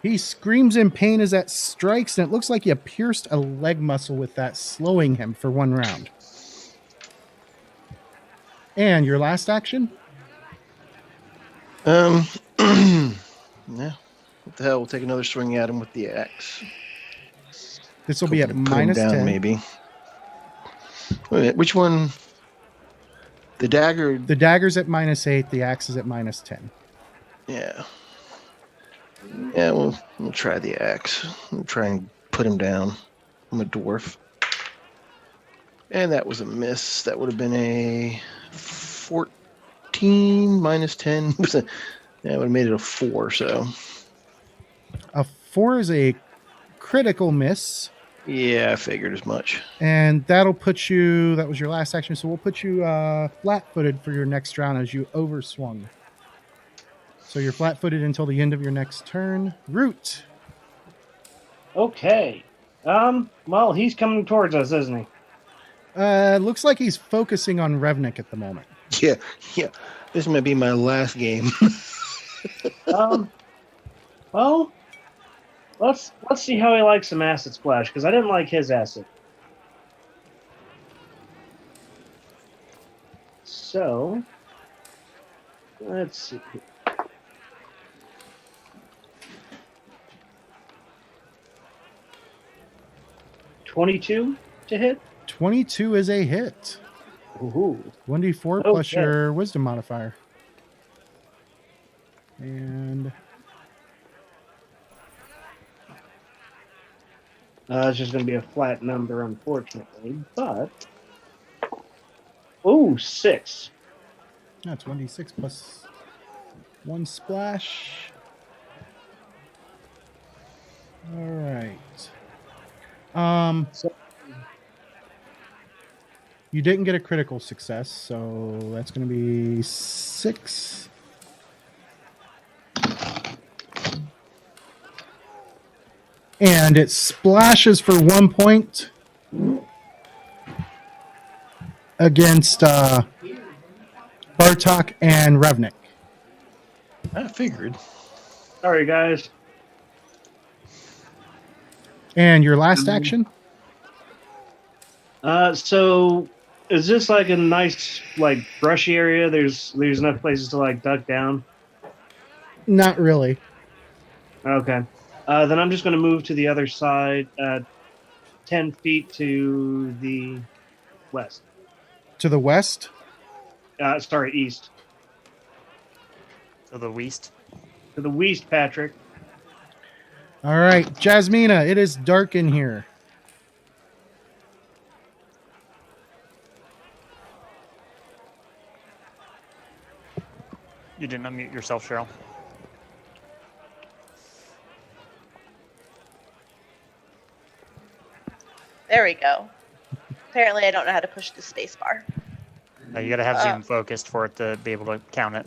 He screams in pain as that strikes, and it looks like you pierced a leg muscle with that, slowing him for 1 round. And your last action? Yeah. What the hell? We'll take another swing at him with the axe. This will be at Hoping to put him minus down, 10. maybe. Wait a minute, which one? The dagger. The dagger's at minus 8. The axe is at minus 10. Yeah. Yeah, we'll try the axe. We'll try and put him down. I'm a dwarf. And that was a miss. That would have been a 14 minus 10. That would have made it a 4, so. A 4 is a critical miss. Yeah, I figured as much. And that'll put you, that was your last action, so we'll put you flat-footed for your next round as you overswung. So you're flat-footed until the end of your next turn. Root. Okay. Well, he's coming towards us, isn't he? Looks like he's focusing on Revnik at the moment. Yeah. This might be my last game. Well, let's see how he likes some acid splash, because I didn't like his acid. So, let's see. 22 to hit. 22 is a hit. Ooh. 1d4 plus your wisdom modifier. And it's just going to be a flat number, unfortunately. But 6. that's 1d6 plus 1 splash. All right. You didn't get a critical success, so that's going to be 6. And it splashes for 1 point against Bartok and Revnik. I figured. Sorry, guys. And your last action? So is this like a nice, like, brushy area? There's enough places to, like, duck down? Not really. Okay. Then I'm just going to move to the other side, 10 feet to the west. To the west? Sorry, east. To the west. To the west, Patrick. All right, Jasmina, it is dark in here. You didn't unmute yourself, Cheryl. There we go. Apparently, I don't know how to push the space bar. You got to have Zoom focused for it to be able to count it.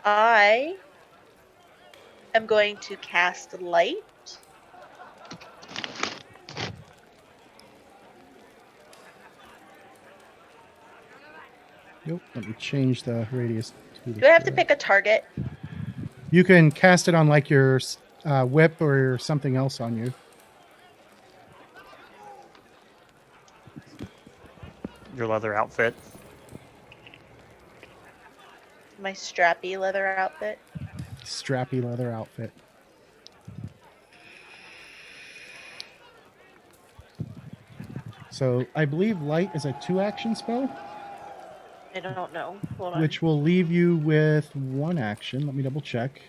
I am going to cast light. Nope, let me change the radius. Do I have to pick a target? You can cast it on like your whip or something else on you. Your leather outfit. My strappy leather outfit. Strappy leather outfit. So I believe light is a 2-action spell, I don't know. Hold on. which will leave you with 1 action. Let me double check.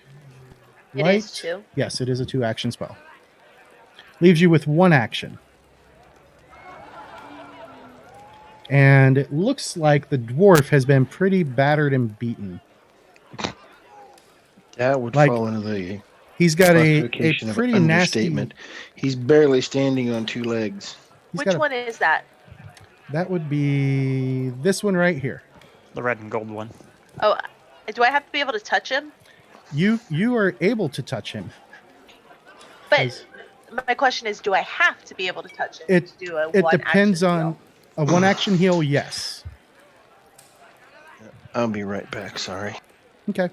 It is 2. Yes, it is a 2-action spell. Leaves you with 1 action. And it looks like the dwarf has been pretty battered and beaten. That would Like, fall into the He's got a classification of pretty nasty. understatement. He's barely standing on 2 legs. Which one is that? That would be this one right here. The red and gold one. Oh, do I have to be able to touch him? You are able to touch him. But my question is, do I have to be able to touch him It to do a it one depends action on heal? a 1-action heal. Yes. I'll be right back. Sorry. Okay.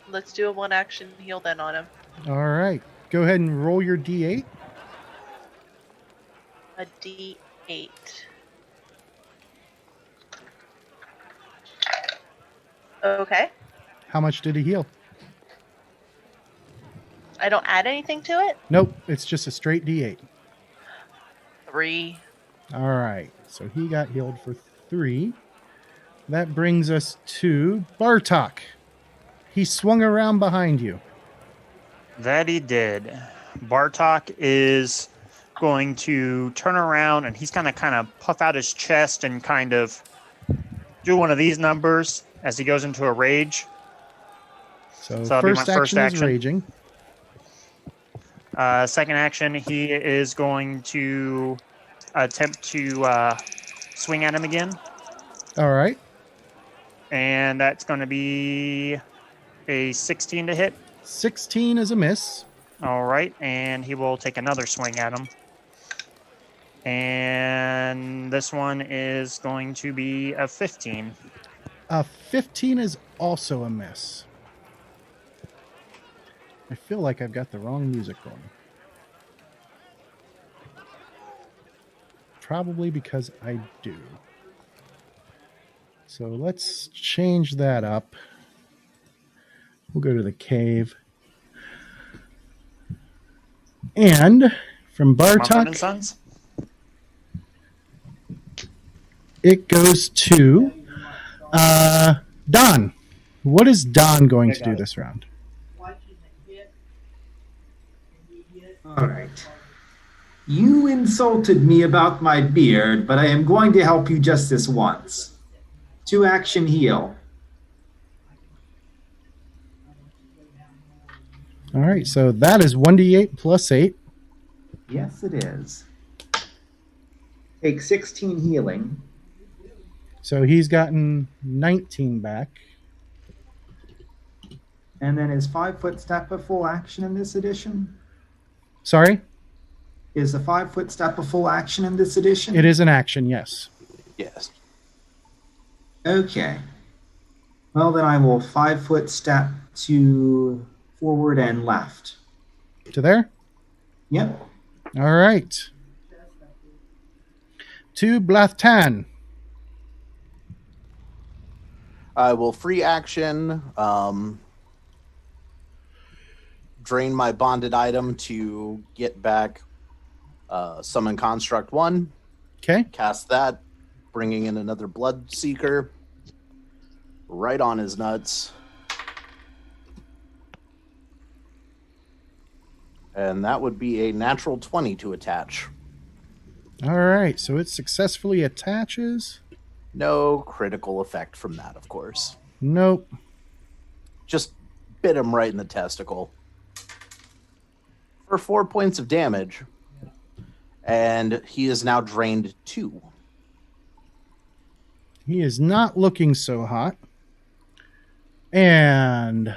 Let's do a 1 action heal then on him. All right. Go ahead and roll your d8. A D8. Okay. How much did he heal? I don't add anything to it? Nope. It's just a straight d8. 3. All right. So he got healed for 3. That brings us to Bartok. He swung around behind you. That he did. Bartok is going to turn around and he's going to kind of puff out his chest and kind of do one of these numbers as he goes into a rage. So that'll be my first first action is action. raging. Second action, he is going to attempt to swing at him again. All right. And that's going to be a 16 to hit. 16 is a miss. All right. And he will take another swing at him. And this one is going to be a 15. 15 is also a miss. I feel like I've got the wrong music going. Probably because I do. So let's change that up. We'll go to the cave. And from Mumford and Bartok, Sons? it goes to Don. What is Don going to do this round? All right. You insulted me about my beard, but I am going to help you just this once. 2 action heal. All right, so that is 1d8 plus 8. Yes, it is. Take 16 healing. So he's gotten 19 back. And then is 5-foot step a full action in this edition? Sorry? Is the 5-foot step a full action in this edition? It is an action, yes. Yes. Okay. Well, then I will 5-foot step to forward and left. To there? Yep. All right. To Blathtan. I will free action, drain my bonded item to get back Summon Construct 1. Okay. Cast that, bringing in another Blood Seeker. Right on his nuts. And that would be a natural 20 to attach. All right, so it successfully attaches. No critical effect from that, of course. Nope. Just bit him right in the testicle. For 4 points of damage. And he is now drained 2. He is not looking so hot. And...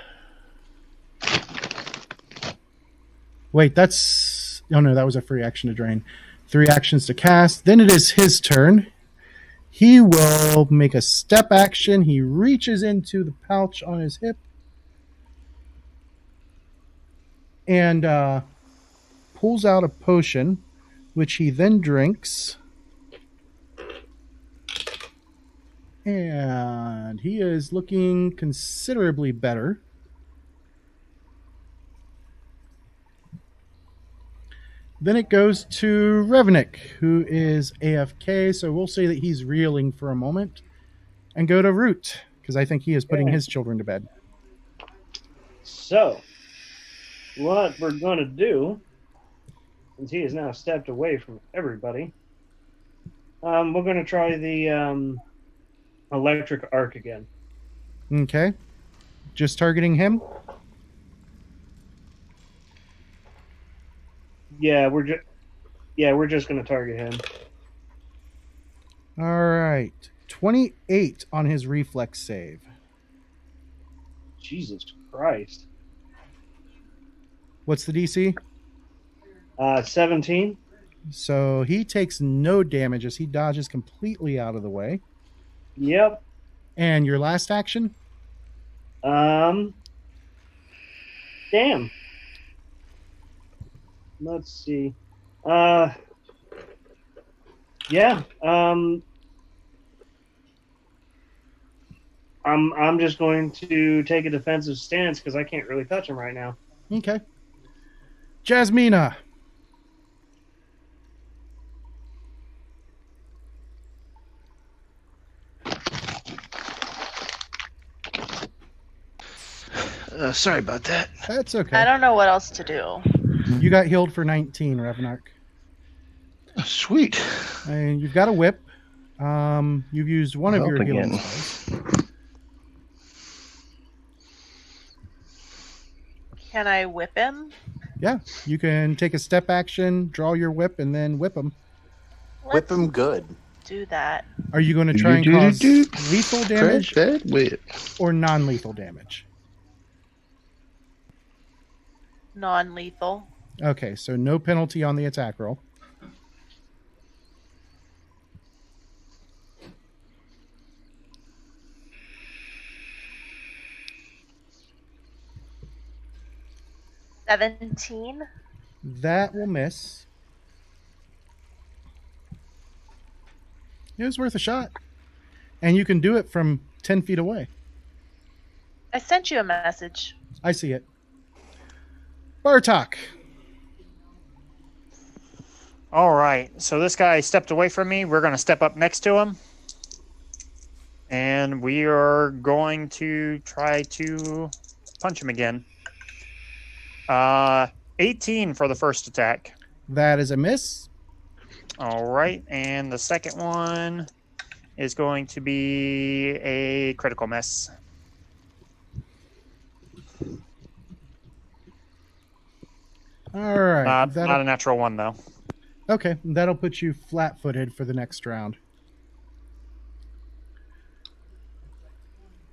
Wait, that's... Oh, no, that was a free action to drain. 3 actions to cast. Then it is his turn. He will make a step action. He reaches into the pouch on his hip. And pulls out a potion, which he then drinks. And he is looking considerably better. Then it goes to Revenik, who is AFK, so we'll say that he's reeling for a moment. And go to Root, because I think he is putting Okay. his children to bed. So, what we're going to do, since he has now stepped away from everybody, we're going to try the electric arc again. Okay. Just targeting him? Yeah, we're just going to target him. All right. 28 on his reflex save. Jesus Christ. What's the DC? 17. So he takes no damage as he dodges completely out of the way. Yep. And your last action? Damn. Let's see. Yeah. I'm just going to take a defensive stance because I can't really touch him right now. Okay. Jasmina. Sorry about that. That's I okay. don't know what else to do. You got healed for 19, Revenark. Sweet. And you've got a whip. You've used one of Help your healing again. spells. Can I whip him? Yeah, you can take a step action, draw your whip, and then whip him. Whip him good. Do that. Are you going to try and cause Do-do-do-do. lethal damage Crack that whip. or non-lethal damage? Non-lethal. Okay, so no penalty on the attack roll. $17. That will miss. It was worth a shot. And you can do it from 10 feet away. I sent you a message. I see it. Bartok. All right. So this guy stepped away from me. We're going to step up next to him. And we are going to try to punch him again. 18 for the first attack. That is a miss. All right. And the second one is going to be a critical miss. All right. Not a natural one, though. Okay, that'll put you flat-footed for the next round.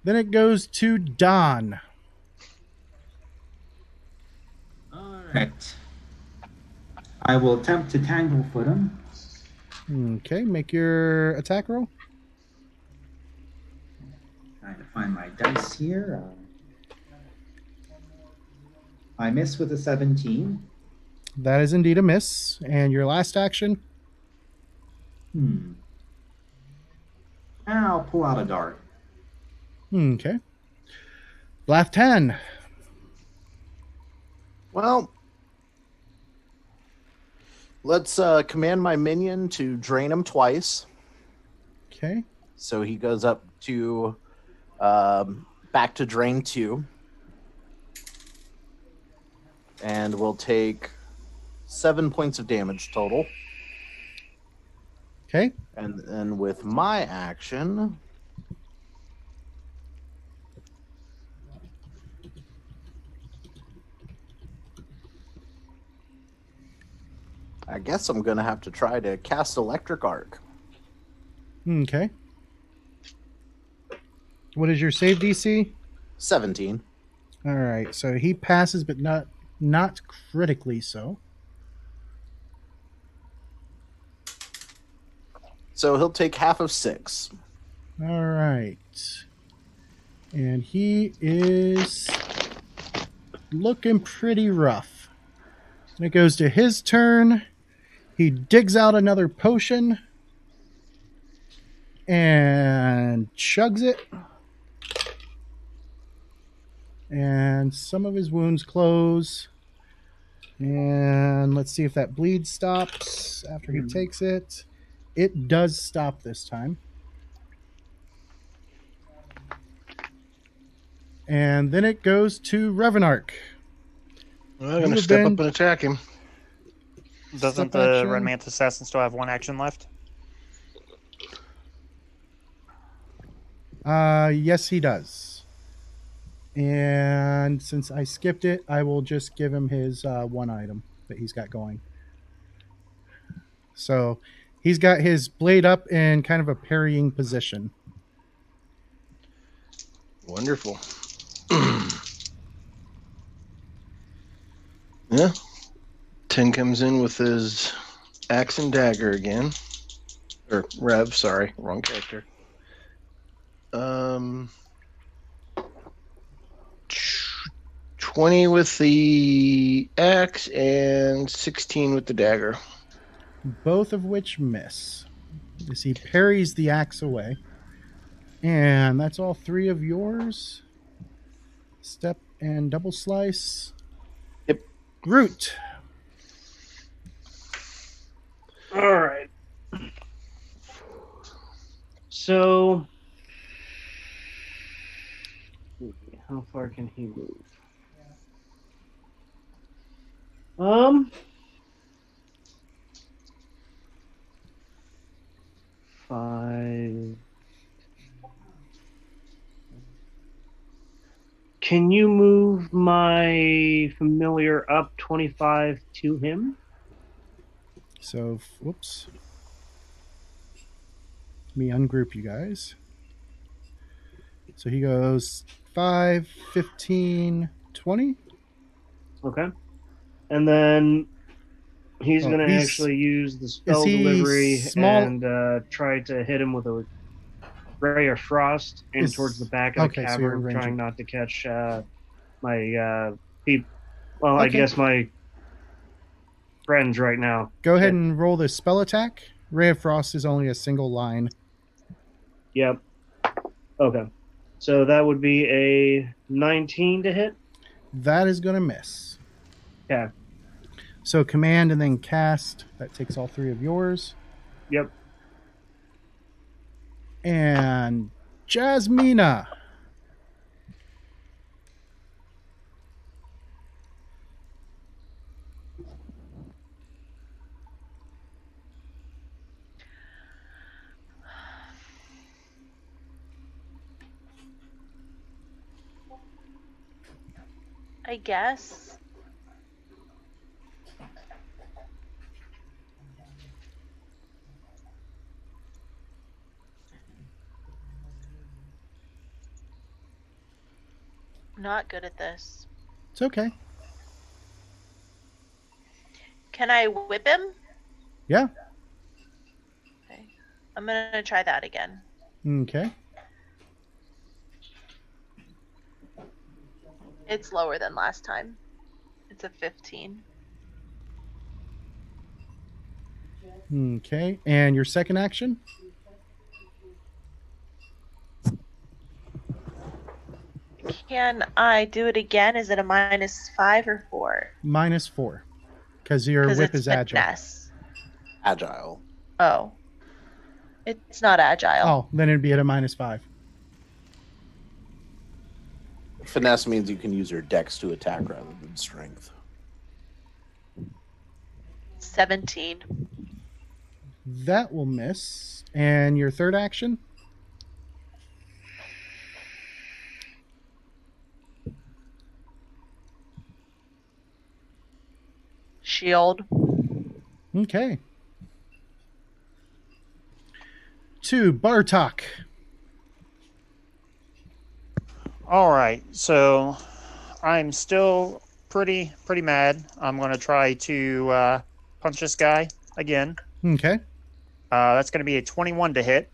Then it goes to Don. Alright. I will attempt to tanglefoot him. Okay, make your attack roll. Trying to find my dice here. I miss with a 17. That is indeed a miss. And your last action? I'll pull out a dart. Okay. Blath 10. Well, let's command my minion to drain him twice. Okay. So he goes up to back to drain 2. And we'll take 7 points of damage total. Okay. And then with my action, I guess I'm going to have to try to cast Electric Arc. Okay. What is your save DC? 17. All right. So he passes, but not critically so. So he'll take half of 6. All right. And he is looking pretty rough. And it goes to his turn. He digs out another potion and chugs it. And some of his wounds close. And And let's see if that bleed stops after he takes it. It does stop this time. And then it goes to Revenark. Well, I'm going You to have step been- up and attack him. Doesn't Step the action. Red Manta Assassin still have one action left? Yes, he does. And since I skipped it, I will just give him his one item that he's got going. So he's got his blade up in kind of a parrying position. Wonderful. Yeah. 10 comes in with his axe and dagger again. Or Rev, sorry, wrong character. 20 with the axe and 16 with the dagger. Both of which miss. As he parries the axe away. And that's all three of yours. Step and double slice. Yep. Root. All right. So, how far can he move? Five. Can you move my familiar up 25 to him? So, whoops. Let me ungroup you guys. So he goes 5, 15, 20. Okay. And then he's Oh, going to he's- actually use the spell he delivery small- and try to hit him with a ray of frost in Is- towards the back of the okay, so you're cavern, ranging. trying not to catch my I Okay. guess my friends right now. Go ahead and roll the spell attack. Ray of Frost is only a single line. Yep. Okay. So that would be a 19 to hit. That is going to miss. Okay. So command and then cast. That takes all three of yours. Yep. And Jasmina. I guess. Not good at this. It's okay. Can I whip him? Yeah. Okay. I'm gonna try that again. Okay. It's lower than last time. It's a 15. Okay. And your second action? Can I do it again? Is it a -5 or 4? -4. Because your 'Cause whip it's is agile. finesse. Agile. Oh. It's not agile. Oh, then it'd be at a -5. Finesse means you can use your dex to attack rather than strength. 17. That will miss. And your third action? Shield. Okay. To Bartok. All right, so I'm still pretty mad. I'm gonna try to punch this guy again. Okay. That's gonna be a 21 to hit.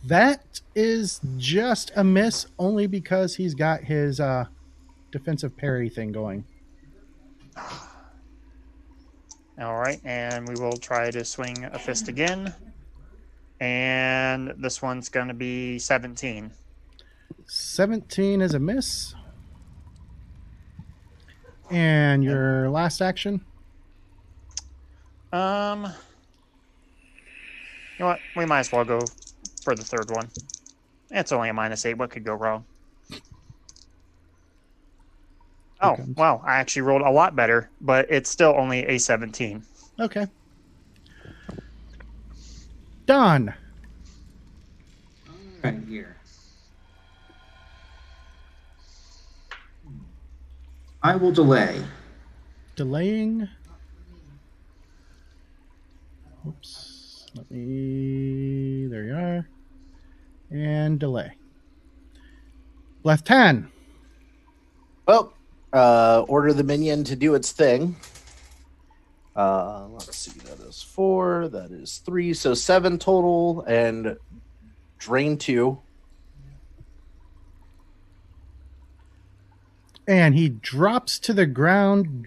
That is just a miss only because he's got his defensive parry thing going. All right, and we will try to swing a fist again. And this one's gonna be 17. 17 is a miss. And your last action? You know what? We might as well go for the third one. It's only a -8. What could go wrong? Oh, comes- wow. I actually rolled a lot better, but it's still only a 17. Okay. Don. Right here. I will delay. Delaying. Oops. Let me. There you are. And delay. Left 10. Well, order the minion to do its thing. Let's see, that is 4, that is 3, so 7 total, and drain 2. And he drops to the ground,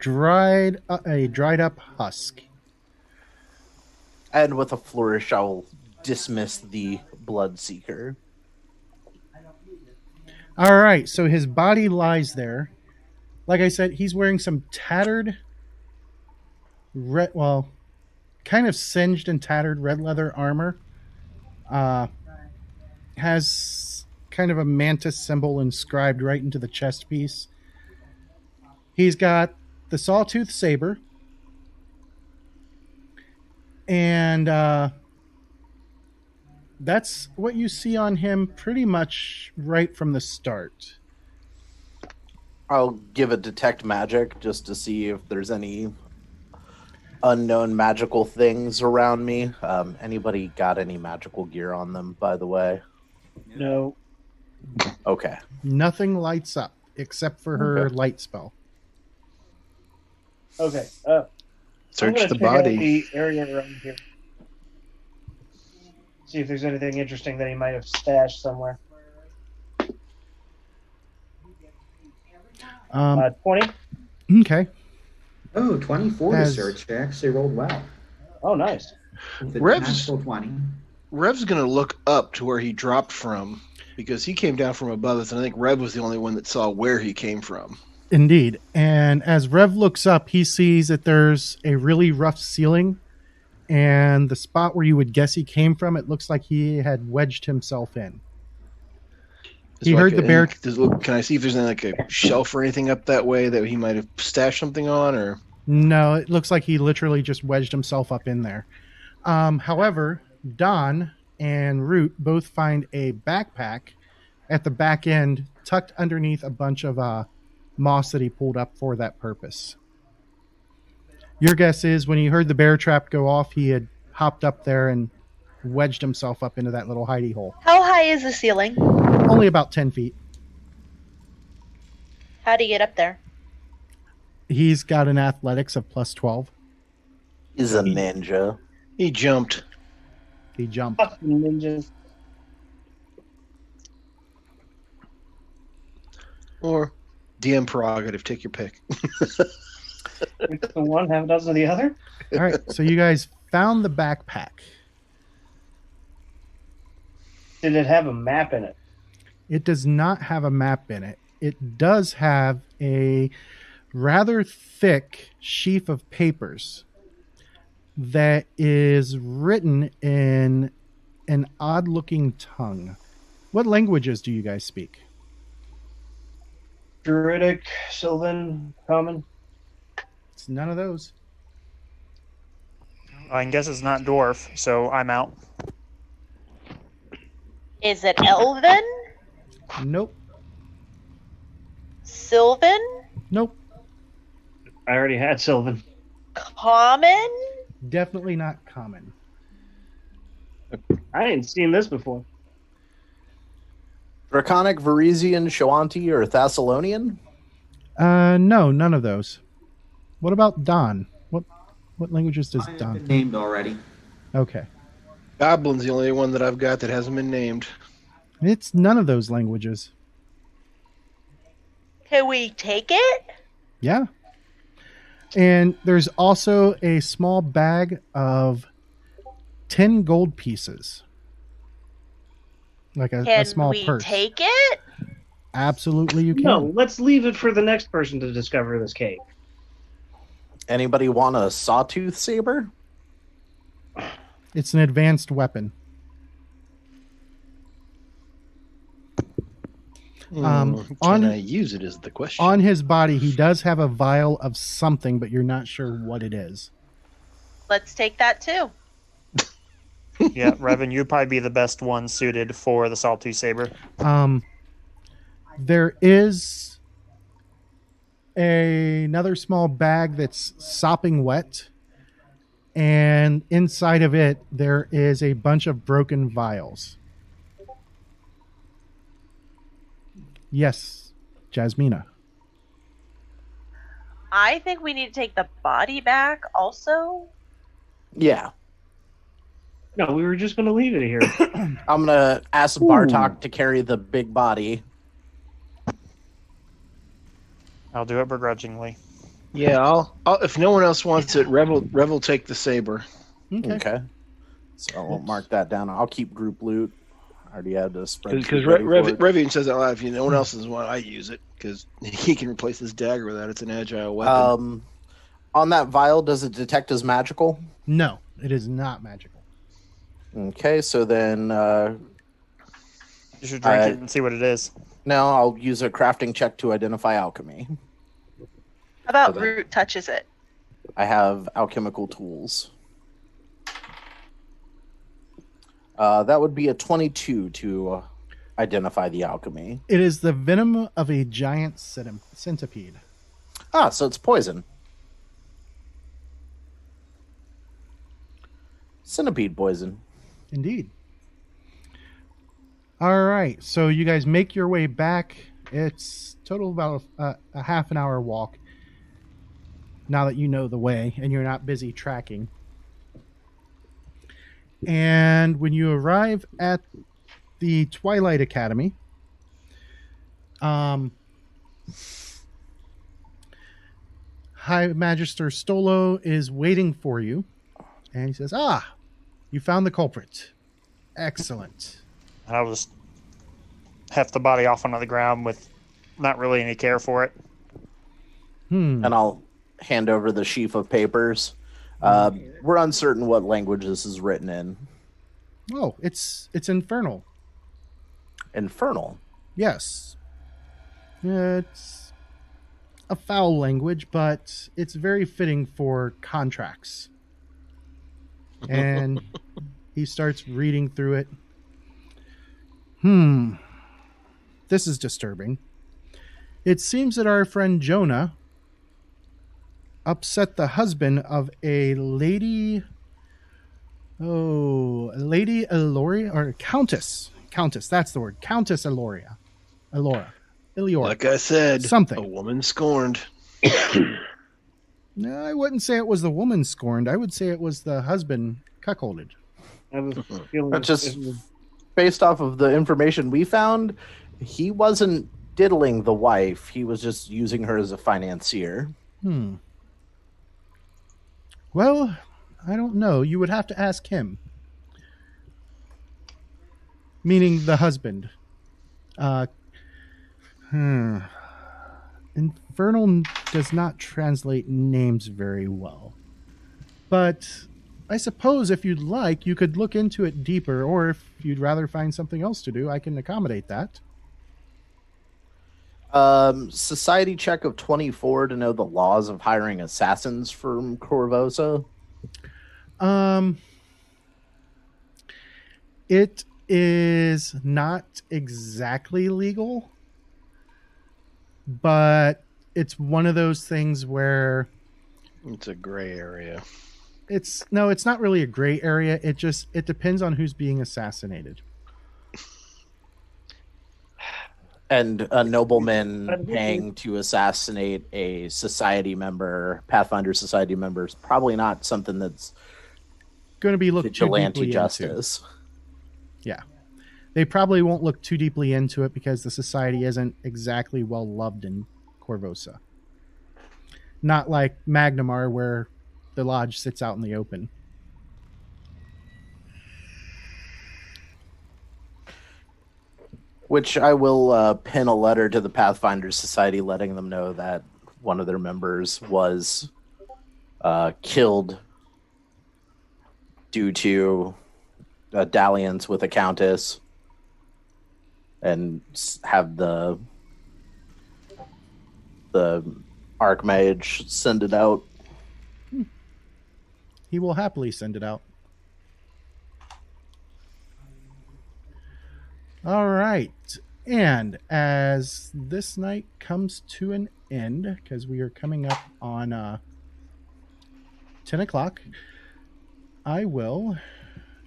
a dried up husk. And with a flourish, I will dismiss the Bloodseeker. All right, so his body lies there. Like I said, he's wearing some tattered, kind of singed and tattered red leather armor. Has kind of a mantis symbol inscribed right into the chest piece. He's got the sawtooth saber. And that's what you see on him pretty much right from the start. I'll give it detect magic just to see if there's any unknown magical things around me. Anybody got any magical gear on them, by the way? No. Okay. Nothing lights up except for her Okay. light spell. Okay. Search I'm the gonna check out body. the area around here. See if there's anything interesting that he might have stashed somewhere. 20. Okay. Oh, 24 As- to search. I actually rolled well. Oh, nice. With a Rev's- natural 20. Rev's going to look up to where he dropped from because he came down from above us, and I think Rev was the only one that saw where he came from. Indeed. And as Rev looks up, he sees that there's a really rough ceiling. And the spot where you would guess he came from, it looks like he had wedged himself in. Is He there heard the bear- Can I see if there's any, like a shelf or anything up that way that he might have stashed something on? Or No, it looks like he literally just wedged himself up in there. However, Don and Root both find a backpack at the back end tucked underneath a bunch of moss that he pulled up for that purpose. Your guess is when he heard the bear trap go off, he had hopped up there and wedged himself up into that little hidey hole. How high is the ceiling? Only about 10 feet. How do you get up there? He's got an athletics of plus 12. He's a ninja. he jumped. He jumped. Fuck you, ninjas. Or DM prerogative. Take your pick. It's the one, half a dozen of the other. All right, so you guys found the backpack. Did it have a map in it? It does not have a map in it. It does have a rather thick sheaf of papers that is written in an odd looking tongue. What languages do you guys speak? Druidic, Sylvan, Common. It's none of those. I guess it's not dwarf, so I'm out. Is it Elven? Nope. Sylvan? Nope. I already had Sylvan. Common? Definitely not common. I ain't seen this before. Draconic, Varisian, Shoanti, or Thessalonian? No, none of those. What about Don? What languages does I have Don? been named already. Okay. Goblin's the only one that I've got that hasn't been named. It's none of those languages. Can we take it? Yeah. And there's also a small bag of 10 gold pieces. Like a Can small we purse. take it? Absolutely, you can. No, let's leave it for the next person to discover this cave. Anybody want a sawtooth saber? It's an advanced weapon. Can I use it is the question. On his body, he does have a vial of something, but you're not sure what it is. Let's take that too. Yeah, Revan, you'd probably be the best one suited for the Sawtooth Saber. There is another small bag that's sopping wet, and inside of it, there is a bunch of broken vials. Yes, Jasmina. I think we need to take the body back also. Yeah. No, we were just going to leave it here. I'm going to ask Bartok to carry the big body. I'll do it begrudgingly. Yeah, I'll if no one else wants it, Rev will take the saber. Okay. So I won't mark that down. I'll keep group loot. I already had to spread. Because Revian says that loud. If no one else is one, I use it because he can replace his dagger with that. It's an agile weapon. On that vial, does it detect as magical? No, it is not magical. Okay, so then You should drink it and see what it is. no, I'll use a crafting check to identify alchemy. How about Okay. Root touches it? I have alchemical tools. That would be a 22 to identify the alchemy. It is the venom of a giant centipede. Ah, so it's poison. Centipede poison. Indeed. All right, so you guys make your way back. It's total about a half an hour walk. Now that you know the way and you're not busy tracking. And when you arrive at the Twilight Academy, High Magister Stolo is waiting for you. And he says, you found the culprit. Excellent. And I'll just heft the body off onto the ground with not really any care for it. Hmm. And I'll hand over the sheaf of papers. We're uncertain what language this is written in. Oh, it's infernal. Infernal. Yes. It's a foul language, but it's very fitting for contracts. And he starts reading through it. This is disturbing. It seems that our friend Jonah upset the husband of a lady. Lady Eloria, or Countess. Countess, that's the word. Countess Eloria. Eliora. Like I said, Something. a woman scorned. No, I wouldn't say it was the woman scorned. I would say it was the husband cuckolded. I was feeling But just based off of the information we found, he wasn't diddling the wife. He was just using her as a financier. Well, I don't know. You would have to ask him. Meaning the husband. Infernal does not translate names very well. But I suppose if you'd like, you could look into it deeper, or if you'd rather find something else to do, I can accommodate that. Society check of 24 to know the laws of hiring assassins from Corvosa. It is not exactly legal, but it's one of those things where It's a gray area. it's not really a gray area. It depends on who's being assassinated. And a nobleman paying to assassinate a society member, Pathfinder society member, is probably not something that's Going to be looked too vigilante deeply justice. into. Yeah, they probably won't look too deeply into it because the society isn't exactly well loved in Corvosa. Not like Magnamar, where the lodge sits out in the open. Which I will pin a letter to the Pathfinder Society letting them know that one of their members was killed due to a dalliance with a countess, and have the Archmage send it out. He will happily send it out. All right. And as this night comes to an end, because we are coming up on 10 o'clock, I will.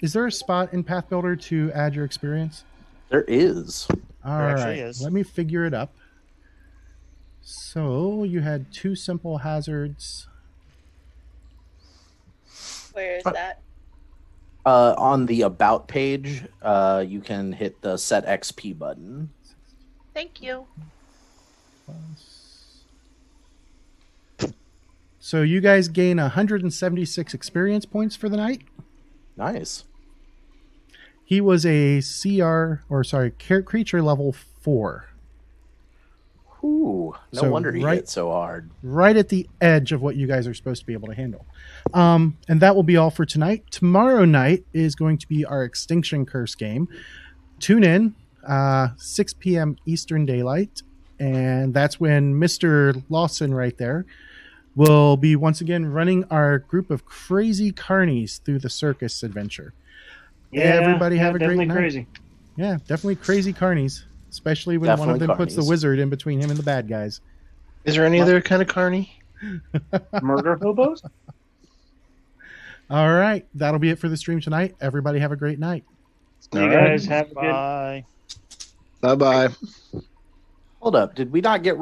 Is there a spot in Path Builder to add your experience? There is. All There right. actually is. Let me figure it up. So you had 2 simple hazards. Where is that? On the About page, you can hit the Set XP button. Thank you. So you guys gain 176 experience points for the night. Nice. He was a creature level 4. Ooh, no So wonder he right- hit so hard. Right at the edge of what you guys are supposed to be able to handle. And that will be all for tonight. Tomorrow night is going to be our Extinction Curse game. Tune in, 6 p.m. Eastern Daylight, and that's when Mr. Lawson right there will be once again running our group of crazy carnies through the circus adventure. Everybody have a great definitely night. crazy. Yeah, definitely crazy carnies, especially when one of Definitely them puts the carnies. wizard in between him and the bad guys. Is there any other kind of carny? Murder hobos? All right, that'll be it for the stream tonight. Everybody have a great night. You All right. guys have a good Bye. Bye bye. Hold up. Did we not get